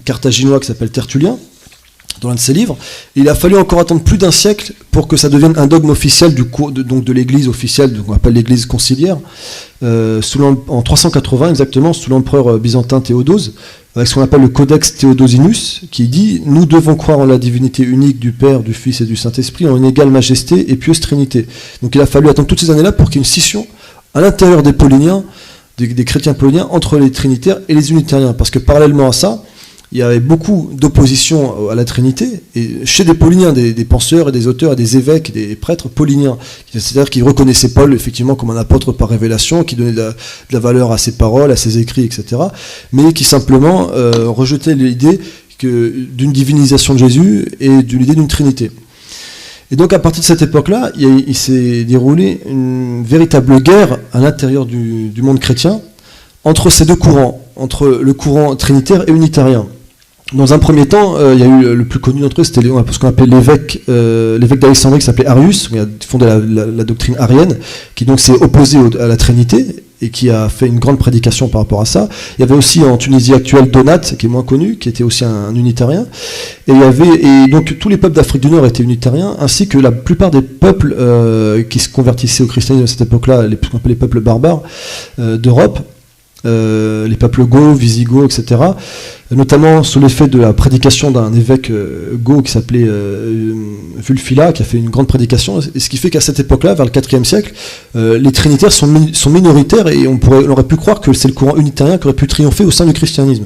carthaginois qui s'appelle Tertullien, dans l'un de ses livres. Et il a fallu encore attendre plus d'1 siècle pour que ça devienne un dogme officiel donc de l'église officielle, qu'on appelle l'église conciliaire, en 380 exactement, sous l'empereur byzantin Théodose, avec ce qu'on appelle le Codex Theodosinus, qui dit « Nous devons croire en la divinité unique du Père, du Fils et du Saint-Esprit, en une égale majesté et pieuse trinité. » Donc il a fallu attendre toutes ces années-là pour qu'il y ait une scission à l'intérieur des pauliniens, des chrétiens pauliniens, entre les trinitaires et les unitariens, parce que parallèlement à ça, il y avait beaucoup d'opposition à la Trinité, et chez des pauliniens, des penseurs et des auteurs et des évêques et des prêtres pauliniens, c'est-à-dire qui reconnaissaient Paul effectivement comme un apôtre par révélation, qui donnait de la valeur à ses paroles, à ses écrits, etc., mais qui simplement rejetaient l'idée d'une divinisation de Jésus et de l'idée d'une Trinité. Et donc à partir de cette époque-là, il s'est déroulé une véritable guerre à l'intérieur du monde chrétien entre ces 2 courants, entre le courant trinitaire et unitarien. Dans un premier temps, il y a eu le plus connu d'entre eux, c'était ce qu'on appelait l'évêque d'Alexandrie qui s'appelait Arius, qui a fondé la doctrine arienne, qui donc s'est opposé à la Trinité et qui a fait une grande prédication par rapport à ça. Il y avait aussi en Tunisie actuelle Donate, qui est moins connu, qui était aussi un unitarien. Et donc tous les peuples d'Afrique du Nord étaient unitariens, ainsi que la plupart des peuples qui se convertissaient au christianisme à cette époque-là, ce qu'on appelle les peuples barbares d'Europe. Les peuples goths, visigoths, etc., notamment sous l'effet de la prédication d'un évêque goth qui s'appelait Vulfila, qui a fait une grande prédication, et ce qui fait qu'à cette époque-là, vers le IVe siècle, les trinitaires sont minoritaires, et on aurait pu croire que c'est le courant unitarien qui aurait pu triompher au sein du christianisme.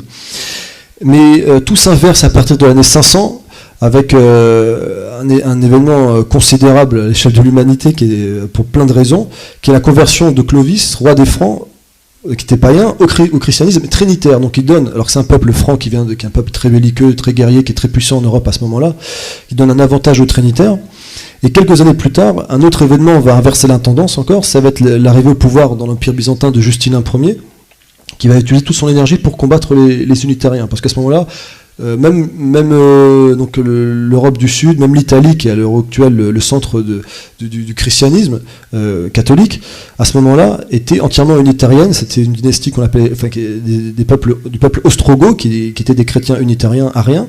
Mais tout s'inverse à partir de l'année 500, avec un événement considérable à l'échelle de l'humanité, qui est pour plein de raisons, qui est la conversion de Clovis, roi des Francs, qui était païen, au christianisme trinitaire. Donc il donne, alors que c'est un peuple franc qui est un peuple très belliqueux, très guerrier, qui est très puissant en Europe à ce moment-là, il donne un avantage aux trinitaires. Et quelques années plus tard, un autre événement va inverser la tendance encore, ça va être l'arrivée au pouvoir dans l'Empire byzantin de Justin Ier, qui va utiliser toute son énergie pour combattre les unitariens. Parce qu'à ce moment-là, donc l'Europe du Sud, même l'Italie, qui est à l'heure actuelle le centre du christianisme catholique, à ce moment-là, était entièrement unitarienne. C'était une dynastie qu'on appelait, du peuple ostrogoth, qui étaient des chrétiens unitariens ariens.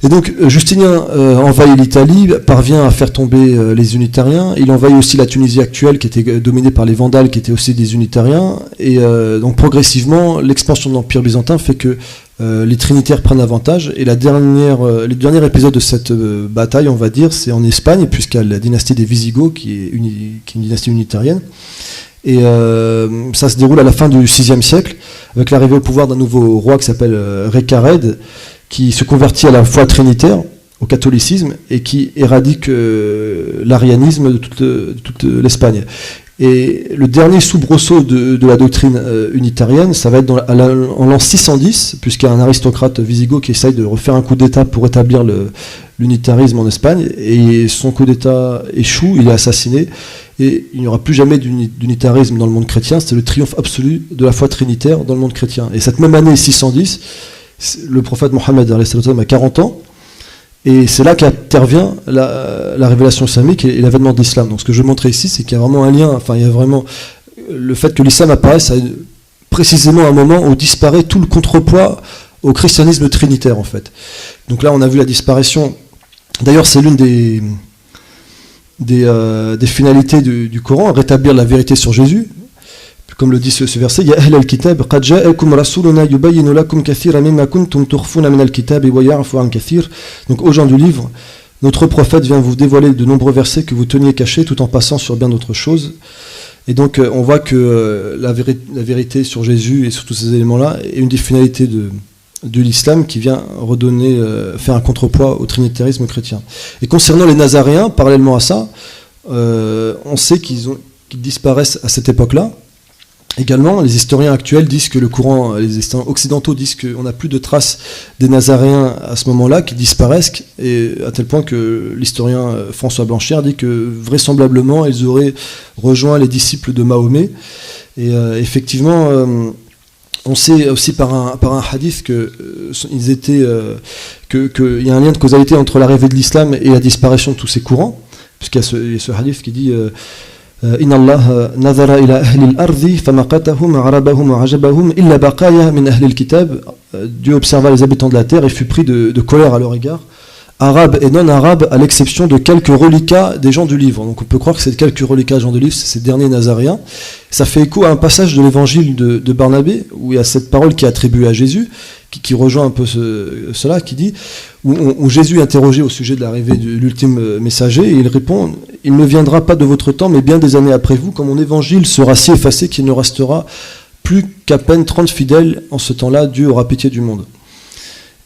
Et donc Justinien envahit l'Italie, parvient à faire tomber les unitariens. Il envahit aussi la Tunisie actuelle qui était dominée par les Vandales, qui étaient aussi des unitariens. Et donc progressivement, l'expansion de l'Empire byzantin fait que les trinitaires prennent avantage. Et le dernier épisode de cette bataille, on va dire, c'est en Espagne, puisqu'il y a la dynastie des Visigoths, qui est une dynastie unitarienne. Et ça se déroule à la fin du VIe siècle, avec l'arrivée au pouvoir d'un nouveau roi qui s'appelle Recared, qui se convertit à la foi trinitaire, au catholicisme, et qui éradique l'arianisme de toute l'Espagne. Et le dernier soubresaut de la doctrine unitarienne, ça va être en l'an 610, puisqu'il y a un aristocrate wisigoth qui essaye de refaire un coup d'État pour établir l'unitarisme en Espagne, et son coup d'État échoue, il est assassiné, et il n'y aura plus jamais d'unitarisme dans le monde chrétien. C'est le triomphe absolu de la foi trinitaire dans le monde chrétien. Et cette même année 610, le prophète Mohammed a 40 ans, et c'est là qu'intervient la révélation islamique et l'avènement de l'islam. Donc ce que je veux montrer ici, c'est qu'il y a vraiment un lien, enfin il y a vraiment le fait que l'islam apparaisse à précisément un moment où disparaît tout le contrepoids au christianisme trinitaire en fait. Donc là on a vu la disparition, d'ailleurs c'est l'une des finalités du Coran, rétablir la vérité sur Jésus. Comme le dit ce verset, Ya ahl al-kitab, qad ja'akum rasuluna yubayyinu lakum kathiran mimma kuntum tukhfuna min al-kitab wa ya'fu an kathir. Donc aux gens du livre, notre prophète vient vous dévoiler de nombreux versets que vous teniez cachés tout en passant sur bien d'autres choses. Et donc on voit que la vérité sur Jésus et sur tous ces éléments-là est une des finalités de l'islam qui vient redonner, faire un contrepoids au trinitarisme chrétien. Et concernant les Nazaréens, parallèlement à ça, on sait qu'ils disparaissent à cette époque-là. Également, les historiens actuels disent que les historiens occidentaux disent qu'on n'a plus de traces des Nazaréens à ce moment-là, qui disparaissent, et à tel point que l'historien François Blanchard dit que vraisemblablement ils auraient rejoint les disciples de Mahomet. Et effectivement, on sait aussi par un hadith qu'il y a un lien de causalité entre l'arrivée de l'islam et la disparition de tous ces courants, puisqu'il y a ce hadith qui dit Inna Allah nazara ila ahli al-ardi famaqatahum arabahum wa ajabahum illa baqaya min ahli al-kitab. Dieu observa les habitants de la terre et fut pris de colère à leur égard, arabes et non-arabes, à l'exception de quelques reliquats des gens du livre. Donc on peut croire que ces quelques reliquats des gens du livre, c'est ces derniers Nazaréens. Ça fait écho à un passage de l'évangile de Barnabé, où il y a cette parole qui est attribuée à Jésus, qui rejoint un peu cela, qui dit, où Jésus est interrogé au sujet de l'arrivée de l'ultime messager, et il répond « Il ne viendra pas de votre temps, mais bien des années après vous, quand mon évangile sera si effacé qu'il ne restera plus qu'à peine 30 fidèles. En ce temps-là, Dieu aura pitié du monde. »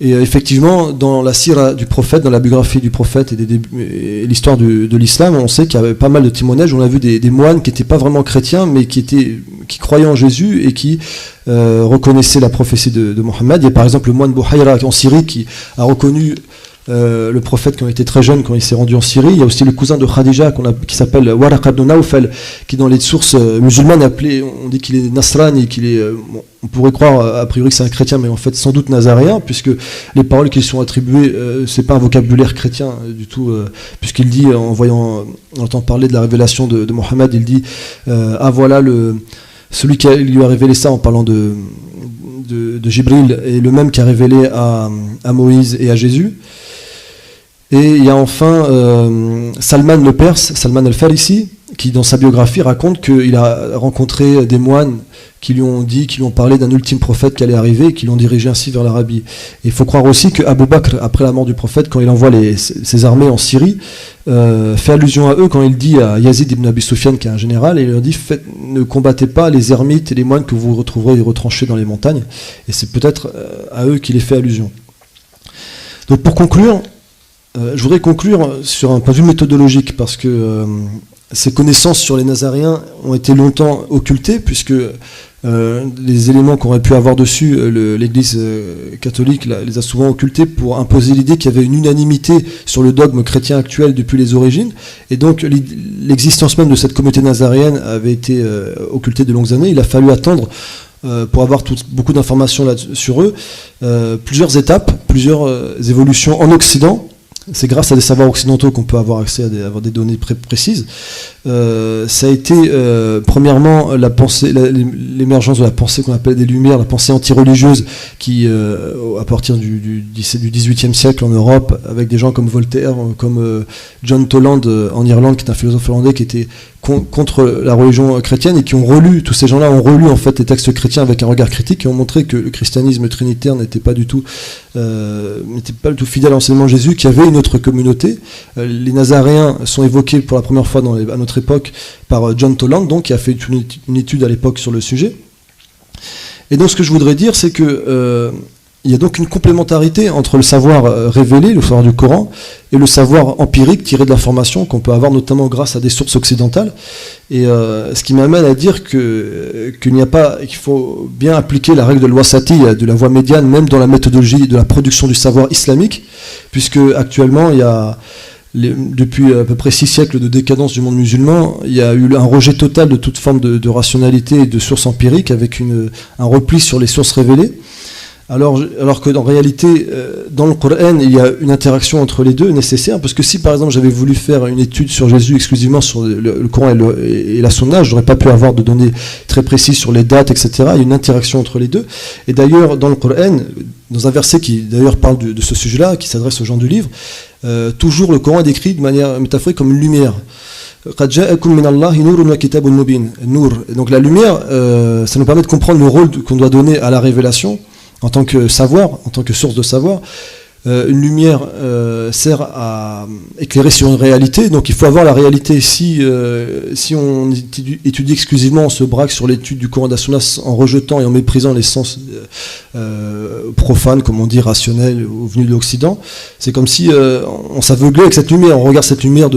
Et effectivement, dans la sira du prophète, dans la biographie du prophète et l'histoire de l'islam, on sait qu'il y avait pas mal de témoignages. On a vu des moines qui n'étaient pas vraiment chrétiens, mais qui croyaient en Jésus et qui reconnaissaient la prophétie de Mohammed. Il y a par exemple le moine Bouhayra en Syrie qui a reconnu le prophète quand il était très jeune, quand il s'est rendu en Syrie. Il y a aussi le cousin de Khadija qui s'appelle Waraq ibn Nawfal, qui dans les sources musulmanes on dit qu'il est nasrani, on pourrait croire a priori que c'est un chrétien, mais en fait sans doute nazaréen, puisque les paroles qui lui sont attribuées, c'est pas un vocabulaire chrétien du tout, puisqu'il dit, en entendant parler de la révélation de Mohammed, il dit voilà celui qui lui a révélé ça, en parlant de Jibril, est le même qui a révélé à Moïse et à Jésus. Et il y a enfin Salman le Perse, Salman al-Farisi, qui dans sa biographie raconte qu'il a rencontré des moines qui lui ont parlé d'un ultime prophète qui allait arriver et qui l'ont dirigé ainsi vers l'Arabie. Et il faut croire aussi que Abu Bakr, après la mort du prophète, quand il envoie ses armées en Syrie, fait allusion à eux quand il dit à Yazid ibn Abi Sufyan, qui est un général, et il leur dit ne combattez pas les ermites et les moines que vous retrouverez retranchés dans les montagnes. Et c'est peut-être à eux qu'il est fait allusion. Donc pour conclure, je voudrais conclure sur un point de vue méthodologique, parce que ces connaissances sur les Nazaréens ont été longtemps occultées, puisque les éléments qu'on aurait pu avoir dessus, l'Église catholique les a souvent occultés pour imposer l'idée qu'il y avait une unanimité sur le dogme chrétien actuel depuis les origines, et donc l'existence même de cette communauté nazaréenne avait été occultée de longues années. Il a fallu attendre pour avoir beaucoup d'informations sur eux, plusieurs étapes, plusieurs évolutions en Occident. C'est grâce à des savoirs occidentaux qu'on peut avoir accès à avoir des données précises. ça a été premièrement la pensée, l'émergence de la pensée qu'on appelle des Lumières, la pensée anti-religieuse, qui à partir du XVIIIe siècle en Europe, avec des gens comme Voltaire, comme John Toland en Irlande, qui est un philosophe hollandais qui était contre la religion chrétienne, et qui ont relu, tous ces gens-là ont relu en fait les textes chrétiens avec un regard critique, et ont montré que le christianisme trinitaire n'était pas du tout fidèle à l'enseignement de Jésus, qu'il y avait une autre communauté. Les Nazaréens sont évoqués pour la première fois à notre époque par John Toland, donc, qui a fait une étude à l'époque sur le sujet. Et donc ce que je voudrais dire, c'est que il y a donc une complémentarité entre le savoir révélé, le savoir du Coran, et le savoir empirique tiré de l'information qu'on peut avoir notamment grâce à des sources occidentales. Et ce qui m'amène à dire qu'il faut bien appliquer la règle de l'wasati, de la voie médiane, même dans la méthodologie de la production du savoir islamique, puisque actuellement il y a depuis à peu près 6 siècles de décadence du monde musulman, il y a eu un rejet total de toute forme de rationalité et de sources empiriques, avec un repli sur les sources révélées. Alors que en réalité, dans le Coran, il y a une interaction entre les deux nécessaire, parce que si par exemple j'avais voulu faire une étude sur Jésus exclusivement sur le Coran et la Sunna, je n'aurais pas pu avoir de données très précises sur les dates, etc. Il y a une interaction entre les deux. Et d'ailleurs, dans le Coran, dans un verset qui d'ailleurs parle de ce sujet-là, qui s'adresse aux gens du livre, toujours le Coran est décrit de manière métaphorique comme une lumière. Donc la lumière, ça nous permet de comprendre le rôle qu'on doit donner à la révélation en tant que savoir, en tant que source de savoir. Une lumière sert à éclairer sur une réalité, donc il faut avoir la réalité. Si on étudie exclusivement, on se braque sur l'étude du Coran et de la Sunna en rejetant et en méprisant les sens profanes, comme on dit, rationnels, ou venus de l'Occident, c'est comme si on s'aveuglait avec cette lumière, on regarde cette lumière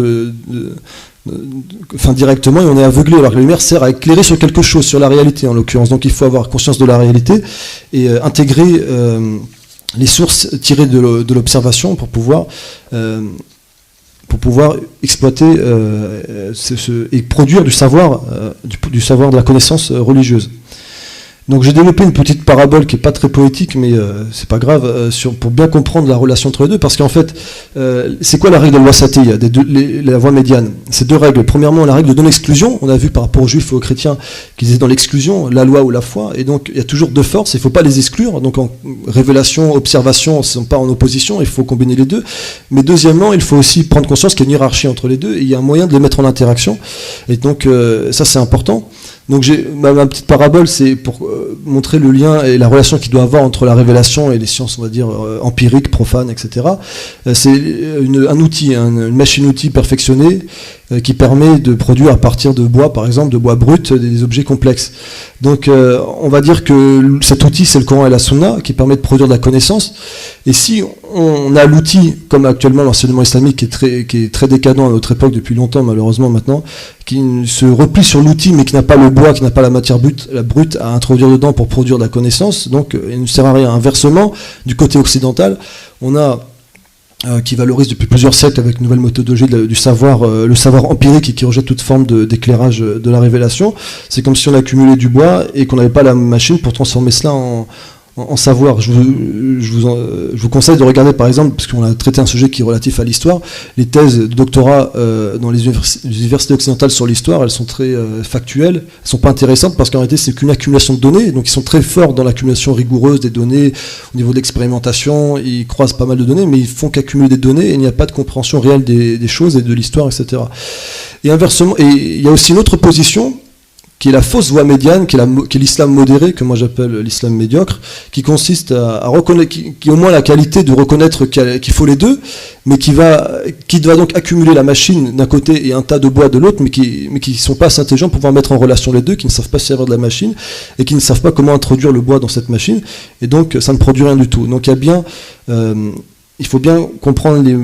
directement, et on est aveuglé, alors que la lumière sert à éclairer sur quelque chose, sur la réalité en l'occurrence. Donc il faut avoir conscience de la réalité et intégrer les sources tirées de l'observation pour pouvoir exploiter et produire du savoir de la connaissance religieuse. Donc j'ai développé une petite parabole qui n'est pas très poétique, mais c'est pas grave, pour bien comprendre la relation entre les deux, parce qu'en fait, c'est quoi la règle de l'wasatiyya, la voie médiane? C'est deux règles. Premièrement, la règle de non-exclusion. On a vu par rapport aux juifs et aux chrétiens qu'ils étaient dans l'exclusion, la loi ou la foi, et donc il y a toujours deux forces, il ne faut pas les exclure. Donc en révélation, observation, ne sont pas en opposition, il faut combiner les deux. Mais deuxièmement, il faut aussi prendre conscience qu'il y a une hiérarchie entre les deux, et il y a un moyen de les mettre en interaction. Et donc ça c'est important. Donc ma petite parabole, c'est pour montrer le lien et la relation qu'il doit avoir entre la révélation et les sciences, on va dire, empiriques, profanes, etc. C'est un outil, une machine-outil perfectionnée qui permet de produire à partir de bois, par exemple, de bois brut, des objets complexes. Donc on va dire que cet outil, c'est le Coran et la Sunna, qui permet de produire de la connaissance. Et si on a l'outil, comme actuellement l'enseignement islamique qui est très décadent à notre époque depuis longtemps, malheureusement maintenant, qui se replie sur l'outil mais qui n'a pas le bois, qui n'a pas la matière brute à introduire dedans pour produire de la connaissance, donc il ne sert à rien. Inversement, du côté occidental, on a qui valorise depuis plusieurs siècles avec une nouvelle méthodologie du savoir, le savoir empirique, et qui rejette toute forme d'éclairage de la révélation. C'est comme si on accumulait du bois et qu'on n'avait pas la machine pour transformer cela en savoir. Je vous conseille de regarder, par exemple, parce qu'on a traité un sujet qui est relatif à l'histoire, les thèses de doctorat dans les universités occidentales sur l'histoire. Elles sont très factuelles, elles ne sont pas intéressantes, parce qu'en réalité c'est qu'une accumulation de données, donc ils sont très forts dans l'accumulation rigoureuse des données, au niveau de l'expérimentation, ils croisent pas mal de données, mais ils font qu'accumuler des données, et il n'y a pas de compréhension réelle des choses et de l'histoire, etc. Et inversement, et il y a aussi une autre position, qui est la fausse voie médiane, qui est l'islam modéré, que moi j'appelle l'islam médiocre, qui consiste à reconnaître, qui a au moins la qualité de reconnaître qu'il faut les deux, mais qui va donc accumuler la machine d'un côté et un tas de bois de l'autre, mais qui ne sont pas assez intelligents pour pouvoir mettre en relation les deux, qui ne savent pas servir de la machine, et qui ne savent pas comment introduire le bois dans cette machine, et donc ça ne produit rien du tout. Donc il faut bien comprendre les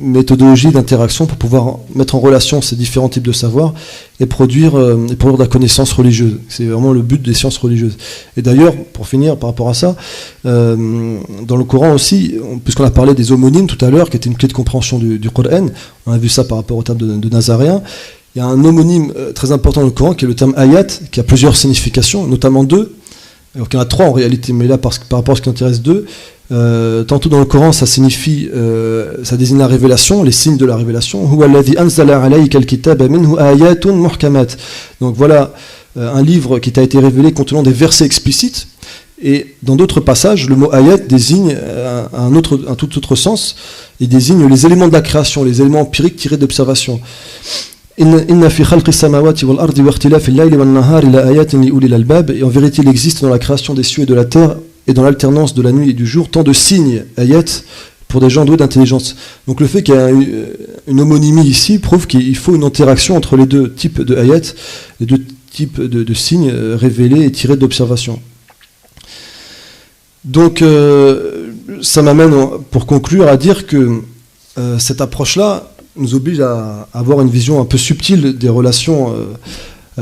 méthodologies d'interaction pour pouvoir mettre en relation ces différents types de savoirs et produire de la connaissance religieuse. C'est vraiment le but des sciences religieuses. Et d'ailleurs, pour finir par rapport à ça, dans le Coran aussi, puisqu'on a parlé des homonymes tout à l'heure, qui était une clé de compréhension du Coran, on a vu ça par rapport au terme de Nazaréen, il y a un homonyme très important dans le Coran qui est le terme ayat, qui a plusieurs significations, notamment deux. Alors qu'il y en a 3 en réalité, mais là, par rapport à ce qui intéresse 2, tantôt dans le Coran, ça signifie, ça désigne la révélation, les signes de la révélation. Donc voilà, un livre qui t'a été révélé contenant des versets explicites. Et dans d'autres passages, le mot ayat désigne un tout autre sens. Il désigne les éléments de la création, les éléments empiriques tirés d'observation. Et en vérité, il existe dans la création des cieux et de la terre et dans l'alternance de la nuit et du jour tant de signes, ayat, pour des gens doués d'intelligence. Donc le fait qu'il y a une homonymie ici prouve qu'il faut une interaction entre les deux types de ayat, les deux types de signes révélés et tirés d'observation. Donc ça m'amène, pour conclure, à dire que cette approche-là nous oblige à avoir une vision un peu subtile des relations,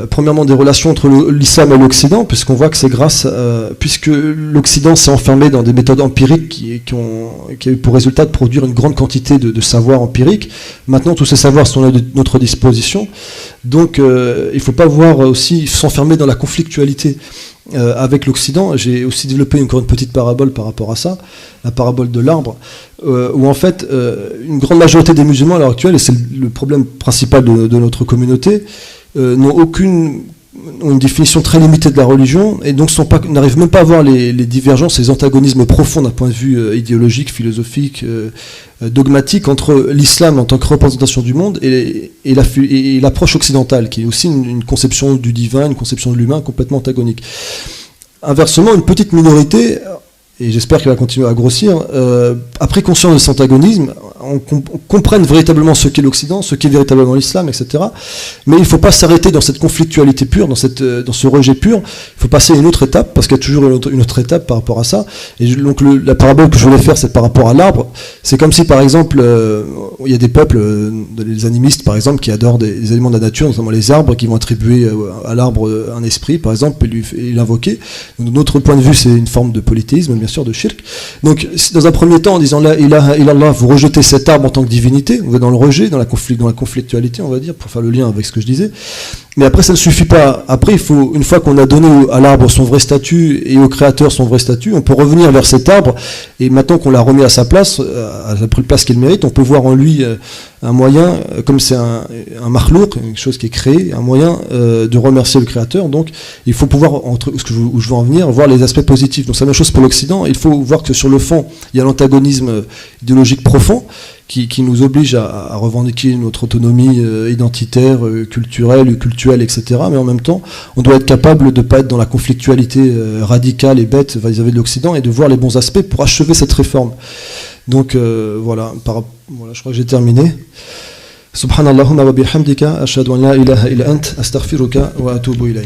premièrement des relations entre l'islam et l'Occident, puisqu'on voit que c'est puisque l'Occident s'est enfermé dans des méthodes empiriques qui ont eu pour résultat de produire une grande quantité de savoirs empiriques. Maintenant, tous ces savoirs sont à notre disposition, donc il ne faut pas voir aussi s'enfermer dans la conflictualité avec l'Occident. J'ai aussi développé encore une petite parabole par rapport à ça, la parabole de l'arbre, où en fait une grande majorité des musulmans à l'heure actuelle, et c'est le problème principal de notre communauté, ont une définition très limitée de la religion, et donc n'arrivent même pas à voir les divergences, les antagonismes profonds d'un point de vue idéologique, philosophique, dogmatique entre l'islam en tant que représentation du monde et l'approche occidentale, qui est aussi une conception du divin, une conception de l'humain complètement antagonique. Inversement, une petite minorité, et j'espère qu'elle va continuer à grossir, a pris conscience de cet antagonisme, on comprenne véritablement ce qu'est l'Occident, ce qu'est véritablement l'islam, etc. Mais il ne faut pas s'arrêter dans cette conflictualité pure, dans ce rejet pur. Il faut passer à une autre étape, parce qu'il y a toujours une autre étape par rapport à ça. Et donc la parabole que je voulais faire, c'est par rapport à l'arbre. C'est comme si, par exemple, il y a des peuples, les animistes, par exemple, qui adorent des éléments de la nature, notamment les arbres, qui vont attribuer à l'arbre un esprit, par exemple, et l'invoquer. Donc, de notre point de vue, c'est une forme de polythéisme, bien sûr, de shirk. Donc, dans un premier temps, en disant la ilaha illallah, vous rejetez cet arbre en tant que divinité, vous êtes dans le rejet, dans la conflictualité, on va dire, pour faire le lien avec ce que je disais. Mais après, ça ne suffit pas. Après, il faut, une fois qu'on a donné à l'arbre son vrai statut et au créateur son vrai statut, on peut revenir vers cet arbre, et maintenant qu'on l'a remis à sa place, à la place qu'il mérite, on peut voir en lui un moyen, comme c'est un makhlouk, quelque chose qui est créé, un moyen de remercier le créateur. Donc, il faut pouvoir, où je veux en venir, voir les aspects positifs. Donc, c'est la même chose pour l'Occident. Il faut voir que sur le fond, il y a l'antagonisme idéologique profond, qui nous oblige à revendiquer notre autonomie identitaire, culturelle, etc. Mais en même temps, on doit être capable de ne pas être dans la conflictualité radicale et bête vis-à-vis de l'Occident et de voir les bons aspects pour achever cette réforme. Donc voilà, je crois que j'ai terminé. Subhanallahumma wa bihamdika ashhadu an la ilaha illa ant astaghfiruka wa atubu ilayk.